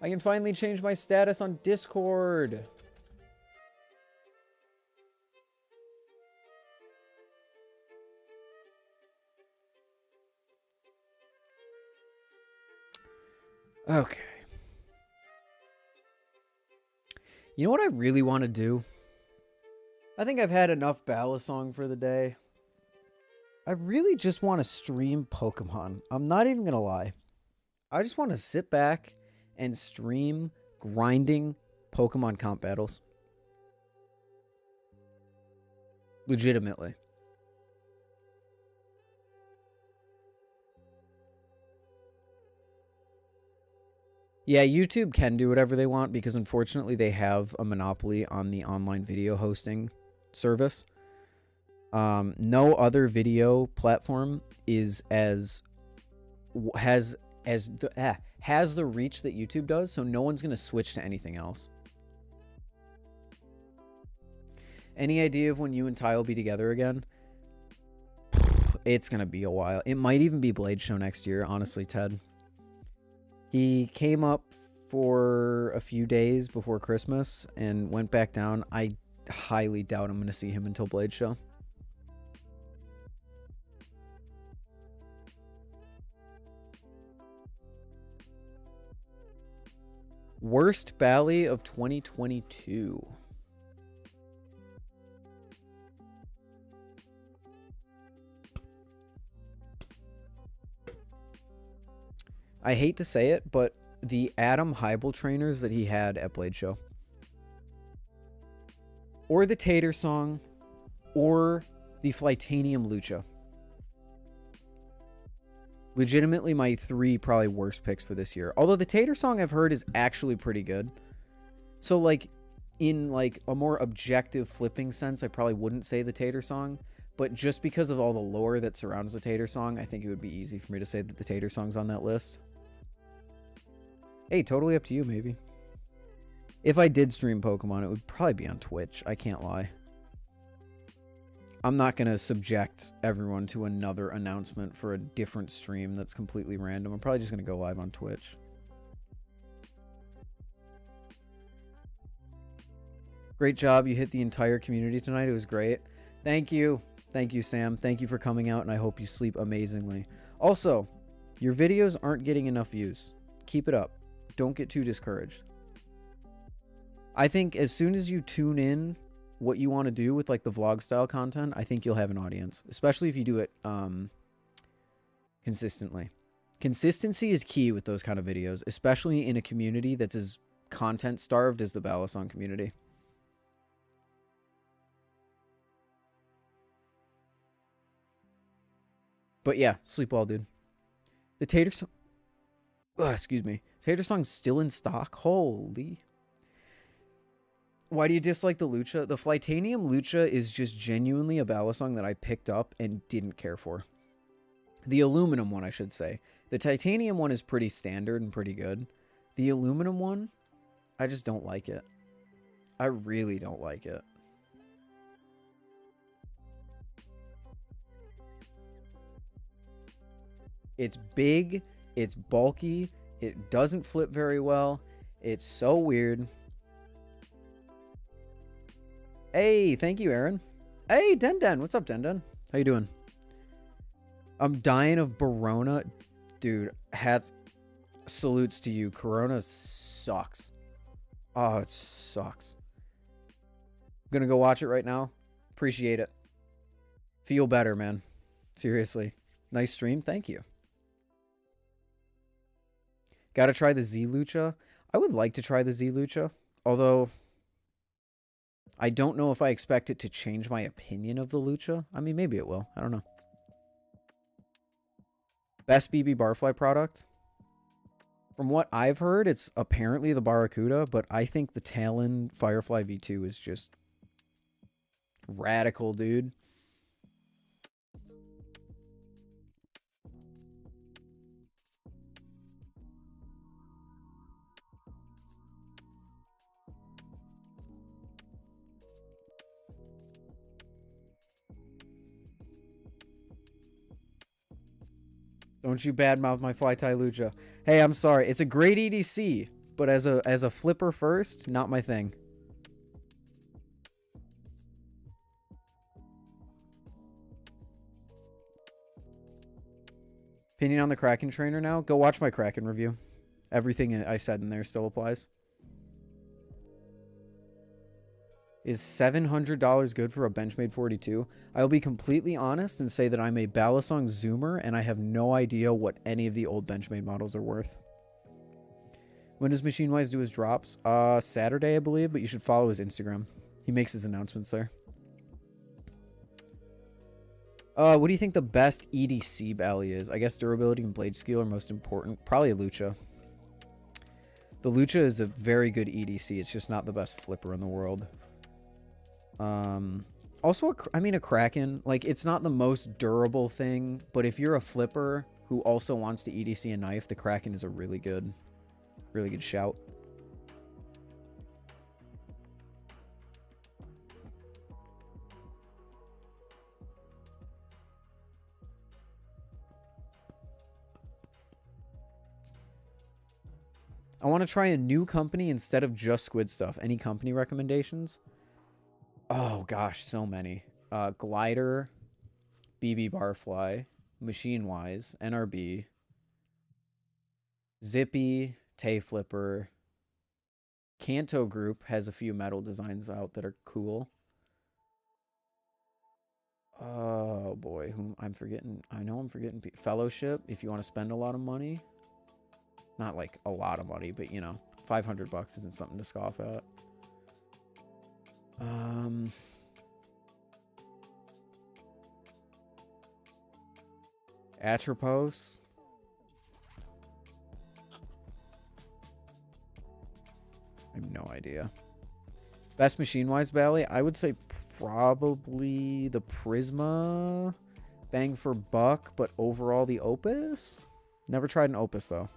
I can finally change my status on Discord. Okay. You know what I really want to do? I think I've had enough balisong for the day. I really just want to stream Pokemon. I'm not even going to lie. I just want to sit back and stream grinding Pokemon comp battles. Legitimately. Yeah, YouTube can do whatever they want because unfortunately they have a monopoly on the online video hosting service. No other video platform is has the reach that YouTube does, so no one's going to switch to anything else. Any idea of when you and Ty will be together again? It's going to be a while. It might even be Blade Show next year, honestly, Ted. He came up for a few days before Christmas and went back down. I highly doubt I'm going to see him until Blade Show. Worst Bali of 2022. I hate to say it, but the Adam Heibel trainers that he had at Blade Show. Or the Tater Song. Or the Flightanium Lucha. Legitimately my 3 probably worst picks for this year. Although the Tater Song I've heard is actually pretty good. So like in like a more objective flipping sense, I probably wouldn't say the Tater Song. But just because of all the lore that surrounds the Tater Song, I think it would be easy for me to say that the Tater Song's on that list. Hey, totally up to you, maybe. If I did stream Pokemon, it would probably be on Twitch. I can't lie. I'm not going to subject everyone to another announcement for a different stream that's completely random. I'm probably just going to go live on Twitch. Great job. You hit the entire community tonight. It was great. Thank you. Thank you, Sam. Thank you for coming out, and I hope you sleep amazingly. Also, your videos aren't getting enough views. Keep it up. Don't get too discouraged. I think as soon as you tune in what you want to do with like the vlog style content, I think you'll have an audience, especially if you do it consistently. Consistency is key with those kind of videos, especially in a community that's as content starved as the balisong community. But yeah, sleep well, dude. The Tater Song... excuse me. Tater Song's still in stock? Holy... Why do you dislike the Lucha? The Flightanium Lucha is just genuinely a balisong that I picked up and didn't care for. The aluminum one, I should say. The titanium one is pretty standard and pretty good. The aluminum one, I just don't like it. I really don't like it. It's big, it's bulky, it doesn't flip very well, it's so weird. Hey, thank you, Aaron. Hey, Den. What's up, Den? How you doing? I'm dying of Barona. Dude, hats, salutes to you. Corona sucks. Oh, it sucks. I'm gonna go watch it right now. Appreciate it. Feel better, man. Seriously. Nice stream. Thank you. Gotta try the Z Lucha. I would like to try the Z Lucha, although... I don't know if I expect it to change my opinion of the Lucha. I mean, maybe it will. I don't know. Best BB Barfly product? From what I've heard, it's apparently the Barracuda, but I think the Talon Firefly V2 is just radical, dude. Don't you badmouth my Fly Tie Lucha. Hey, I'm sorry. It's a great EDC, but as a flipper first, not my thing. Opinion on the Kraken trainer now? Go watch my Kraken review. Everything I said in there still applies. Is $700 good for a Benchmade 42? I'll be completely honest and say that I'm a balisong zoomer and I have no idea what any of the old Benchmade models are worth. When does Machine Wise do his drops? Saturday, I believe, but you should follow his Instagram. He makes his announcements there. What do you think the best EDC Bally is? I guess durability and blade skill are most important. Probably a Lucha. The Lucha is a very good EDC. It's just not the best flipper in the world. Also, a Kraken. Like, it's not the most durable thing, but if you're a flipper who also wants to EDC a knife, the Kraken is a really good shout. I want to try a new company instead of just squid stuff. Any company recommendations? Oh gosh, so many. Glidr, BB Barfly, Machine Wise, NRB, Zippy, Tay Flipper. Kanto Group has a few metal designs out that are cool. Oh boy, whom I'm forgetting. I know I'm forgetting. Fellowship, if you want to spend a lot of money. Not like a lot of money, but you know, $500 isn't something to scoff at. Atropos. I have no idea. Best machine-wise Bali, I would say probably the Prisma. Bang for buck, but overall the Opus? Never tried an Opus, though.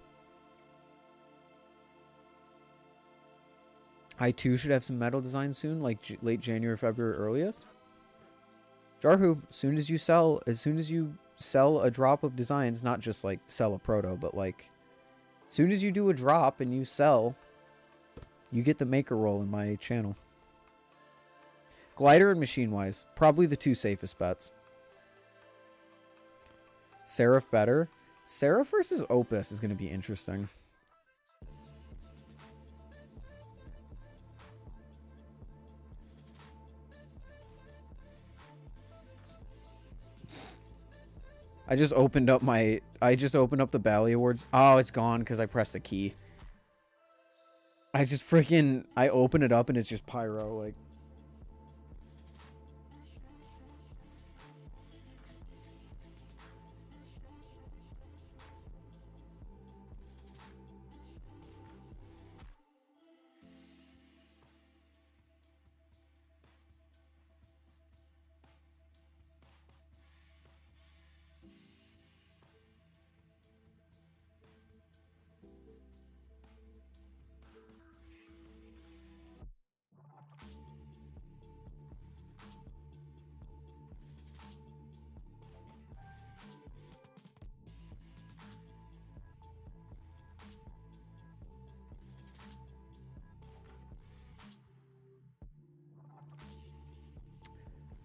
I, too, should have some metal designs soon, like late January, February, earliest. Jarhu, as soon as you sell a drop of designs, not just, like, sell a proto, but, like, as soon as you do a drop and you sell, you get the maker roll in my channel. Glidr and machine-wise, probably the two safest bets. Seraph better. Seraph versus Opus is going to be interesting. I just opened up the Bali Awards. Oh, it's gone because I pressed a key. I open it up and it's just pyro, like.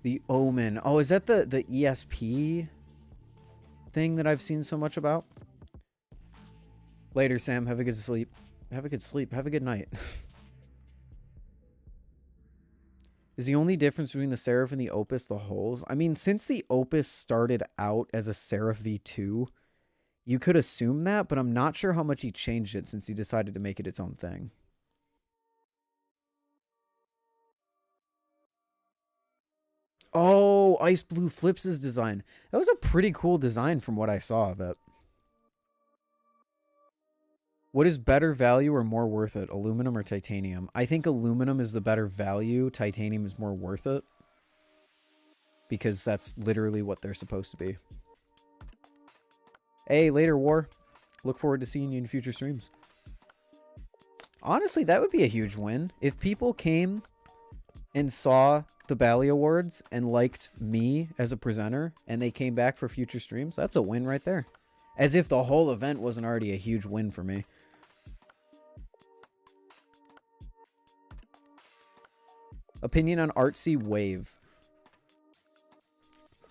The Omen. Oh, is that the ESP thing that I've seen so much about? Later, Sam. Have a good sleep. Have a good sleep. Have a good night. Is the only difference between the Seraph and the Opus the holes? I mean, since the Opus started out as a Seraph V2, you could assume that, but I'm not sure how much he changed it since he decided to make it its own thing. Oh, Ice Blue Flips' design. That was a pretty cool design from what I saw of it. What is better value or more worth it? Aluminum or titanium? I think aluminum is the better value. Titanium is more worth it. Because that's literally what they're supposed to be. Hey, later, War. Look forward to seeing you in future streams. Honestly, that would be a huge win. If people came and saw the Bali Awards and liked me as a presenter and they came back for future streams, that's a win right there. As if the whole event wasn't already a huge win for me. Opinion on Artsy Wave.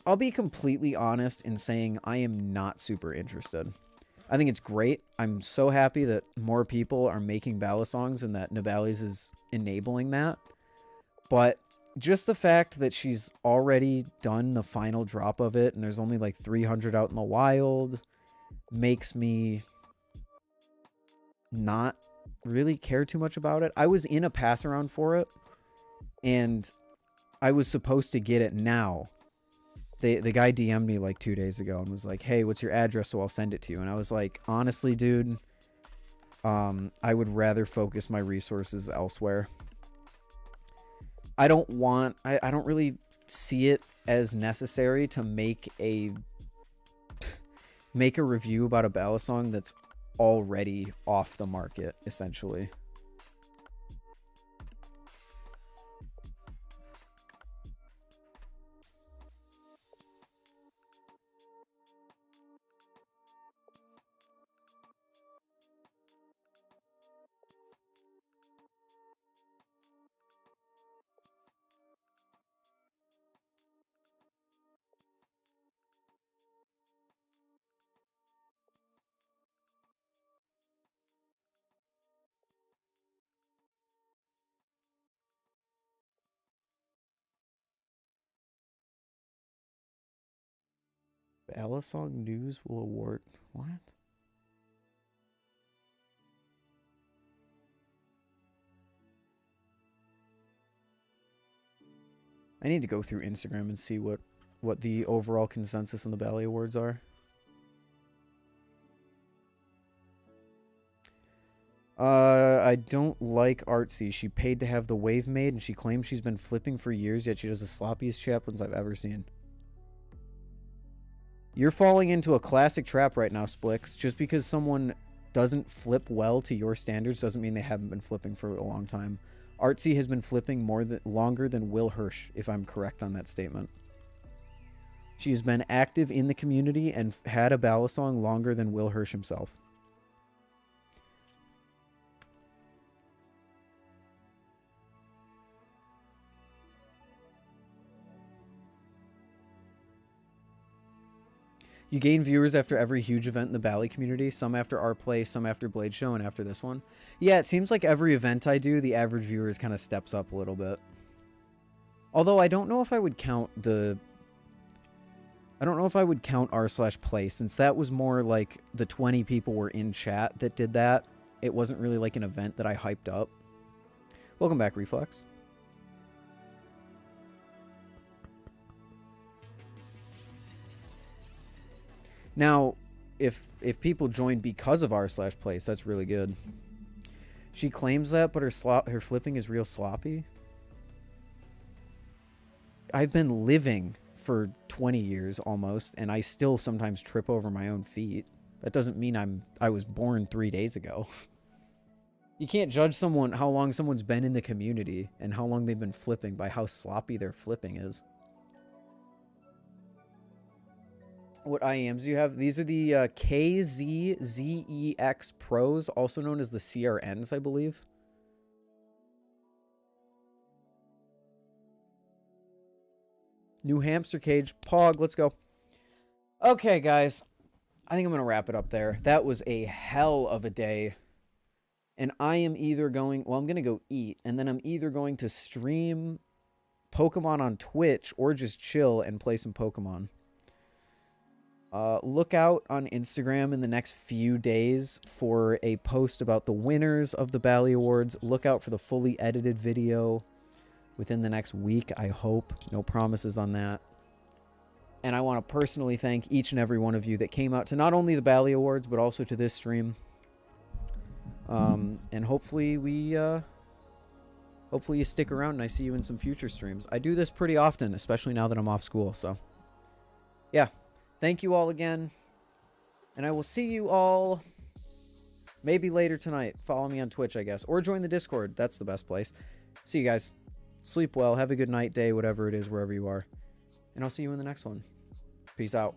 I'll be completely honest in saying I am not super interested. I think it's great. I'm so happy that more people are making balisongs and that Nibali's is enabling that. But just the fact that she's already done the final drop of it and there's only like 300 out in the wild makes me not really care too much about it. I was in a pass around for it and I was supposed to get it now. The guy DM'd me like 2 days ago and was like, hey, what's your address so I'll send it to you? And I was like, honestly, dude, I would rather focus my resources elsewhere. I don't really see it as necessary to make a review about a balisong that's already off the market, essentially. Balisong News will award... What? I need to go through Instagram and see what the overall consensus on the Bali Awards are. I don't like Artsy. She paid to have the wave made, and she claims she's been flipping for years, yet she does the sloppiest chaplains I've ever seen. You're falling into a classic trap right now, Splix. Just because someone doesn't flip well to your standards doesn't mean they haven't been flipping for a long time. Artsy has been flipping longer than Will Hirsch, if I'm correct on that statement. She's been active in the community and had a balisong longer than Will Hirsch himself. You gain viewers after every huge event in the Bali community, some after our play, some after Blade Show, and after this one. Yeah, it seems like every event I do, the average viewers kind of steps up a little bit. Although I don't know if I would count the... I don't know if I would count r/play, since that was more like the 20 people were in chat that did that. It wasn't really like an event that I hyped up. Welcome back, Reflex. Now, if people join because of r/plays, that's really good. She claims that, but her flipping is real sloppy. I've been living for 20 years almost, and I still sometimes trip over my own feet. That doesn't mean I was born 3 days ago. You can't judge someone how long someone's been in the community and how long they've been flipping by how sloppy their flipping is. What IAMs do you have? These are the KZZEX Pros, also known as the CRNs, I believe. New hamster cage. Pog, let's go. Okay, guys. I think I'm going to wrap it up there. That was a hell of a day. And I am either going... Well, I'm going to go eat. And then I'm either going to stream Pokemon on Twitch or just chill and play some Pokemon. Look out on Instagram in the next few days for a post about the winners of the Bali Awards. Look out for the fully edited video within the next week, I hope. No promises on that. And I want to personally thank each and every one of you that came out to not only the Bali Awards, but also to this stream. And hopefully hopefully you stick around and I see you in some future streams. I do this pretty often, especially now that I'm off school, so yeah. Thank you all again, and I will see you all maybe later tonight. Follow me on Twitch, I guess, or join the Discord. That's the best place. See you guys. Sleep well. Have a good night, day, whatever it is, wherever you are. And I'll see you in the next one. Peace out.